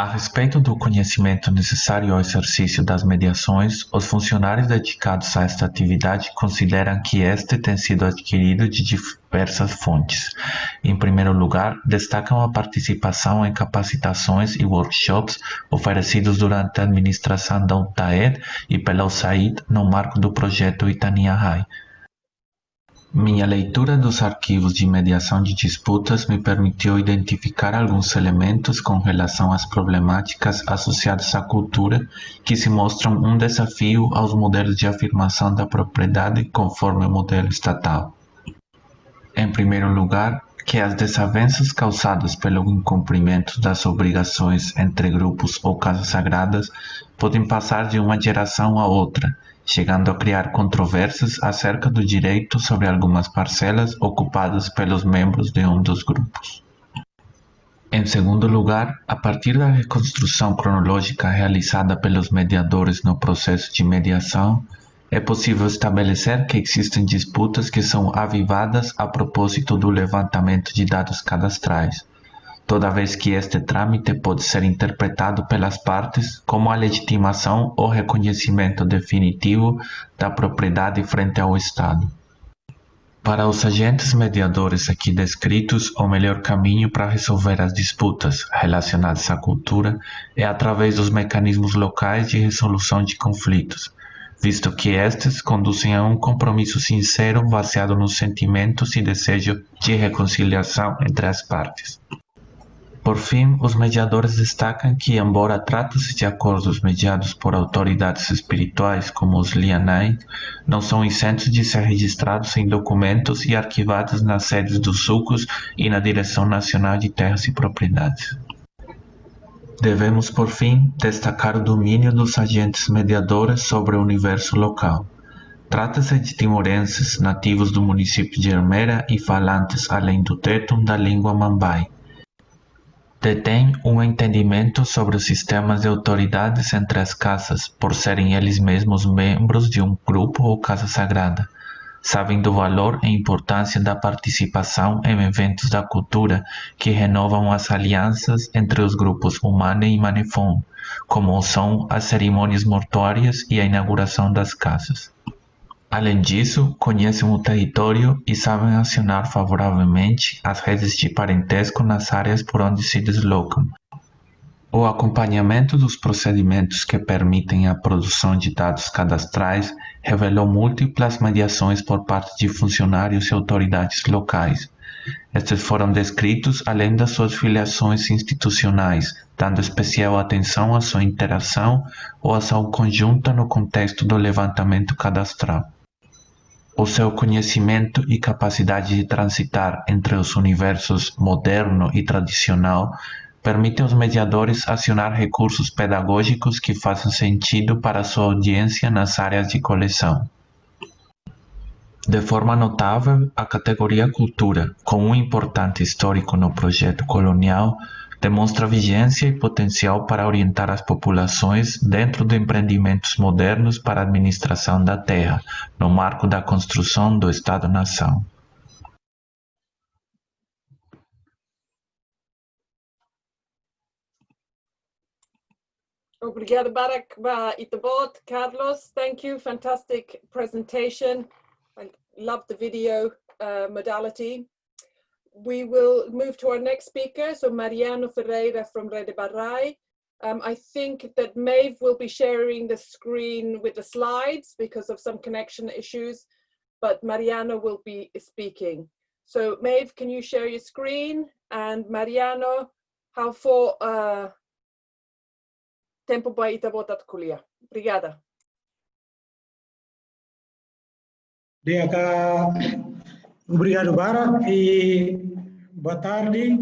A respeito do conhecimento necessário ao exercício das mediações, os funcionários dedicados a esta atividade consideram que este tem sido adquirido de diversas fontes. Em primeiro lugar, destacam a participação em capacitações e workshops oferecidos durante a administração da UTAED e pela USAID no marco do projeto Itaniahai. Minha leitura dos arquivos de mediação de disputas me permitiu identificar alguns elementos com relação às problemáticas associadas à cultura que se mostram um desafio aos modelos de afirmação da propriedade conforme o modelo estatal. Em primeiro lugar, que as desavenças causadas pelo incumprimento das obrigações entre grupos ou casas sagradas podem passar de uma geração a outra, chegando a criar controvérsias acerca do direito sobre algumas parcelas ocupadas pelos membros de um dos grupos. Em segundo lugar, a partir da reconstrução cronológica realizada pelos mediadores no processo de mediação, é possível estabelecer que existem disputas que são avivadas a propósito do levantamento de dados cadastrais, toda vez que este trâmite pode ser interpretado pelas partes como a legitimação ou reconhecimento definitivo da propriedade frente ao Estado. Para os agentes mediadores aqui descritos, o melhor caminho para resolver as disputas relacionadas à cultura é através dos mecanismos locais de resolução de conflitos, visto que estes conduzem a um compromisso sincero baseado nos sentimentos e desejo de reconciliação entre as partes. Por fim, os mediadores destacam que, embora trate-se de acordos mediados por autoridades espirituais como os Lianai, não são isentos de ser registrados em documentos e arquivados nas sedes dos sucos e na Direção Nacional de Terras e Propriedades. Devemos, por fim, destacar o domínio dos agentes mediadores sobre o universo local. Trata-se de timorenses nativos do município de Ermera e falantes, além do tetum, da língua mambai. Detém um entendimento sobre os sistemas de autoridades entre as casas, por serem eles mesmos membros de um grupo ou casa sagrada. Sabem do valor e importância da participação em eventos da cultura que renovam as alianças entre os grupos Humane e Manefon, como são as cerimônias mortuárias e a inauguração das casas. Além disso, conhecem o território e sabem acionar favoravelmente as redes de parentesco nas áreas por onde se deslocam. O acompanhamento dos procedimentos que permitem a produção de dados cadastrais revelou múltiplas mediações por parte de funcionários e autoridades locais. Estes foram descritos além das suas filiações institucionais, dando especial atenção à sua interação ou ação conjunta no contexto do levantamento cadastral. O seu conhecimento e capacidade de transitar entre os universos moderno e tradicional permite aos mediadores acionar recursos pedagógicos que façam sentido para sua audiência nas áreas de coleção. De forma notável, a categoria cultura, com um importante histórico no projeto colonial, demonstra vigência e potencial para orientar as populações dentro de empreendimentos modernos para a administração da terra, no marco da construção do Estado-nação. Obrigada, Barak Itabot. Carlos, thank you. Fantastic presentation. I love the video modality. We will move to our next speaker, so Mariano Ferreira from Rede Barrai. I think that Maeve will be sharing the screen with the slides because of some connection issues, but Mariano will be speaking. So Maeve, can you share your screen? And Mariano, how for tempo para Itabot at kulia. Obrigada. Obrigado, Barak, e boa tarde,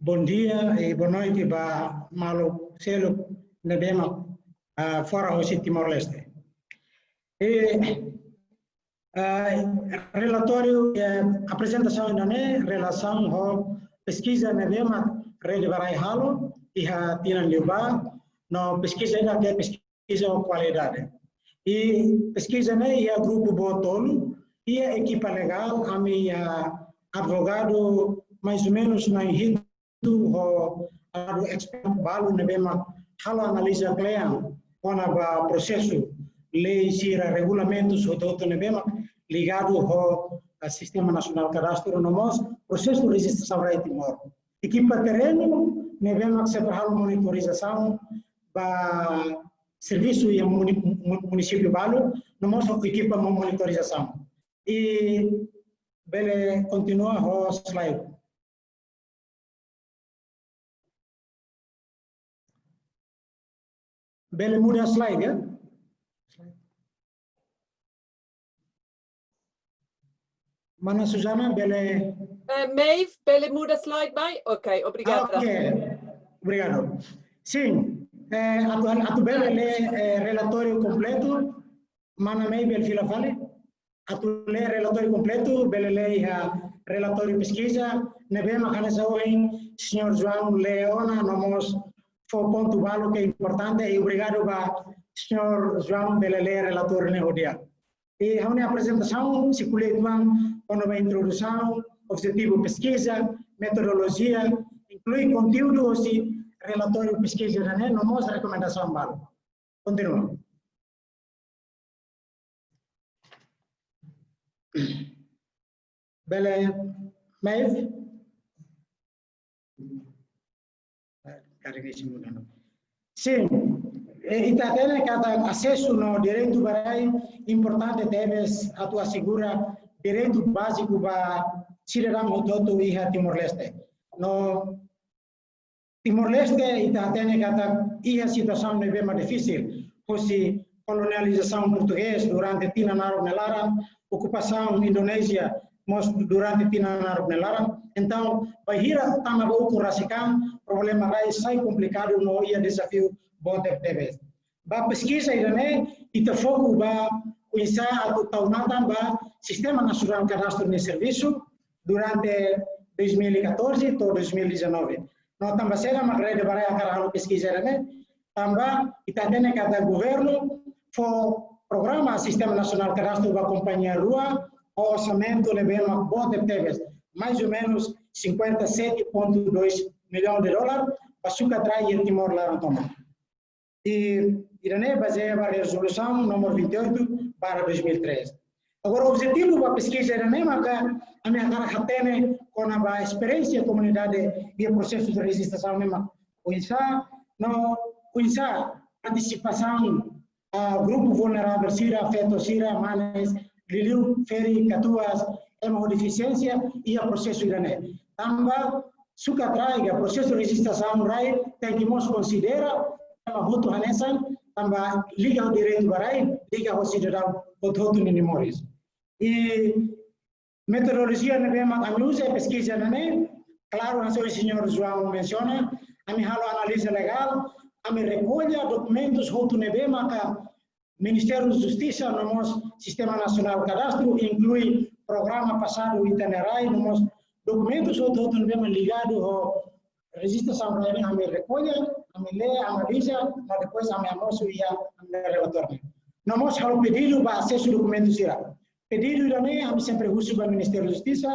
bom dia e boa noite para Malo Selo Nebema fora o Timor-Leste. Relatório apresentação na relação com pesquisa Nebema Rede Barai Halo e a Tinan Liuba no pesquisa ainda que pesquisa qualidade. E pesquisa e a grupo Botolo e a equipa legal, a minha advogado mais ou menos na Hindu ou expert balu nebema hala analisa client ona ba processo lei sira regulamentos ou doutor nebema ligado ao Sistema Nacional Cadastro Nomos processo de registração rei Timor. Equipa terreno nebema que se trabalha monitorização ba serviço e município balu nomos equipa monitorização. E bele continua o slide. Bele muda slide, ya? Mana Suzana, bele... Maeve, bele muda slide vai? Ok, obrigada. Ok, obrigado. Sim, atu bele le relatório completo, mana Maeve el fila fale. Atu le relatório completo, bele le relatório pesquisa, nebema canesa hoje, senhor João Leona, nomos foi ponto valo que é importante e obrigado para senhor João bele le relatório ne odia. E a minha apresentação se coletam quando a introdução, objetivo pesquisa, metodologia, inclui conteúdo e relatório pesquisa, né? Nomos recomendação valo. Continua. Bele, Maeve? Sim, Ita tem cada acesso no direito barai importante teves atu assegura direito básico para cidadão todo e Timor-Leste. No Timor-Leste ita tem cada a situação é bem mais difícil, pois colonialização portuguesa durante Tina Narok Nelaran, ocupação Indonésia durante Tina Narok Nelaran. Então, vai hira tama bauku rasikan problema rai sai complicado no ia desafio bote teves. Ba pesquisa irane ita foco ba uisa atau taunatan ba Sistema Nacional Cadastro de Serviço durante 2014 atau 2019. No tamba sera magrede barai akara pesquisa irane tamba ita tene kata governo for programa Sistema Nacional Cadastro da Companhia Rua o orçamento levando a bote teves mais ou menos 57,2 milhões de dólares para sucatrai em Timor-Leste. E irane baseia a resolução número 28/2003. Agora o objetivo da pesquisa irane maka a minha cara tem com a experiência comunidade e o processo de registração mesmo. Uisa participação grupo vulnerável sira afeto sira manes liliu feri catuas emo deficiência e o processo irane. Tamba suka traiga processo de registração rai tem que nos considera muito hanesan tamba liga o direito barai liga o cidadão outro nimores. E metodologia ne bema anusa pesquisa ne claro assim o senhor João menciona a minha análise legal a me recolha documentos outro ne bema ka Ministério da Justiça no nosso Sistema Nacional Cadastro inclui programa passado itinerário no nosso documentos outro ne bema ligado ao registração rai a me recolha a me lê analisa mas depois a me almoço e a me relatório. No nosso pedido para acesso documentos irá pedido também a sempre uso para o Ministério da Justiça,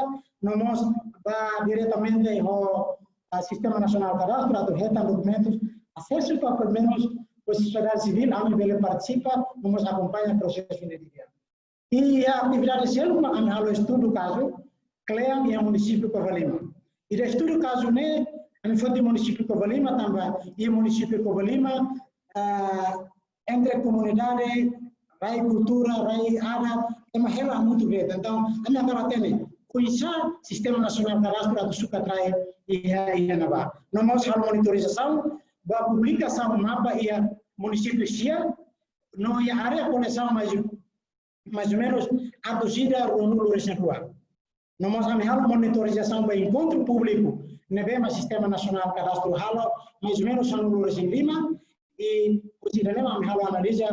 nós vai diretamente ao Sistema Nacional Cadastro, a reta documentos, acesso para pelo menos a sociedade civil, a nível participa, nós acompanha o processo de identidade. E a atividade selva, a minha estudo do caso, Clean e o município de Covalima. E o estudo do caso, né, a minha fonte do município de Covalima também, e o município de Covalima, entre comunidade, rai cultura, rai área, é uma relação muito grande. Então, a minha cara tem conhecer o Sistema Nacional Cadastro do Sucatrai e a Nava. Nós vamos fazer monitorização, a publicação do mapa e a município Xia, não é a área de coleção mais ou menos aduzida ou nulo residual. Nós vamos fazer monitorização para encontro público, no Sistema Nacional Cadastro Halo, mais ou menos nulo residual, e o cidadão vamos fazer análise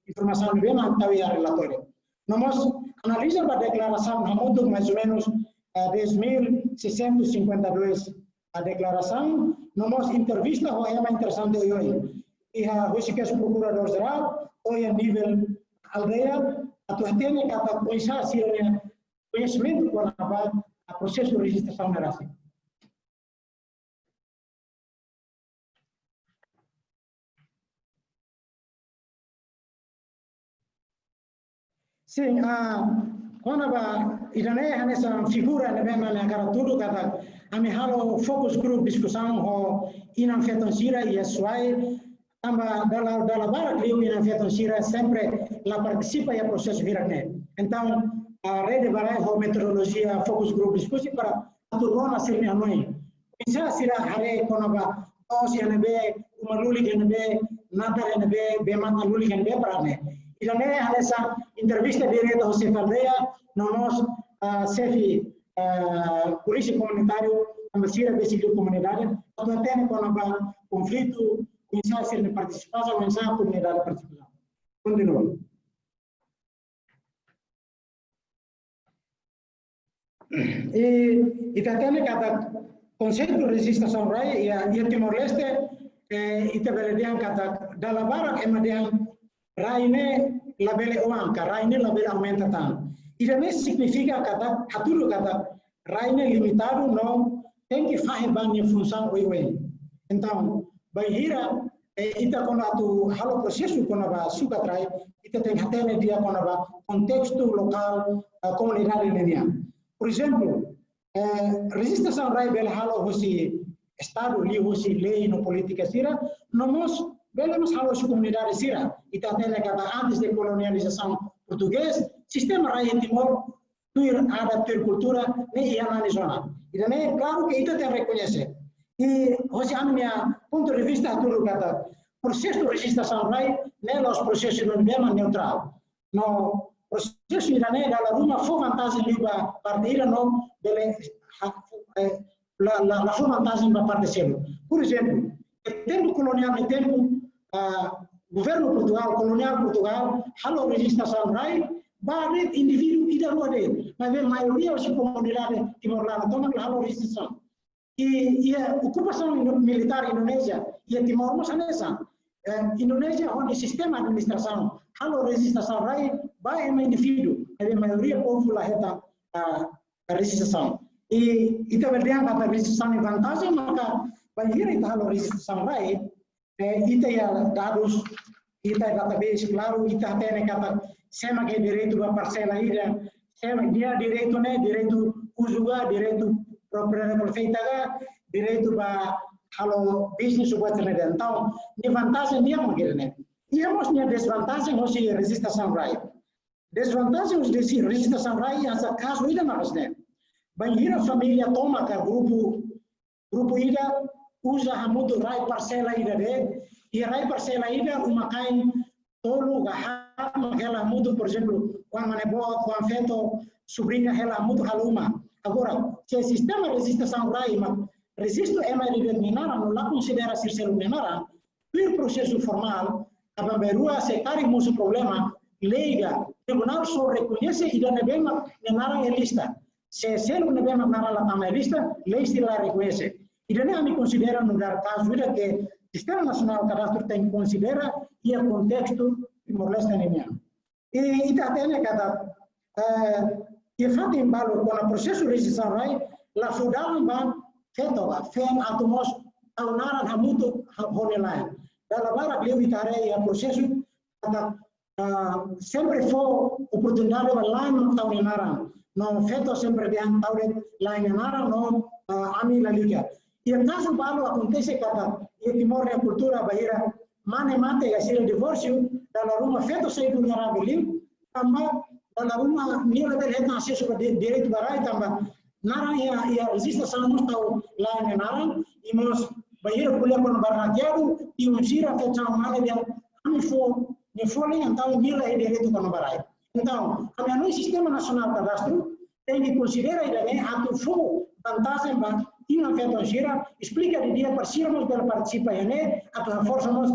informação bem mantawi a relatório. Nós analisa a declaração hamudo mais ou menos 10.652 a declaração. Nós entrevista o é mais interessante hoje. E a hoje que é o procurador geral hoje a nível aldeia a tua tem que a conhecer se conhecimento com a processo de registração na raça. Sim, quando a Irânia nessa figura ne vem na cara tudo cada a me halo focus group discussão o inanfetansira e a suai amba dalla bara que o inanfetansira sempre la participa e a processo virane. Então a rede bara o metodologia focus group discussão para turona ser a noi. Isa sira hare konaba os NB uma luli NB nada NB be mata luli NB para ne. Irane essa entrevista direta ao Cefaldeia, nós chefe polícia comunitário, a mesira de comunidade, quando tem com conflito, começar a ser participação, começar a comunidade participar. Continua. E também cada conceito de registração rai e Timor-Leste e também cada dalam barak emadian raine labele uanca, raine labele aumenta tanto. Isso significa que tudo cada raine limitado não tem que fazer banho em função do Então, vai hira ita quando tu halo processo quando vai suka trai ita tem que ter dia quando vai contexto local comunidade linear. Por exemplo, registração rai bel halo hosi estado li hosi lei no política sira, nós Vemos a as comunidades sira, e também antes da colonialização portuguesa, sistema rai em Timor, tuir adaptar cultura, nem ia na zona. E também, claro que isso tem que reconhecer. E, hoje, a minha ponto de vista, tudo kata, processo de registração rai, nem os processos não devem neutral. No processo iranês, ela uma foi vantagem liba partida não, la foi vantagem para parte selo. Por exemplo, no tempo colonial, no tempo governo Portugal, colonial Portugal, halo registração rai, vários indivíduos ida rua dele, mas a maioria das comunidades timor-leste tomam halo registração. E a ocupação militar indonésia e a Timor não nessa. Indonésia onde o sistema de administração, halo registração rai, vai em indivíduo, a maioria do povo lá reta a registração. E também tem a registração em vantagem, mas vai vir a halo registração rai. Ita ya dados, ita database, claro, ita tem kata sema que direito da parcela ida, sema dia direito né, direito usuga, direito propriedade perfeita, direito ba halo business buat né. Então, ni vantagem dia mungkin né. E hemos ni desvantagem hoje registração rai. Desvantagem hoje registração rai asa caso ida mas né. Banhira família toma ka grupo ida usa hamudu rai parcela ida de e rai parcela ida uma cai tolo gahar ela mudo por exemplo quando manebo quando feto sobrinha ela mudo haluma agora se o sistema de registração rai mas registro é mais determinado não lá considera ser celular o processo formal a bamberua secário muito problema leiga tribunal só reconhece e dá nebema nara em lista se selo nebema nara lá na lista lei se lá reconhece. E daí a me considera no caso que o Sistema Nacional de Cadastro tem que considerar e o contexto Timor-Leste nemiano. E está tendo cada que faz embalo com o processo de registração rai, la fudaram ban fetoga, fen atomos aunaran hamuto honelain. Dalam bara beliau bicara o processo kada sempre foi oportunidade para lá no taunenaran. No feto sempre diang taunet lain naran no ami la liga. E o caso balo acontece que em Timor a cultura bahira mane mate e asilo divórcio da ruma feto sei vulnerável tamba da ruma nila del heta acesso para direito barai tamba nara ia registração não está lá em nara e nós bahira kuliah con barraqueado e sira fecha mane dia ami fo ne fole então nila é direito con barai então a minha sistema nacional de cadastro tem que considerar também a tu fo vantagem ba tinha feito a gira explica de dia para sermos para participar né a tua força nós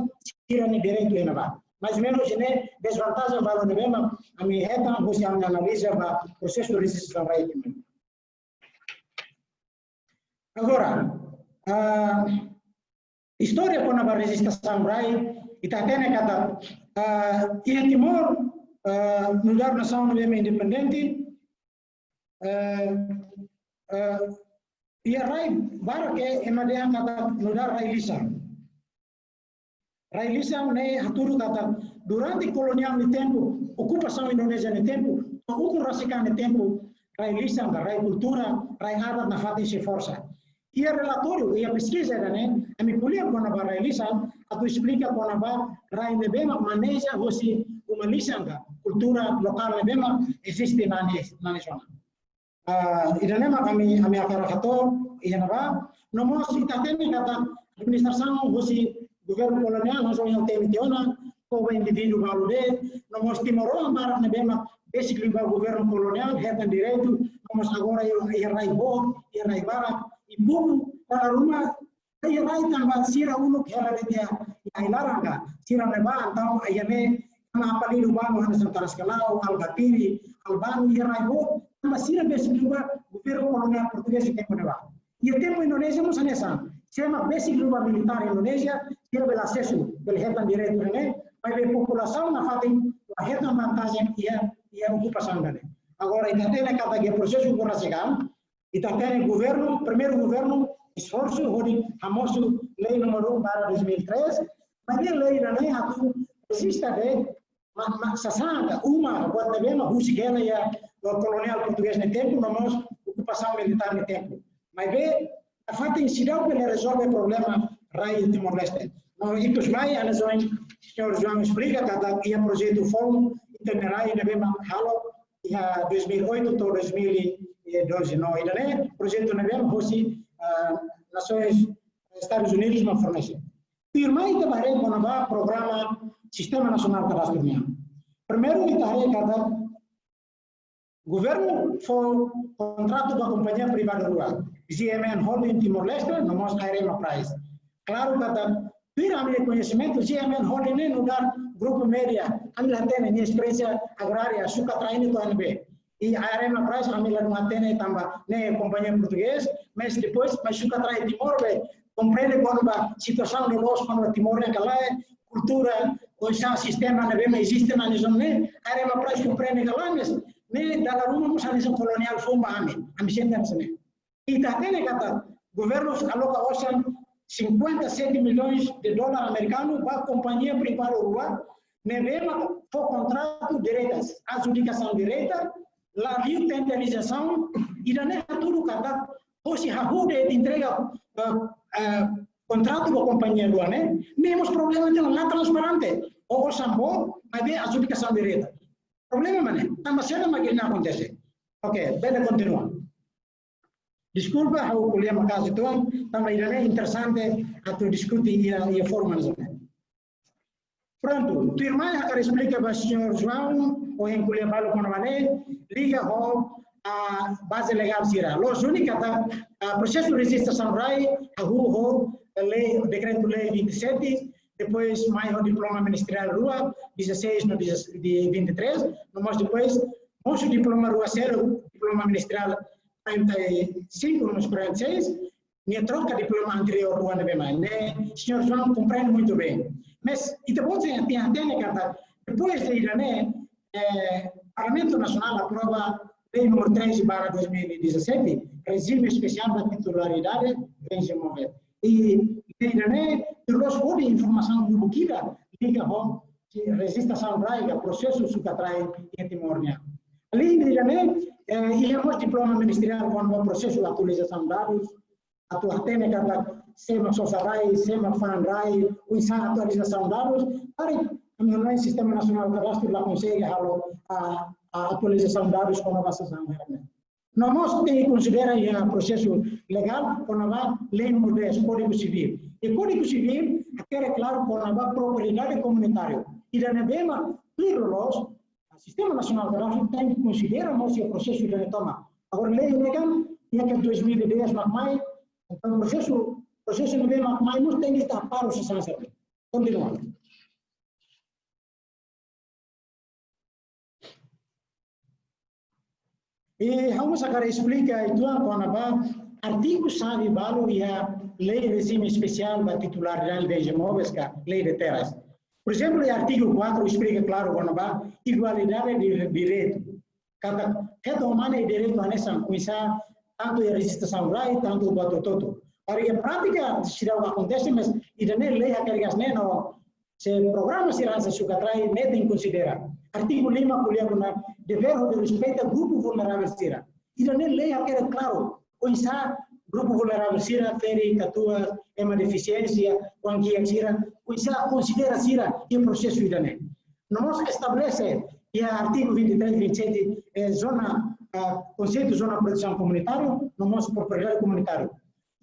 tira ni direito e nada mais ou menos né desvantagem vale no mesmo a minha reta você analisa o processo de registração rai agora história com a registração rai e tá tendo kata em Timor lugar nação no mesmo independente e a rai bara que emadean kata lugar rai lisam. Rai lisam ne haturu kata durante colonial no tempo, ocupação Indonésia no tempo, o rasikan no tempo, rai lisam, rai cultura, rai adat na fati se força. E a relatório e a pesquisa né, a me kuliah com a rai lisam, atu explica com a rai nebema maneja hoje uma lisam cultura local nebema existe na zona. Idanema kami akan rato ianaba nomos itatemi kata administração hoje governo colonial nós vamos ter mitiona como indivíduo valude nomos Timor para nebema basically o governo colonial hetan direito nomos agora ia raibo ia raibara e bom para rumah ia rai tambah sira uno que era dia ailaranga sira neba então ayane na apali rubano hanas antara skalau algatiri albano ia raibo masira basic lugar governo colonial português tem que levar. E o tempo Indonésia não nessa. Chama basic lugar militar Indonésia, tira o acesso pelo retan direito né, mas a população na fatem a retan vantagem e a ocupação dele. Agora ainda tem cada que processo por racial, e também o governo, primeiro governo esforço onde famoso lei número 1/2003, mas a lei da lei atu existe de sasanga uma buat bema husigela ya colonial português no tempo, nós ocupação militar no tempo. Mas vê, a fato incidente ele resolve o problema rai Timor-Leste. Itu semai ana João, senhor João explica kata ia projeto FOM itinerário na mesma halo ia 2008 atau 2012 no idane projeto na mesma hosi nações Estados Unidos na fornece. Firma ita bare konaba programa Sistema Nacional Cadastro Minha. Primeiro ita hari kata governo for contrato da companhia privada rua. GMN Holding Timor-Leste no mos AREMA price. Claro kata Pira ambil conhecimento, GMN Holding no dar grupo média, ambil antena minha experiência agrária, suka traine to ANB. E a AREMA price ambil antena tamba, ne companhia português, mas depois mas suka trai Timor, compreende quando a situação de nós quando Timor é aquela cultura, o sistema na bem existe na zona, AREMA price compreende aquela mas ne dalla rumah musa kolonial fomba ami senta sene. E tá tendo kata governos aloca ocean 57 milhões de dólares americanos para a companhia privada rua, nevema for contrato diretas, adjudicação direta, lá viu tenderização e da neta tudo cada se ajuda de entrega contrato com a companhia rua, né? Mesmo problema de lá transparente, ou sambo, mas bem adjudicação direta. Problema mana? Tambah cedo mas não acontece. Ok, bem continua. Desculpa, eu colhi uma casa de também é interessante a tu discutir e a forma. Pronto, tu irmã agora explica para o senhor João, ou em colher balo com a mané, liga a base legal sira. Los única processo de registração RAI, a o decreto-lei 27, depois mais o diploma ministerial rua, 16 no de 23, mas depois o diploma rua 0, diploma ministerial 45 nos 46, minha troca de diploma anterior do ano bem mais, né? O senhor João compreende muito bem. Mas, e depois tem a técnica, depois de ir, né? Parlamento Nacional aprova Lei número 13/2017, regime especial da titularidade, vem se mover. E, né? Nós podemos informação do Bukira, liga ao registração raiga, processo sucatrai em Timor-Leste. Além de, né? E temos diploma ministerial com o processo de atualização de dados, a tua técnica da SEMA Sosarai, SEMA FANRAI, o atualização de dados, para o Sistema Nacional de Cadastro lá consegue a atualização de dados com a novação. Nós temos que considerar o processo legal com a lei número 10, Código Civil. E Código Civil quer claro com a propriedade comunitária. E da mesma, o Sistema Nacional de Cadastro tem que considerar o processo de retoma. Agora, a lei legal, e que 2010 mais, então o processo de mais não tem que estar para o sistema. Continuando. E vamos agora explicar então quando artigo sabe valo e a lei de regime especial da titularidade de imóveis, que é a lei de terras. Por exemplo, o artigo 4 explica claro quando igualdade de direito. Cada humano é direito a nessa coisa, tanto a registração RAI, tanto o batutoto. Para a prática, se não acontece, mas e da lei a cargas não se programa se raça sucatrai nem tem considera. Artigo 5 colher na dever de respeito ao grupo vulnerável sira. E da lei a quer claro, coisa grupo vulnerável sira fere catua é uma deficiência, quando que sira, coisa considera sira em processo de dané. Nós estabelece e artigo 23 e 27 zona conceito de zona de proteção comunitária, no nosso propriedade comunitária.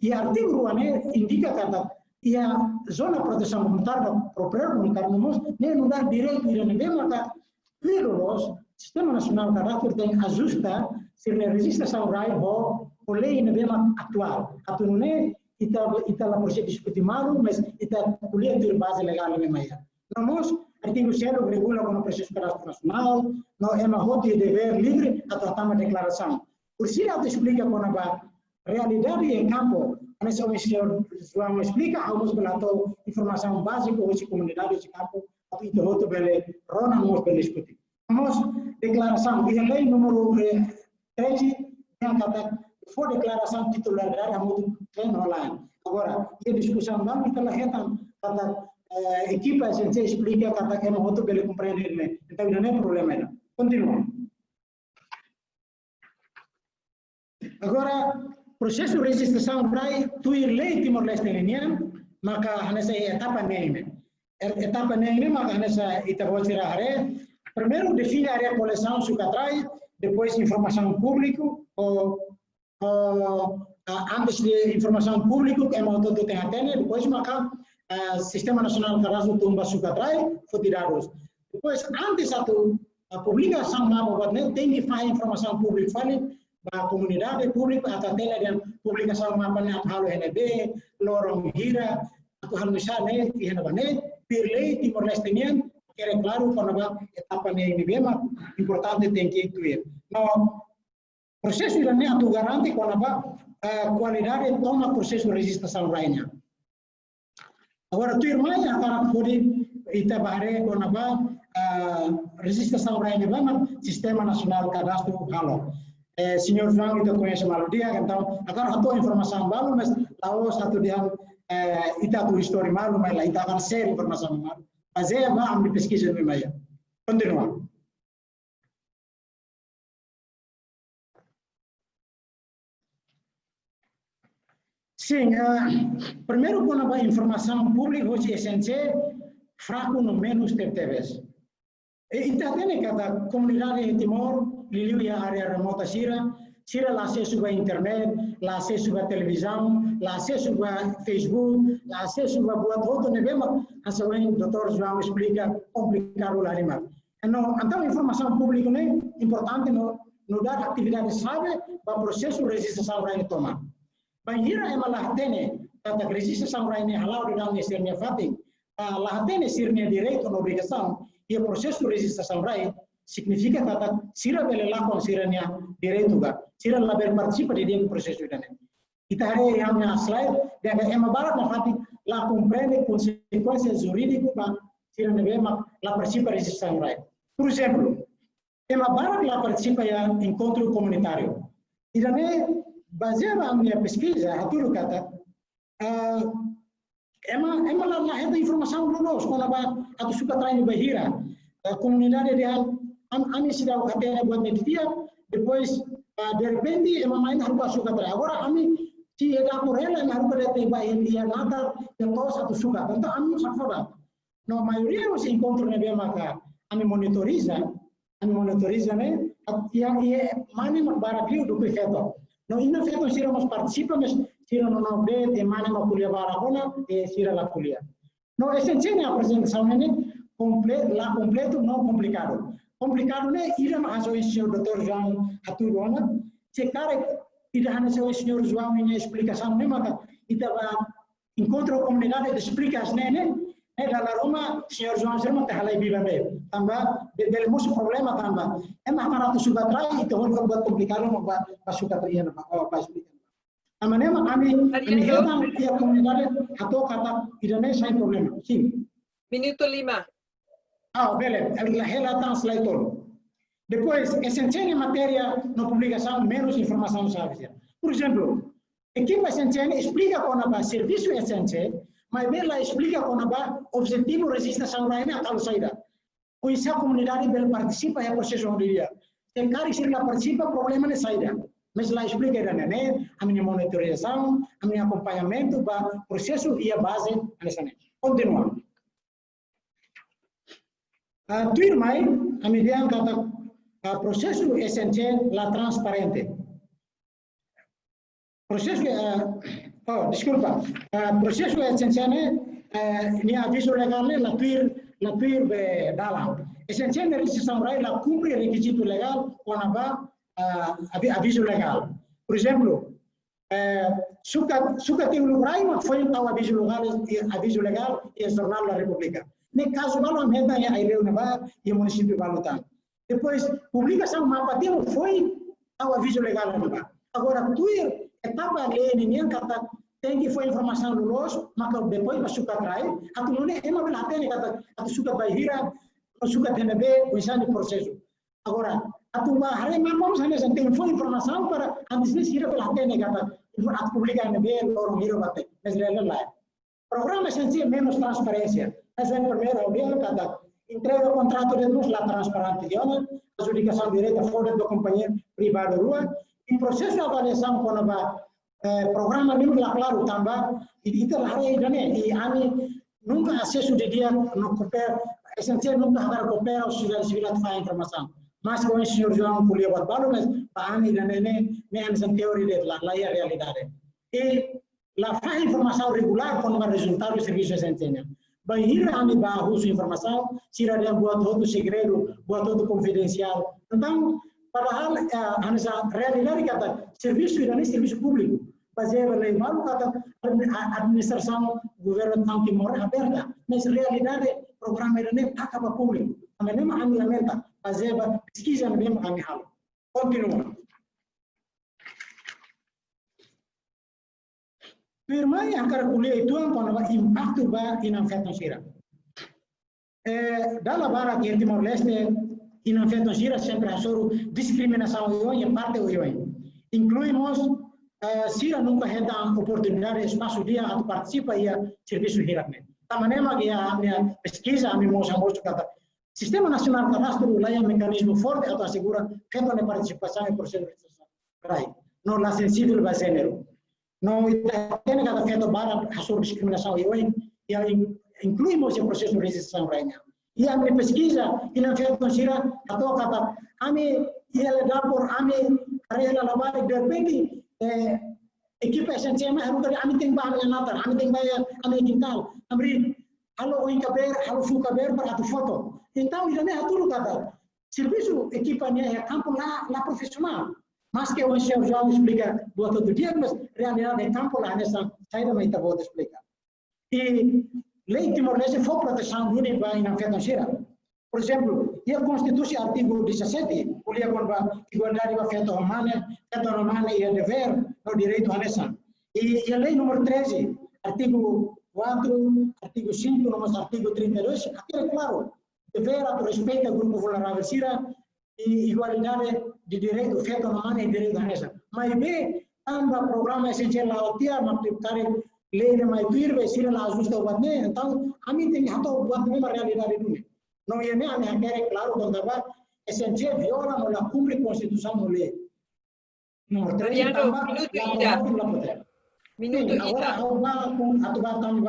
E o artigo 1 indica que a zona de proteção comunitária, propriedade comunitária, não dá direito de mesmo que o Sistema Nacional de Cadastro tem ajusta se a registração RAI ou a lei mesmo atual. A tu não é está lá processo discutimado, mas está colher de base legal mesmo aí. Nós artigo 0 regula com o processo de cadastro nacional, não é uma de dever livre a tratar uma declaração. Por si ela explica com a realidade em campo, o senhor João explica, vamos relatar informação básica hoje comunidade de campo, a itu outro bele rona nós bele discutir. Nós declaração e a lei número 13 yang kata for declaração titularidade a muito bem online. Agora, a discussão não está lá retam kata equipa gente explica kata que não outro bele compreender né. Então não é problema não. Continua. Agora, processo de registração para tu ir lei Timor-Leste linian, maka nessa etapa nem etapa nem maka nessa ita vou tirar are primeiro define a área coleção sucatrai depois informação público ou antes de informação público que é uma todo tem atene depois maka sistema nacional cadastro tumba sucatrai foi tirados depois antes atu a publicação mapa tem que fazer informação pública fale a comunidade pública atau tela dan publicação mapa na halo NB lorong hira atau hal misalnya di henabane pirlei Timor-Leste nian kira claro para etapa ini bema importante tem que incluir no processo irane atu garanti quando qualidade toma processo registração lainnya agora tu irmã akan pode ita bahare quando registração lainnya bema sistema nasional cadastro halo Senhor João itu conhece malu dia então agora satu informação baru mas tahu satu dia ita tu história malu mas lá ita akan share informação malu mas é uma ambil pesquisa no meio continua sim primeiro quando a informação pública hoje é essencial fraco no menos TVs ita tem que a comunidade de Timor Liliu ya área remota Sira lá acesso a internet, lá acesso a televisão, lá acesso a Facebook, lá acesso a buat outro nevema, assim o doutor João explica complicado lá lima. Então informação pública é importante no dar atividade sabe para processo de registração vai tomar. Banhira é malah tene, tata registração vai ne halau de dar sernia fating, lá tene sernia direito na obrigação e o processo de registração vai significa que sira bele lakon siranya direito ga sira la berparticipa di dia processo idane kita hari yang slide dan ema barat na fati la comprende consequências jurídicas ba sira nebe la participa registração right por exemplo ema barat la participa ya encontro comunitário idane baseada a minha pesquisa haturu kata ema la rede informação lulos quando ba atu suka train bahira comunidade dia kami sudah katanya buat media, depois de repente main harus suka tera. Agora kami si eda morela harus pada tiba dia nada yang tahu satu suka. Tentu kami safoda. No maioria os encontros na bem maka kami monitoriza ne yang mana barakiu do prefeito. No ina feito sira mas participa mas sira no be de mana ma kuliah barakona e sira la kuliah. No esencialnya apresentação ini completo não complicado. Complicado né? Ira mas o senhor doutor João Aturona, se cara ira mas o senhor João minha explicação né maka ita ba encontro comunidade de explicas né dalam Roma senhor João serma tahalai bibabe tambah del musuh problema tambah emang maratu suka trai itu hon buat complicado mau buat suka trai na pas explicar amane kami datang tiap comunidade atau kata idane sai problema sim minuto 5 beleza, ela relata slide todo. Depois, essencial matéria na publicação, menos informação sabe. Por exemplo, equipe essencial explica como é serviço essencial, mas ela explica como é objetivo registração lainnya atau saída. O isso a comunidade bela participa é processo onde dia. Tem cara que ela participa, problema é saída. Mas ela explica né, a minha monitorização, a minha acompanhamento, o processo e a base nessa. Continuamos. Tu irmãe, a medida que o processo essencial lá transparente. Processo desculpa, processo essencial ni aviso legal la tuir be dalam. Essencial é registração rai la cumpre requisito legal quando va aviso legal. Por exemplo, suka tem lugar mas foi então aviso legal e jornal da República. Ne caso balu a meta yang aireu neba e município balutan. Depois publicação mapa temo foi ao aviso legal neba. Agora tuir etapa lei nem kata tem que foi informação do los maka depois masuk atrai atu nune ema belatene kata atu suka bahira suka TNB misalnya proseso. Agora atu hari mapa misalnya tem foi informação para antes ni sira belatene kata atu publicar nebe orang hiro bate mesrela lai. Programa esencial menos transparência. Essa é a primeira audiência, cada entrega o contrato de luz, lá transparente, adjudicação direta fora do companheiro privado rua, e processo de avaliação quando vai programa livre lá claro também, Itu lah hari ini, kami nunca acesso de dia no cooper, essencial nunca agar cooper ou civil faz informação. Mas com o senhor João polia buat balu, mas para kami dan ini essa teori de la realidade. E la faz informação regular quando vai resultar o serviço essencial. Bahir kami bahas informação, se dia buat todo segredo, buat todo confidencial. Então, padahal essa realidade kata serviço ini serviço público. Baseado na imagem da administração governo São Timor aberta, mas realidade programa ini acaba público. Kami nem kami lamenta, baseado pesquisa mesmo kami hal. Continua. Firma yang kuliah itu quando impacto ba inafeto sira. Dalla bara que Timor-Leste inafeto sira sempre asoro discriminação e parte o incluímos Sira nunca ada oportunidade espaço dia atau participa ia serviço hirakne. Tamanema que a minha pesquisa a mim mostra kata Sistema Nacional Cadastro lá é mecanismo forte atau assegura que a participação em processo de registro. Não lá sensível vai gênero. Não tem cada feito bara sobre discriminação e incluímos o processo de registração rainha. E a minha pesquisa e na feito Sira atau kata kami ia dapur kami area lawan de repente equipe essencial mas harus dari kami tinggal yang natar, kami tinggal kami quintal, kami halo oin kaber, halo fu kaber para tu foto. Então isso é tudo kata. Serviço equipanya é campo lá profissional. Mas que o senhor já explica buat todo dia, mas realidade é campo lá nessa saída mais tá vou explicar. E lei Timor-Leste foi proteção única na federação. Por exemplo, a Constituição, artigo 17, kuliah quando igualdade vai feito humana e dever no direito à nação. E a lei número 13, artigo 4, artigo 5, nomás artigo 32, aqui é claro, dever a respeito ao grupo vulnerável e igualdade de direito feito humana e direito à nação. Mas bem, anda programa essencial lá o dia, mas lei de mais firme, se lá ajusta o batne, então a mim tem que o batne uma realidade do não é nem a minha claro quando vai essencial viola não la cumpre constituição no lei. Número 3 minuto agora eu vou atuar também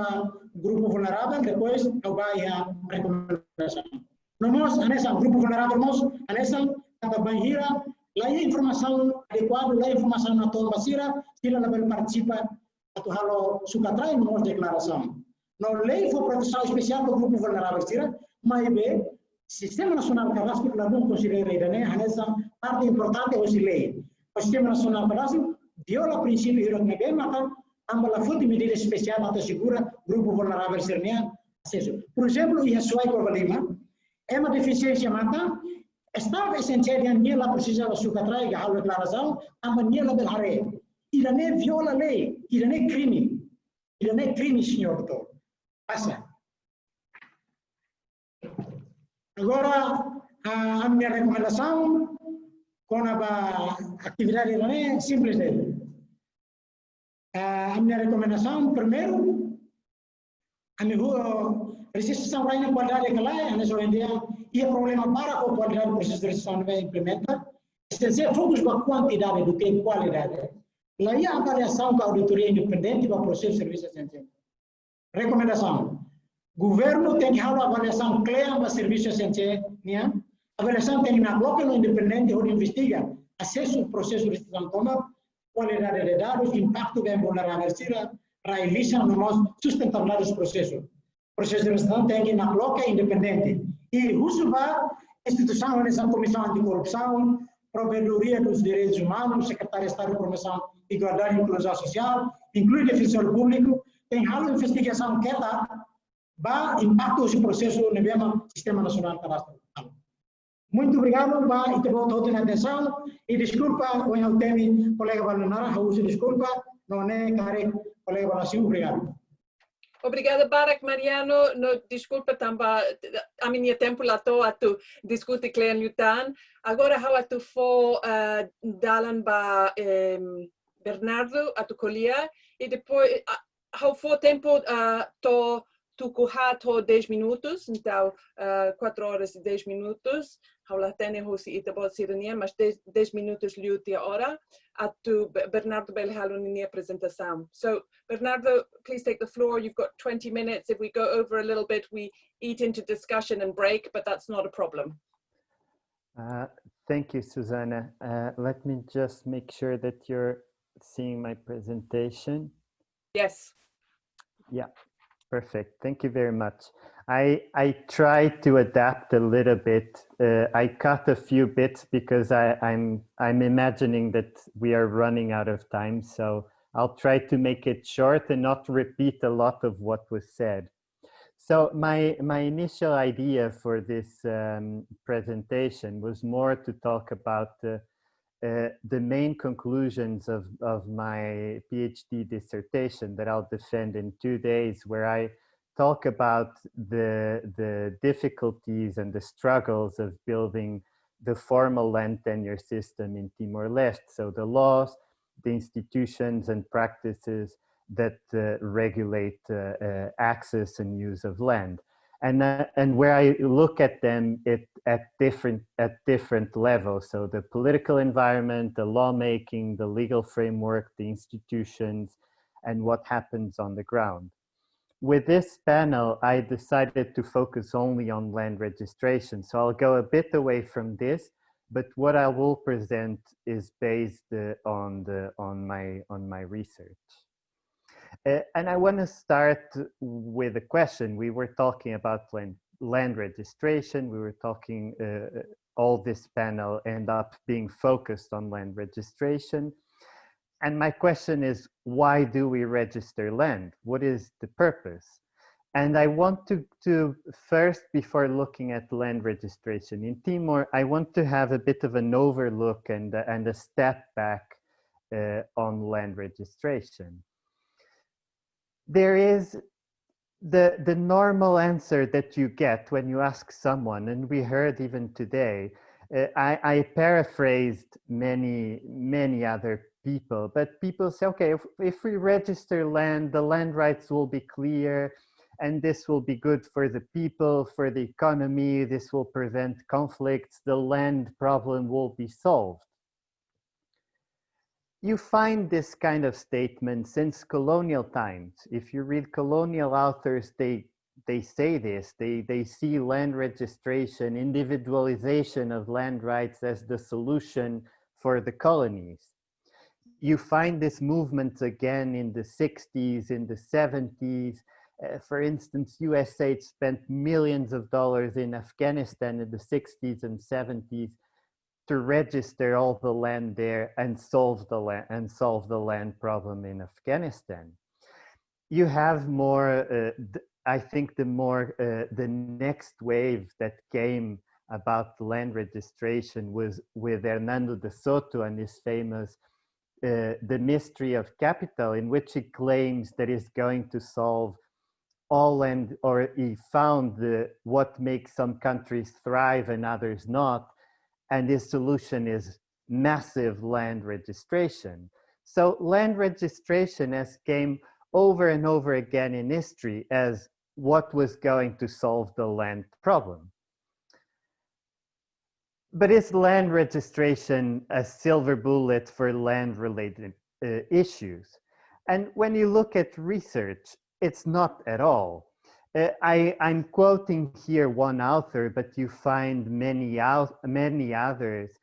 grupo vulnerável depois eu vai a recomendação. Nós nessa grupo vulnerável nós nessa kata banhira lá a informação adequada lá a informação na tomba sira sila level participa atau halo suka trai nós declaração. No lei foi proteção especial do grupo vulnerável sira mas bem, Sistema Nacional Cadastro não considera essa parte importante da lei. O Sistema Nacional Cadastro viola o princípio de maka ambala fonte medida especial para segura grupo vulnerável sernia acesso. Por exemplo, e a sua problema é uma deficiência mata estava essencial yang dia lá precisa suka trai ga halo declaração amba dia lá belhare. Ida ne viola lei, ida ne crime senhor doutor. Passa. Agora, a minha recomendação com a atividade é simples dele. A minha recomendação, primeiro, a minha registração vai na qualidade que lá é, nessa dia, e o problema para a qualidade do processo de registração vai implementar, se focus na quantidade do que qualidade. Lá é a avaliação da auditoria independente para o processo de serviço essencial. Recomendação. Governo tem que fazer uma avaliação clara para serviço essencial, né? A avaliação tem que na bloco independente onde investiga acesso ao processo de restrição toma, qualidade de dados, impacto da vulnerabilidade, realização no nosso sustentabilidade dos processos. O processo de restrição tem que na bloco independente. E uso a instituição nessa comissão anticorrupção, provedoria dos direitos humanos, secretário de Estado de Promoção, Igualdade e Inclusão Social, inclui defensor público, tem uma investigação que vai impacto esse processo no Sistema Nacional Cadastro. Muito obrigado, e te vou toda a atenção e desculpa, o eu tenho colega Valonara, eu uso desculpa, não é care colega Valonara, obrigado. Obrigada, Barak Mariano. No, desculpa também, a minha tempo lá estou a tu discutir com o Lutan. Agora, eu tu for dalan ba Bernardo a tu colia e depois eu for tempo to tuku hato 10 minutos, então 4 horas e 10 minutos, haula tene hosi itabot sirania, mas 10 minutos liuti a hora, atu Bernardo Belhalo nini apresentação. So Bernardo, please take the floor. You've got 20 minutes. If we go over a little bit, we eat into discussion and break, but that's not a problem. Thank you, Susanna. Let me just make sure that you're seeing my presentation. Yes. Yeah, perfect. Thank you very much. I tried to adapt a little bit. I cut a few bits because I'm imagining that we are running out of time. So I'll try to make it short and not repeat a lot of what was said. So my initial idea for this presentation was more to talk about the main conclusions of my PhD dissertation that I'll defend in 2 days, where I talk about the difficulties and the struggles of building the formal land tenure system in Timor-Leste. So the laws, the institutions and practices that regulate access and use of land, and where I look at them at different levels. So the political environment, the lawmaking, the legal framework, the institutions, and what happens on the ground. With this panel, I decided to focus only on land registration. So I'll go a bit away from this, but what I will present is based on my research. And I want to start with a question. We were talking about land registration. We were talking, all this panel ended up being focused on land registration. And my question is, why do we register land? What is the purpose? And I want to first, before looking at land registration in Timor, I want to have a bit of an overlook and a step back on land registration. There is the normal answer that you get when you ask someone, and we heard even today, I paraphrased many other people, but people say, okay, if we register land, the land rights will be clear, and this will be good for the people, for the economy, this will prevent conflicts, the land problem will be solved. You find this kind of statement since colonial times. If you read colonial authors, they say this, they see land registration, individualization of land rights as the solution for the colonies. You find this movement again in the 60s, in the 70s. For instance, USA spent millions of dollars in Afghanistan in the 60s and 70s to register all the land there and solve the land problem in Afghanistan. You have more, I think the next wave that came about land registration was with Hernando de Soto and his famous The Mystery of Capital, in which he claims that he's going to solve all land, or he found what makes some countries thrive and others not. And his solution is massive land registration. So land registration has came over and over again in history as what was going to solve the land problem. But is land registration a silver bullet for land-related issues? And when you look at research, it's not at all. I'm quoting here one author, but you find many others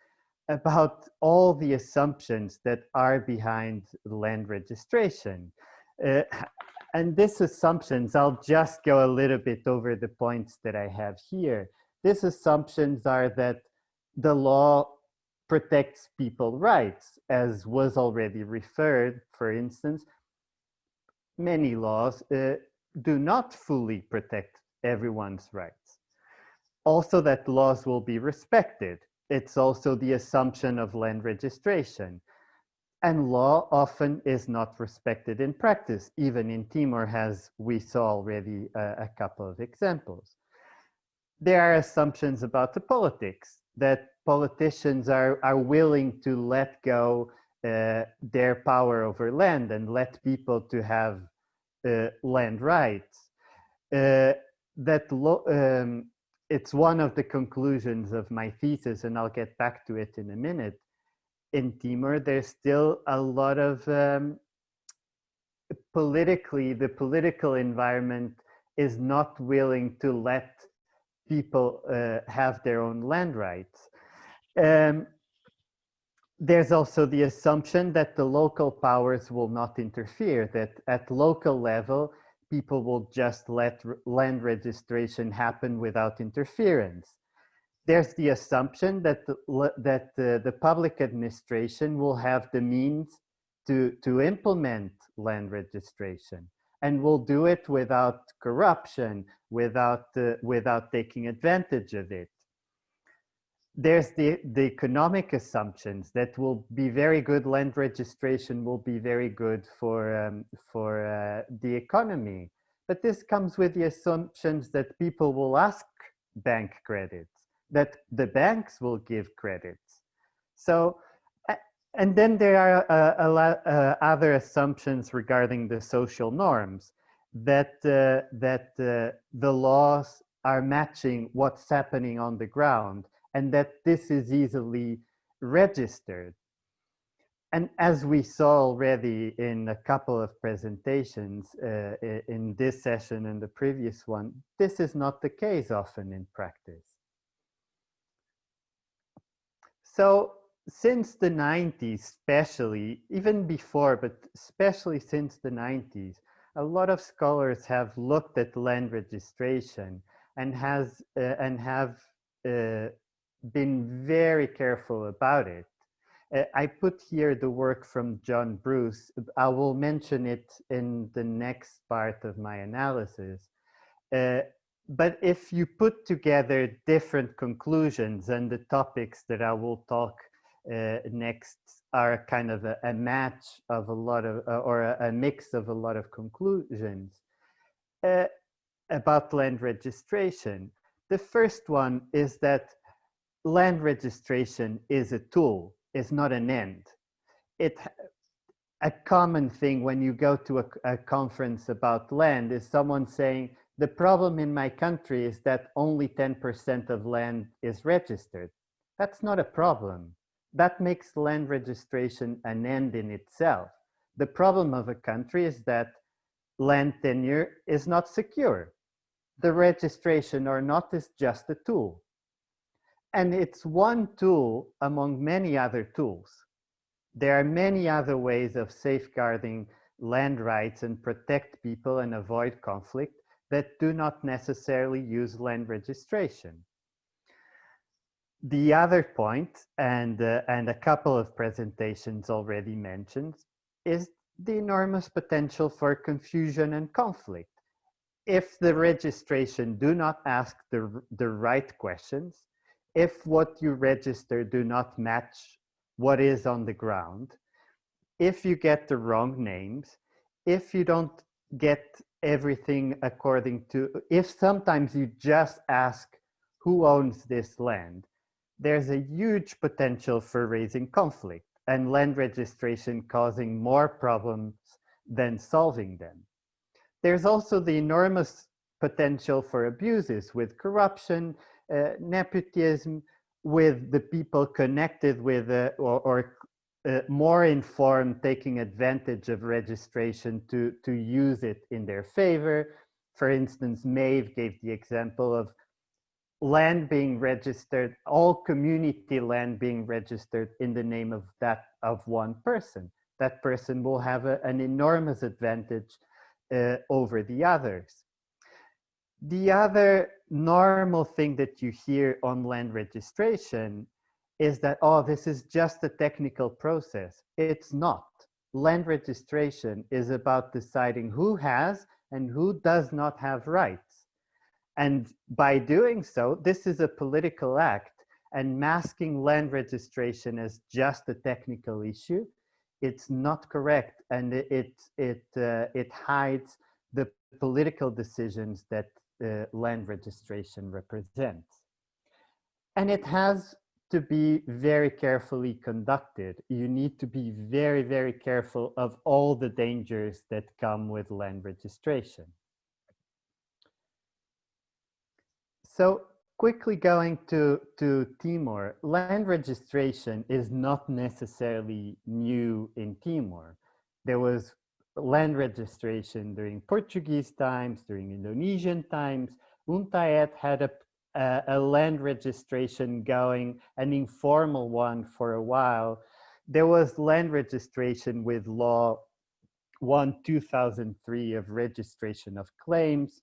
about all the assumptions that are behind land registration. And these assumptions, I'll just go a little bit over the points that I have here. These assumptions are that the law protects people's rights, as was already referred. For instance, many laws do not fully protect everyone's rights. Also, that laws will be respected. It's also the assumption of land registration. And law often is not respected in practice, even in Timor, as we saw already a couple of examples. There are assumptions about the politics, that politicians are willing to let go their power over land and let people to have land rights. it's one of the conclusions of my thesis, and I'll get back to it in a minute. In Timor, there's still a lot of the political environment is not willing to let people have their own land rights. There's also the assumption that the local powers will not interfere, that at local level, people will just let land registration happen without interference. There's the assumption that the public administration will have the means to implement land registration, and will do it without corruption, without taking advantage of it. There's the economic assumptions that will be very good. Land registration will be very good for the economy, but this comes with the assumptions that people will ask bank credits, that the banks will give credits. So, and then there are a lot other assumptions regarding the social norms, that the laws are matching what's happening on the ground, and that this is easily registered. And as we saw already in a couple of presentations in this session and the previous one, this is not the case often in practice. So since the 90s, especially, even before, but especially since the 90s, a lot of scholars have looked at land registration and have been very careful about it. I put here the work from John Bruce. I will mention it in the next part of my analysis. But if you put together different conclusions, and the topics that I will talk next are kind of a match of a lot of, or a mix of a lot of conclusions about land registration. The first one is that land registration is a tool, is not an end. A common thing when you go to a conference about land is someone saying, the problem in my country is that only 10% of land is registered. That's not a problem. That makes land registration an end in itself. The problem of a country is that land tenure is not secure. The registration or not is just a tool. And it's one tool among many other tools. There are many other ways of safeguarding land rights and protect people and avoid conflict that do not necessarily use land registration. The other point, and a couple of presentations already mentioned, is the enormous potential for confusion and conflict. If the registration do not ask the right questions, if what you register do not match what is on the ground, if you get the wrong names, if you don't get everything according to, if sometimes you just ask who owns this land, there's a huge potential for raising conflict and land registration causing more problems than solving them. There's also the enormous potential for abuses with corruption, nepotism, with the people connected with or more informed taking advantage of registration to use it in their favor. For instance, Maeve gave the example of land being registered, all community land being registered in the name of one person. That person will have an enormous advantage over the others. The other normal thing that you hear on land registration is that, oh, this is just a technical process. It's not. Land registration is about deciding who has and who does not have rights. And by doing so, this is a political act, and masking land registration as just a technical issue, it's not correct, and it hides the political decisions that land registration represents. And it has to be very carefully conducted. You need to be very, very careful of all the dangers that come with land registration. So quickly going to Timor, land registration is not necessarily new in Timor. There was land registration during Portuguese times, during Indonesian times. Untayet had a land registration going, an informal one for a while. There was land registration with Law 1/2003 of registration of claims.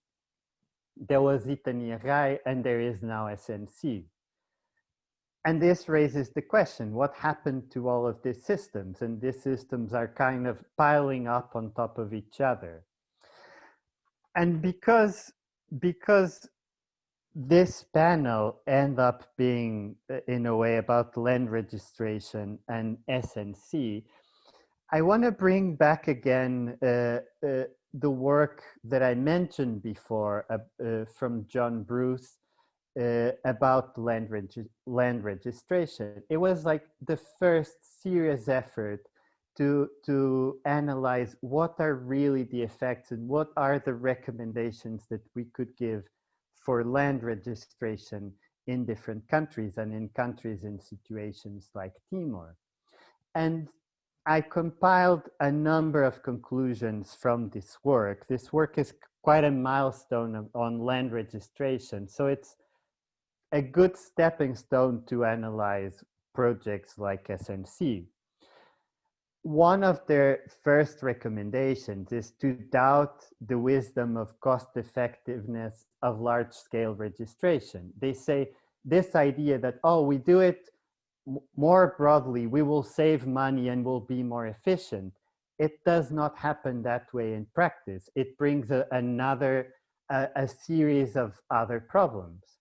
There was Itaniarai, and there is now SNC. And this raises the question, what happened to all of these systems? And these systems are kind of piling up on top of each other. And because this panel ended up being, in a way, about land registration and SNC, I want to bring back again the work that I mentioned before from John Bruce about land registration. It was like the first serious effort to analyze what are really the effects and what are the recommendations that we could give for land registration in different countries and in countries in situations like Timor. And I compiled a number of conclusions from this work. This work is quite a milestone on land registration. So it's a good stepping stone to analyze projects like SNC. One of their first recommendations is to doubt the wisdom of cost effectiveness of large-scale registration. They say this idea that, oh, we do it more broadly, we will save money and will be more efficient. It does not happen that way in practice. It brings a series of other problems.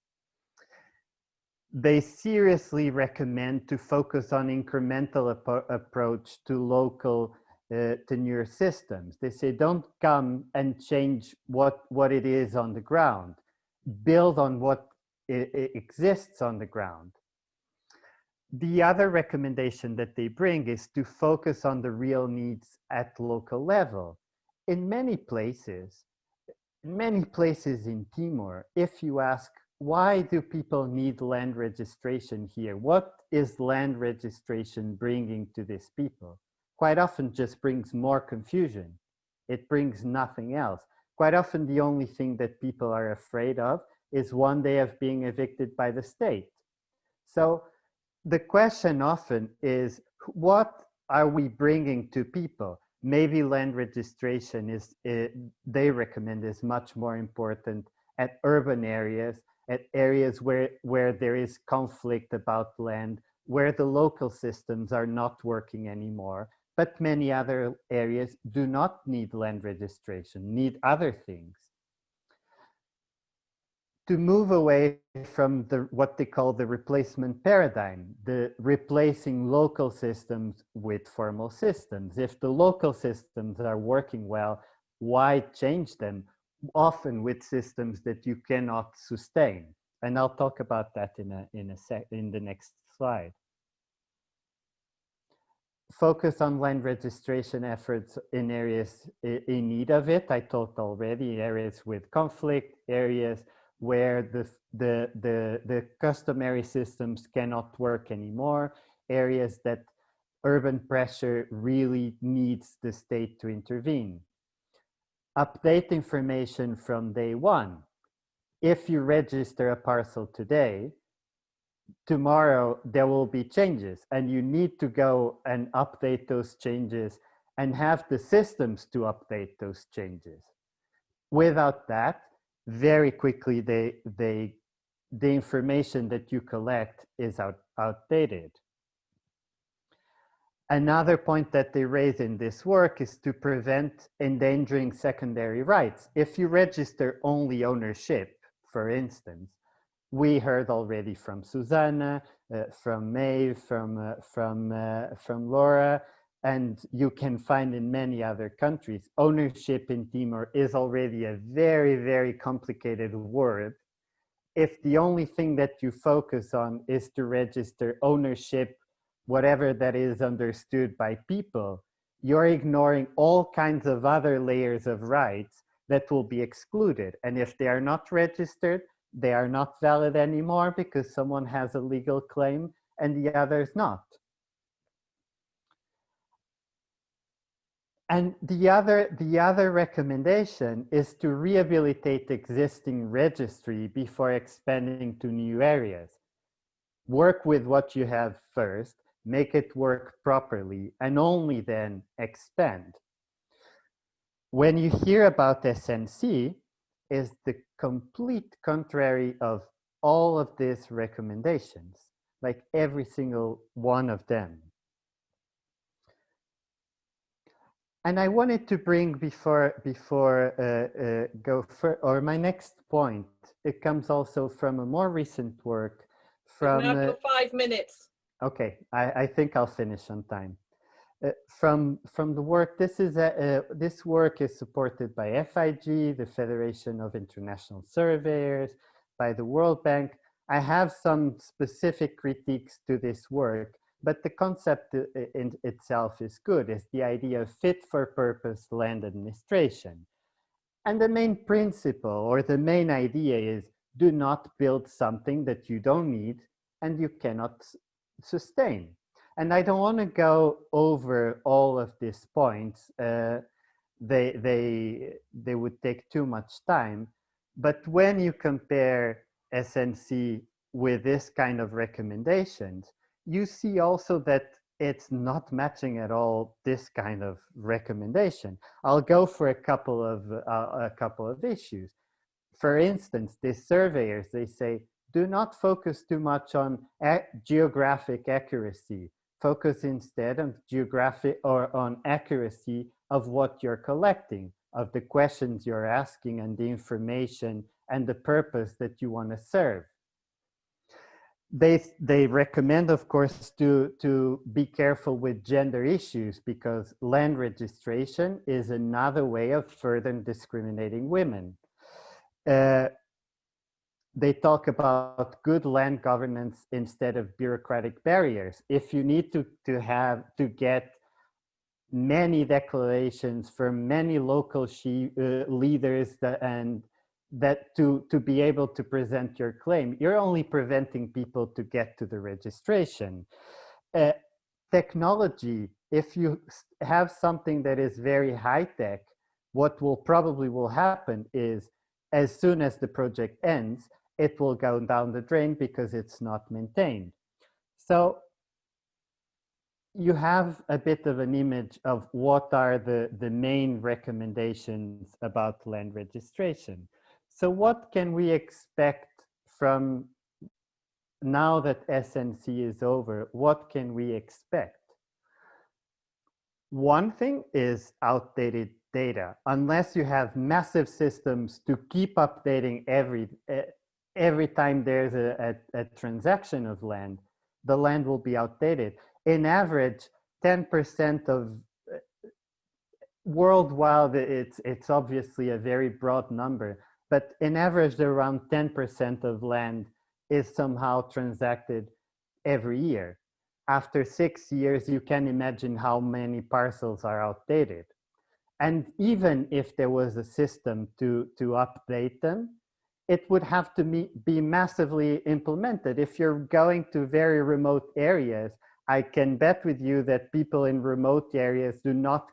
They seriously recommend to focus on incremental approach to local tenure systems. They say don't come and change what it is on the ground. Build on what exists on the ground. The other recommendation that they bring is to focus on the real needs at local level. In many places in Timor, if you ask, why do people need land registration here? What is land registration bringing to these people? Quite often just brings more confusion. It brings nothing else. Quite often the only thing that people are afraid of is one day of being evicted by the state. So the question often is, what are we bringing to people? Maybe land registration is, they recommend, is much more important at urban areas, at areas where there is conflict about land, where the local systems are not working anymore. But many other areas do not need land registration, need other things. To move away from what they call the replacement paradigm, the replacing local systems with formal systems. If the local systems are working well, why change them? Often with systems that you cannot sustain. And I'll talk about that in the next slide. Focus on land registration efforts in areas in need of it. I talked already, areas with conflict, areas where the customary systems cannot work anymore, areas that urban pressure really needs the state to intervene. Update information from day one. If you register a parcel today, tomorrow there will be changes and you need to go and update those changes and have the systems to update those changes. Without that, very quickly the information that you collect is outdated. Another point that they raise in this work is to prevent endangering secondary rights. If you register only ownership, for instance, we heard already from Susanna, from Maeve, from Laura, and you can find in many other countries, ownership in Timor is already a very, very complicated word. If the only thing that you focus on is to register ownership, whatever that is understood by people, you're ignoring all kinds of other layers of rights that will be excluded. And if they are not registered, they are not valid anymore because someone has a legal claim and the others not. And the other recommendation is to rehabilitate existing registry before expanding to new areas. Work with what you have first, make it work properly, and only then expand. When you hear about SNC, is the complete contrary of all of these recommendations, like every single one of them. And I wanted to bring or my next point, it comes also from a more recent work from— Now for 5 minutes. Okay, I think I'll finish on time. From the work, this work is supported by FIG, the Federation of International Surveyors, by the World Bank. I have some specific critiques to this work, but the concept in itself is good. It's the idea of fit for purpose land administration. And the main principle or the main idea is do not build something that you don't need and you cannot sustain. And I don't want to go over all of these points. They would take too much time. But when you compare SNC with this kind of recommendations, you see also that it's not matching at all this kind of recommendation. I'll go for a couple of issues. For instance, the surveyors, they say, do not focus too much on geographic accuracy. Focus instead on geographic or on accuracy of what you're collecting, of the questions you're asking and the information and the purpose that you want to serve. They recommend, of course, to be careful with gender issues because land registration is another way of further discriminating women. They talk about good land governance instead of bureaucratic barriers. If you need to get many declarations from many local leaders to be able to present your claim, you're only preventing people to get to the registration. Technology, if you have something that is very high tech, what will probably happen is as soon as the project ends, it will go down the drain because it's not maintained. So you have a bit of an image of what are the main recommendations about land registration. So what can we expect from now that SNC is over? What can we expect? One thing is outdated data. Unless you have massive systems to keep updating every time there's a transaction of land, the land will be outdated. In average, 10% of worldwide, it's obviously a very broad number, but in average, around 10% of land is somehow transacted every year. After 6 years, you can imagine how many parcels are outdated. And even if there was a system to update them, it would have to be massively implemented. If you're going to very remote areas, I can bet with you that people in remote areas do not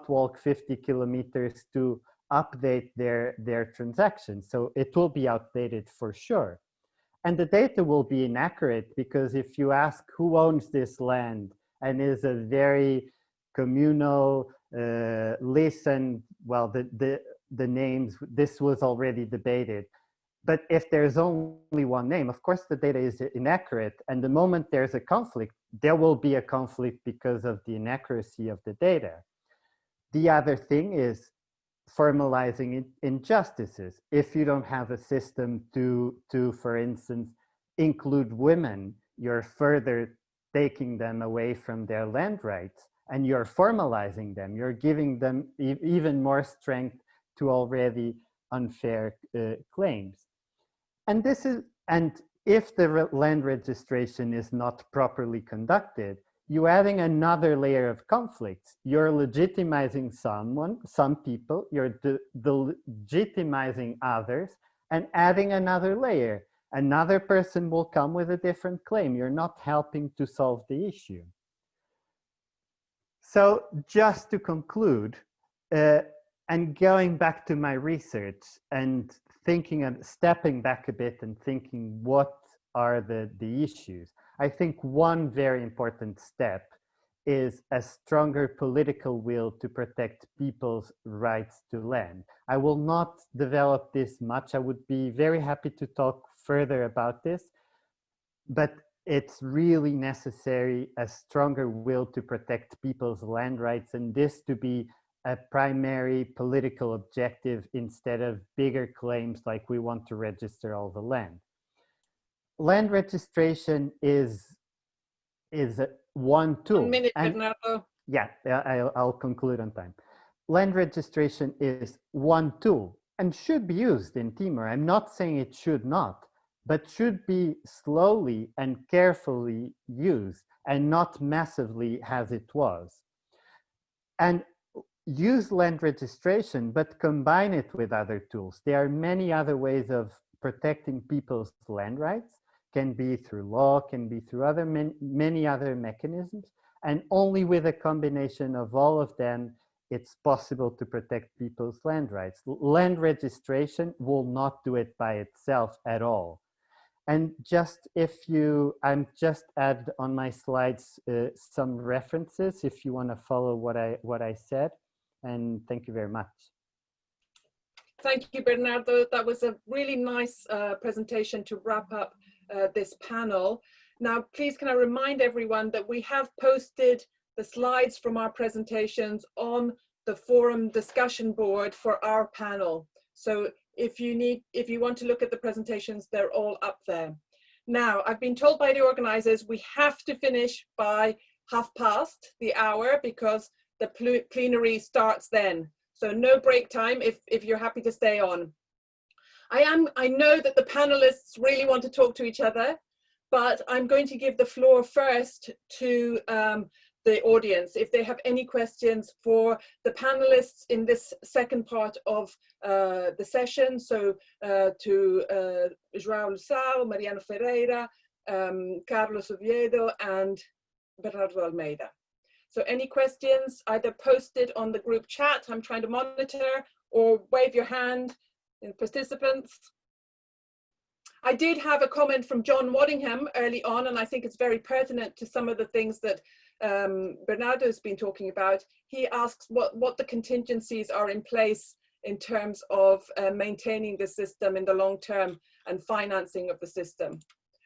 walk 50 kilometers to update their transactions. So it will be outdated for sure. And the data will be inaccurate because if you ask who owns this land and is a very communal list, and well, the names, this was already debated. But if there's only one name, of course the data is inaccurate. And the moment there's a conflict, there will be a conflict because of the inaccuracy of the data. The other thing is formalizing injustices. If you don't have a system to, for instance, include women, you're further taking them away from their land rights and you're formalizing them. You're giving them even more strength to already unfair claims. And if the land registration is not properly conducted, you're adding another layer of conflicts. You're legitimizing some people, you're legitimizing others, and adding another layer. Another person will come with a different claim. You're not helping to solve the issue. So just to conclude, and going back to my research and thinking and stepping back a bit and thinking what are the issues, I think one very important step is a stronger political will to protect people's rights to land. I will not develop this much. I would be very happy to talk further about this, but it's really necessary a stronger will to protect people's land rights, and this to be a primary political objective instead of bigger claims like we want to register all the land. Land registration is one tool. 1 minute, and Bernardo. yeah, I'll conclude on time. Land registration is one tool and should be used in Timor. I'm not saying it should not, but should be slowly and carefully used and not massively as it was. And use land registration, but combine it with other tools. There are many other ways of protecting people's land rights. Can be through law, can be through other many other mechanisms, and only with a combination of all of them, it's possible to protect people's land rights. Land registration will not do it by itself at all. And just I'm just add on my slides some references if you want to follow what I said. And thank you very much. Thank you, Bernardo. That was a really nice presentation to wrap up this panel. Now, please can I remind everyone that we have posted the slides from our presentations on the forum discussion board for our panel. So if you want to look at the presentations, they're all up there. Now, I've been told by the organizers we have to finish by 1/2 the hour because the plenary starts then. So no break time if you're happy to stay on. I know that the panelists really want to talk to each other, but I'm going to give the floor first to the audience if they have any questions for the panelists in this second part of the session. So to João Lussau, Mariano Ferreira, Carlos Oviedo, and Bernardo Almeida. So any questions, either posted on the group chat, I'm trying to monitor, or wave your hand in participants. I did have a comment from John Waddingham early on, and I think it's very pertinent to some of the things that Bernardo has been talking about. He asks what the contingencies are in place in terms of maintaining the system in the long term and financing of the system.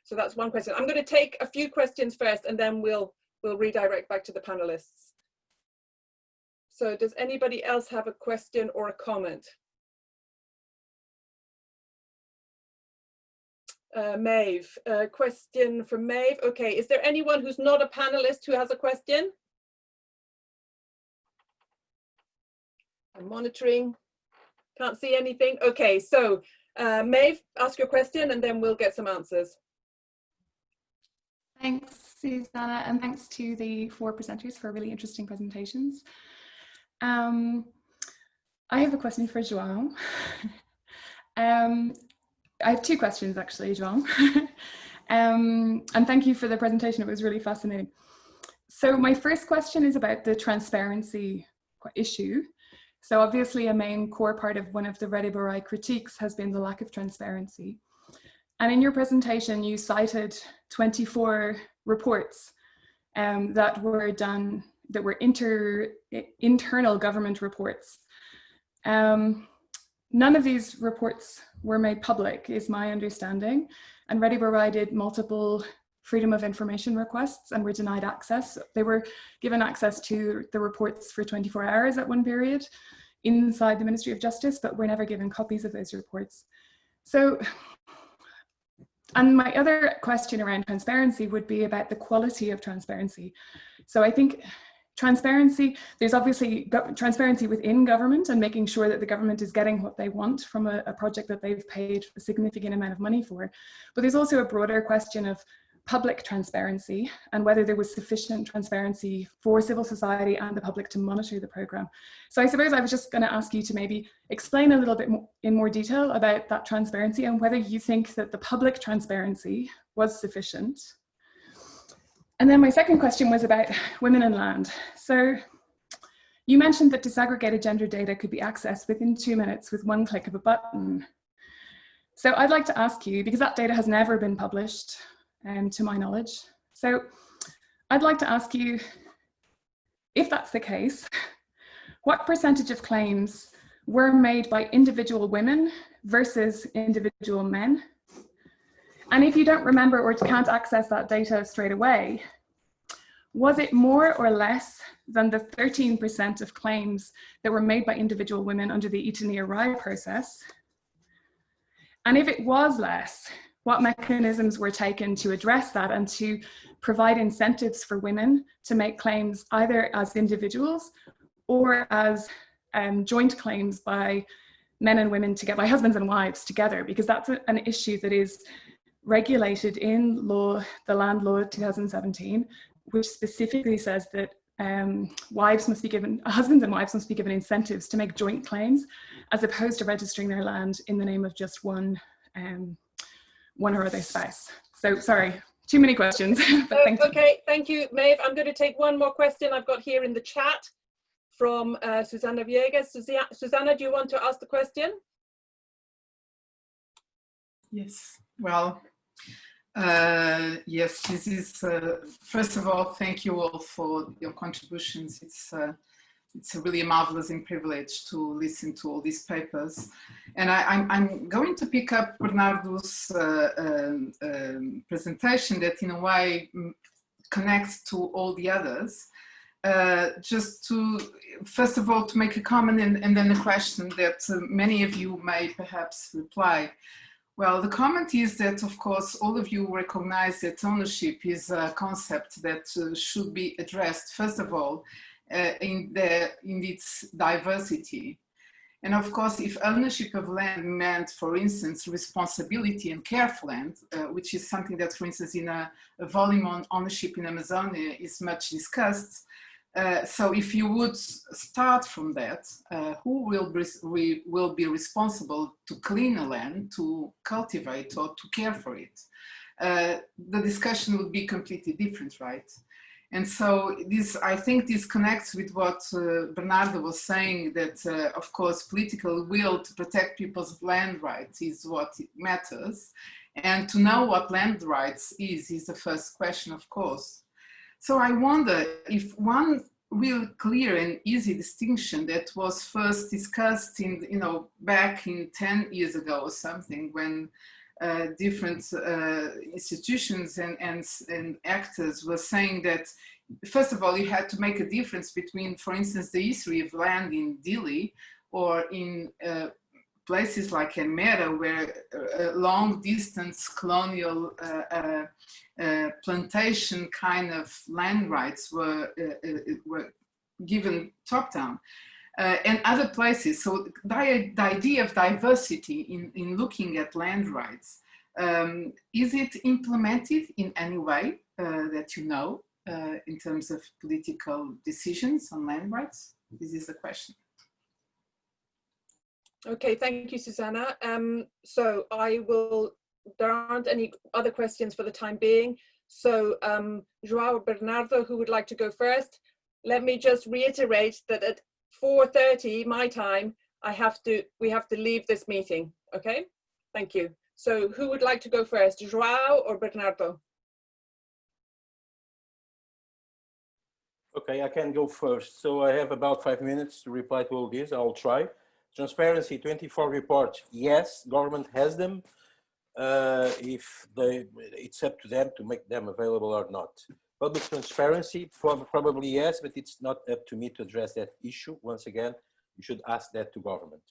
So that's one question. I'm going to take a few questions first, and then we'll redirect back to the panelists. So does anybody else have a question or a comment? Maeve, a question from Maeve. Okay, is there anyone who's not a panelist who has a question? I'm monitoring, can't see anything. Okay, so Maeve, ask your question and then we'll get some answers. Thanks, Susanna, and thanks to the 4 presenters for really interesting presentations. I have a question for João. I have 2 questions actually, João. And thank you for the presentation, it was really fascinating. So my first question is about the transparency issue. So obviously a main core part of one of the Rede Barai critiques has been the lack of transparency. And in your presentation, you cited 24 reports that were done, that were internal government reports. None of these reports were made public, is my understanding. And Rede Barai did multiple freedom of information requests and were denied access. They were given access to the reports for 24 hours at one period inside the Ministry of Justice, but were never given copies of those reports. So, and my other question around transparency would be about the quality of transparency. So I think transparency, there's obviously transparency within government and making sure that the government is getting what they want from a project that they've paid a significant amount of money for. But there's also a broader question of public transparency and whether there was sufficient transparency for civil society and the public to monitor the programme. So I suppose I was just going to ask you to maybe explain a little bit more, in more detail about that transparency and whether you think that the public transparency was sufficient. And then my second question was about women and land. So you mentioned that disaggregated gender data could be accessed within 2 minutes with one click of a button. So I'd like to ask you, because that data has never been published, to my knowledge. So I'd like to ask you, if that's the case, what percentage of claims were made by individual women versus individual men? And if you don't remember or can't access that data straight away, was it more or less than the 13% of claims that were made by individual women under the tenure process? And if it was less, what mechanisms were taken to address that and to provide incentives for women to make claims either as individuals or as joint claims by men and women together, by husbands and wives together, because that's an issue that is regulated in law, the Land Law 2017, which specifically says that husbands and wives must be given incentives to make joint claims as opposed to registering their land in the name of just one or other spouse. So sorry, too many questions. But thank you. Okay, thank you, Maeve. I'm going to take one more question I've got here in the chat from Susana Villegas. Susana, do you want to ask the question? Yes, well, yes, this is, first of all, thank you all for your contributions. It's a really marvelous and privilege to listen to all these papers. And I'm going to pick up Bernardo's presentation that in a way connects to all the others. Just to, first of all, to make a comment and then a question that many of you may perhaps reply. Well, the comment is that, of course, all of you recognize that ownership is a concept that should be addressed, first of all, in its diversity. And of course, if ownership of land meant, for instance, responsibility and care for land, which is something that, for instance, in a volume on ownership in Amazonia is much discussed. So if you would start from that, who will be responsible to clean a land, to cultivate or to care for it? The discussion would be completely different, right? And so I think this connects with what Bernardo was saying, that of course political will to protect people's land rights is what matters. And to know what land rights is the first question, of course. So I wonder if one real clear and easy distinction that was first discussed in, back in 10 years ago or something, when different institutions and actors were saying that, first of all, you had to make a difference between, for instance, the history of land in Dili or in places like Elmira, where long distance colonial plantation kind of land rights were given top down. And other places. So the idea of diversity in looking at land rights, is it implemented in any way that you know, in terms of political decisions on land rights? This is the question. Okay, thank you, Susanna. So there aren't any other questions for the time being. So João Bernardo, who would like to go first? Let me just reiterate that at 4:30 my time, we have to leave this meeting, okay? Thank you. So who would like to go first, João or Bernardo? Okay, I can go first. So I have about 5 minutes to reply to all this. I'll try. Transparency 24 reports. Yes, government has them. It's up to them to make them available or not. Public transparency, probably yes, but it's not up to me to address that issue. Once again, you should ask that to government.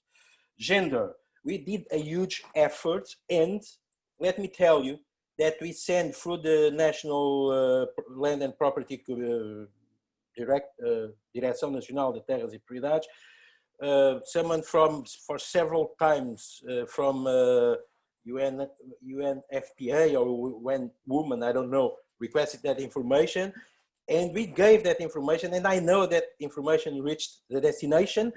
Gender, we did a huge effort, and let me tell you that we sent through the National Land and Property Direção Nacional de Terras e Propriedades, someone for several times from UNFPA or when woman, I don't know, requested that information, and we gave that information, and I know that information reached the destination.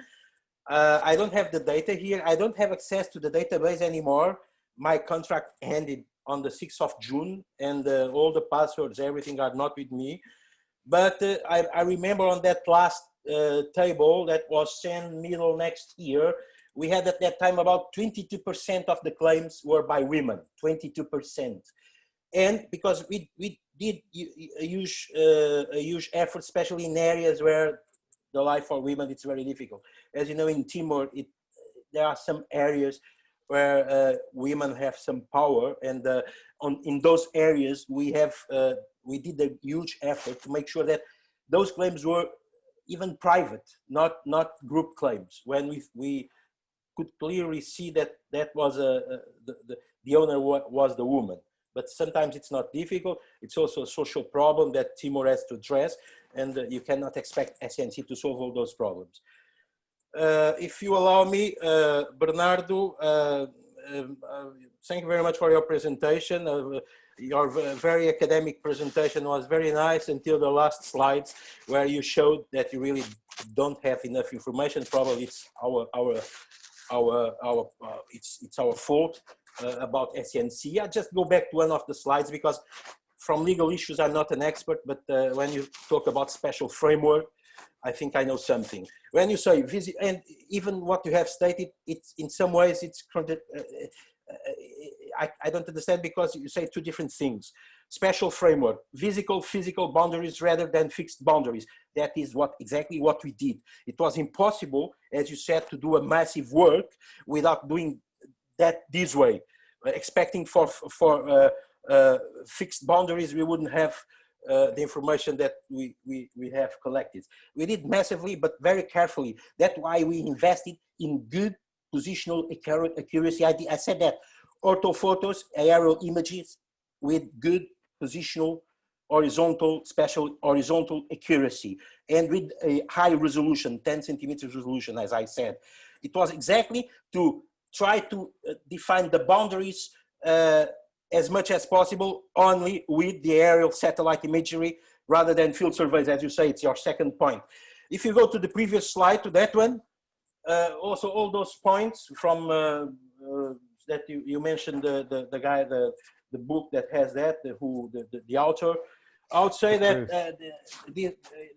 I don't have the data here. I don't have access to the database anymore. My contract ended on the 6th of June, and all the passwords, everything are not with me. But I remember on that last table that was sent middle next year, we had at that time about 22% of the claims were by women, 22%. And because we did a huge effort, especially in areas where the life for women, it's very difficult. As you know, in Timor, there are some areas where women have some power, and in those areas we did a huge effort to make sure that those claims were even private, not group claims. When we could clearly see that was the owner was the woman. But sometimes it's not difficult. It's also a social problem that Timor has to address, and you cannot expect SNC to solve all those problems. If you allow me, Bernardo, thank you very much for your presentation. Your very academic presentation was very nice until the last slides, where you showed that you really don't have enough information. Probably it's it's our fault about SNC. I just go back to one of the slides, because from legal issues I'm not an expert, but when you talk about special framework, I think I know something. When you say visit, and even what you have stated, it's in some ways it's I don't understand, because you say two different things. Special framework, physical boundaries rather than fixed boundaries. That is exactly what we did. It was impossible, as you said, to do a massive work without doing that this way. Expecting for fixed boundaries, we wouldn't have the information that we have collected. We did massively, but very carefully. That's why we invested in good positional accuracy. I said that orthophotos, aerial images with good positional horizontal accuracy, and with a high resolution, 10 centimeters resolution, as I said. It was exactly to try to define the boundaries as much as possible only with the aerial satellite imagery rather than field surveys. As you say, it's your second point. If you go to the previous slide, to that one, also all those points from that you mentioned, the guy, the book that has that, the author. I would say that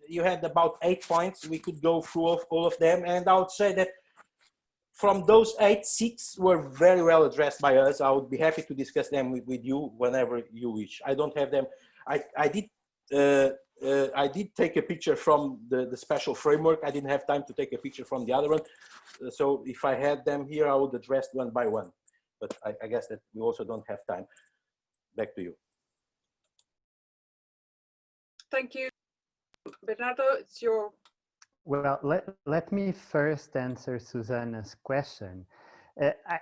you had about 8 points. We could go through all of them, and I would say that from those 8, 6 were very well addressed by us. I would be happy to discuss them with you whenever you wish. I don't have them. I did take a picture from the special framework. I didn't have time to take a picture from the other one. So if I had them here, I would address one by one. But I guess that we also don't have time. Back to you. Thank you. Bernardo, it's your... Well, let me first answer Susanna's question.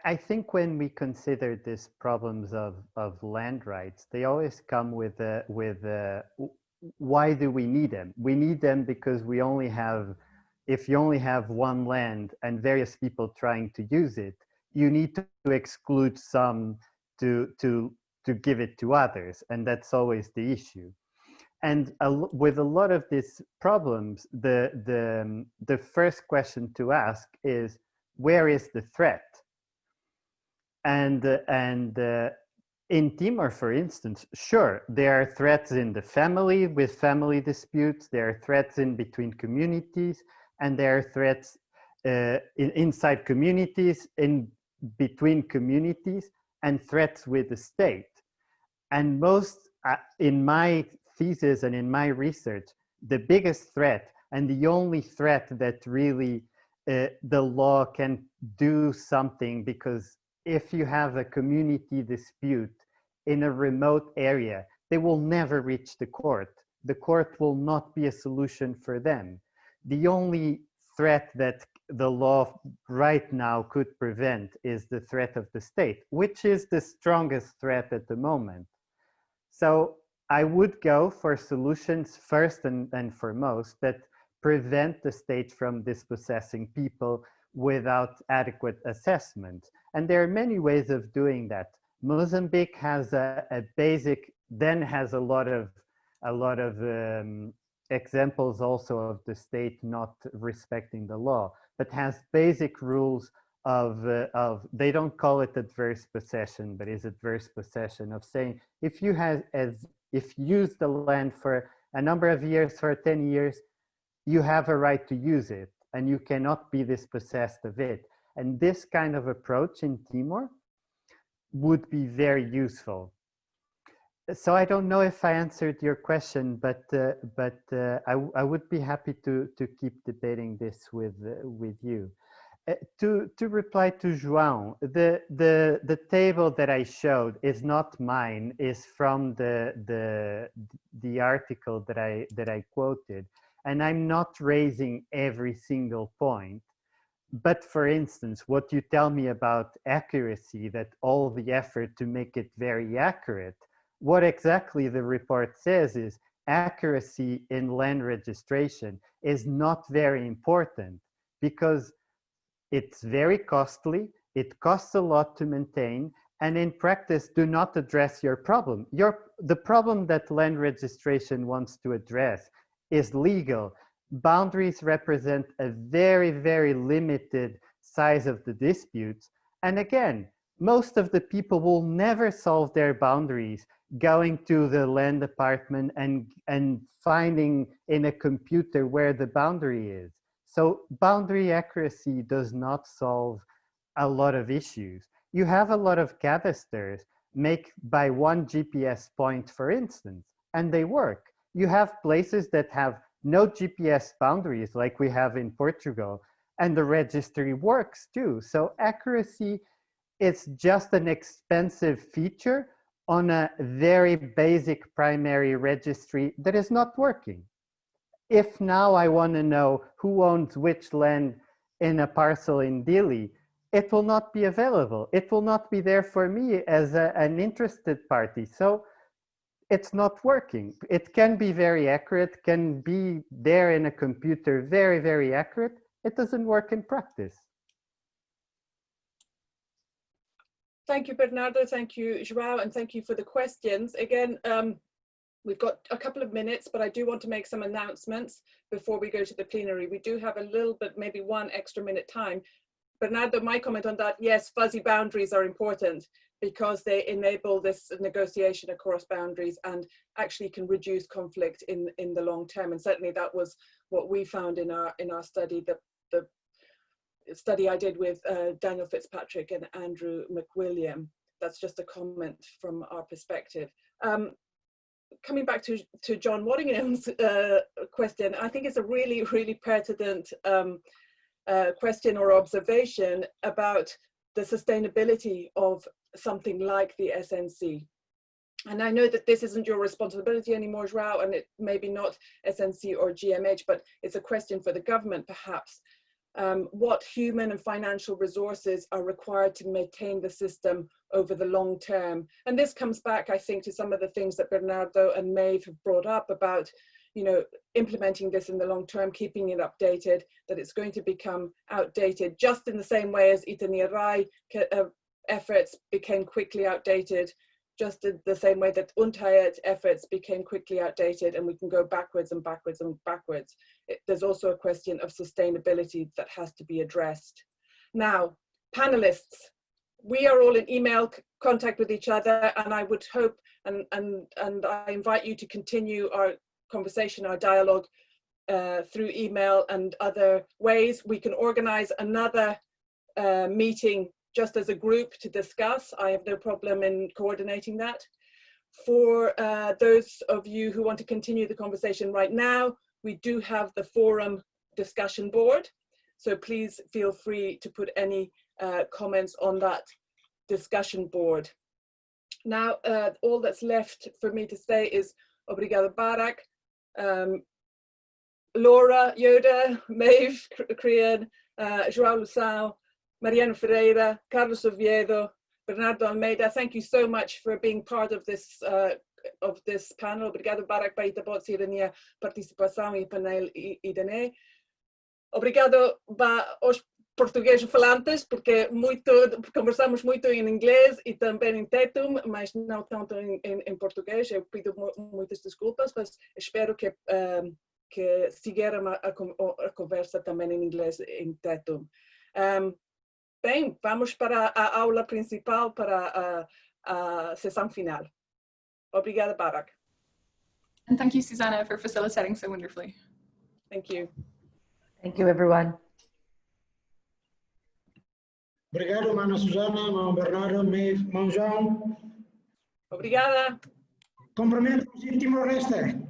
I think when we consider these problems of land rights, they always come with why do we need them? We need them because we only have, if you only have one land and various people trying to use it, you need to exclude some to give it to others, and that's always the issue. And with a lot of these problems, the first question to ask is, where is the threat? And in Timor, for instance, sure, there are threats in the family with family disputes, there are threats in between communities, and there are threats inside communities, in between communities, and threats with the state. And most, in my thesis and in my research, the biggest threat and the only threat that really the law can do something, because if you have a community dispute in a remote area, they will never reach the court. The court will not be a solution for them. The only threat that the law right now could prevent is the threat of the state, which is the strongest threat at the moment. So I would go for solutions first and foremost that prevent the state from dispossessing people without adequate assessment. And there are many ways of doing that. Mozambique has a basic, then has a lot of examples also of the state not respecting the law, but has basic rules of they don't call it adverse possession, but is adverse possession, of saying if you use the land for a number of years, for 10 years, you have a right to use it and you cannot be dispossessed of it. And this kind of approach in Timor would be very useful. So I don't know if I answered your question, but I would be happy to keep debating this with you. To reply to João, the table that I showed is not mine, is from the article that I quoted, and I'm not raising every single point. But for instance, what you tell me about accuracy, that all the effort to make it very accurate, what exactly the report says is accuracy in land registration is not very important because it's very costly, it costs a lot to maintain, and in practice do not address your problem. The problem that land registration wants to address is legal. Boundaries represent a very, very limited size of the disputes. And again, most of the people will never solve their boundaries going to the land department and finding in a computer where the boundary is. So boundary accuracy does not solve a lot of issues. You have a lot of cadasters make by one GPS point, for instance, and they work. You have places that have no GPS boundaries like we have in Portugal, and the registry works too. So accuracy is just an expensive feature on a very basic primary registry that is not working. If now I want to know who owns which land in a parcel in Dili, it will not be available. It will not be there for me as an interested party. So it's not working. It can be very accurate, can be there in a computer, very, very accurate. It doesn't work in practice. Thank you, Bernardo. Thank you, João, and thank you for the questions. Again, we've got a couple of minutes, but I do want to make some announcements before we go to the plenary. We do have a little bit, maybe 1 extra minute time. Bernardo, my comment on that, yes, fuzzy boundaries are important because they enable this negotiation across boundaries and actually can reduce conflict in the long term. And certainly that was what we found in our study, the study I did with Daniel Fitzpatrick and Andrew McWilliam. That's just a comment from our perspective. Coming back to John Waddingham's question, I think it's a really, really pertinent question or observation about the sustainability of something like the SNC. And I know that this isn't your responsibility anymore, João, and it maybe not SNC or GMH, but it's a question for the government perhaps. What human and financial resources are required to maintain the system over the long term? And this comes back, I think, to some of the things that Bernardo and Maeve have brought up about, you know, implementing this in the long term, keeping it updated, that it's going to become outdated, just in the same way as Itaniarai efforts became quickly outdated, just in the same way that Untayet efforts became quickly outdated, and we can go backwards and backwards and backwards. There's also a question of sustainability that has to be addressed. Now, panelists, we are all in email contact with each other, and I would hope, and I invite you to continue our conversation, our dialogue through email and other ways. We can organize another meeting just as a group to discuss. I have no problem in coordinating that. For those of you who want to continue the conversation right now, we do have the forum discussion board. So please feel free to put any comments on that discussion board. Now, all that's left for me to say is Obrigado, Barak, Laura, Yoda, Maeve, Krian, João Luçao, Mariano Ferreira, Carlos Oviedo, Bernardo Almeida, thank you so much for being part of this panel. Obrigado, Barak, para a minha participação e painel IDNE. Obrigado aos português falantes, porque conversamos muito em inglês e também em tetum, mas não tanto em português. Eu pido muitas desculpas, mas espero que seguiram a conversa também em inglês em tetum. Bem, vamos para a aula principal, para a sessão final. Obrigada, Barak. And thank you, Susanna, for facilitating so wonderfully. Thank you. Thank you, everyone. Obrigado, Mana Susana, Mão Bernardo, Mão João. Obrigada. Cumprimento em Timor-Leste.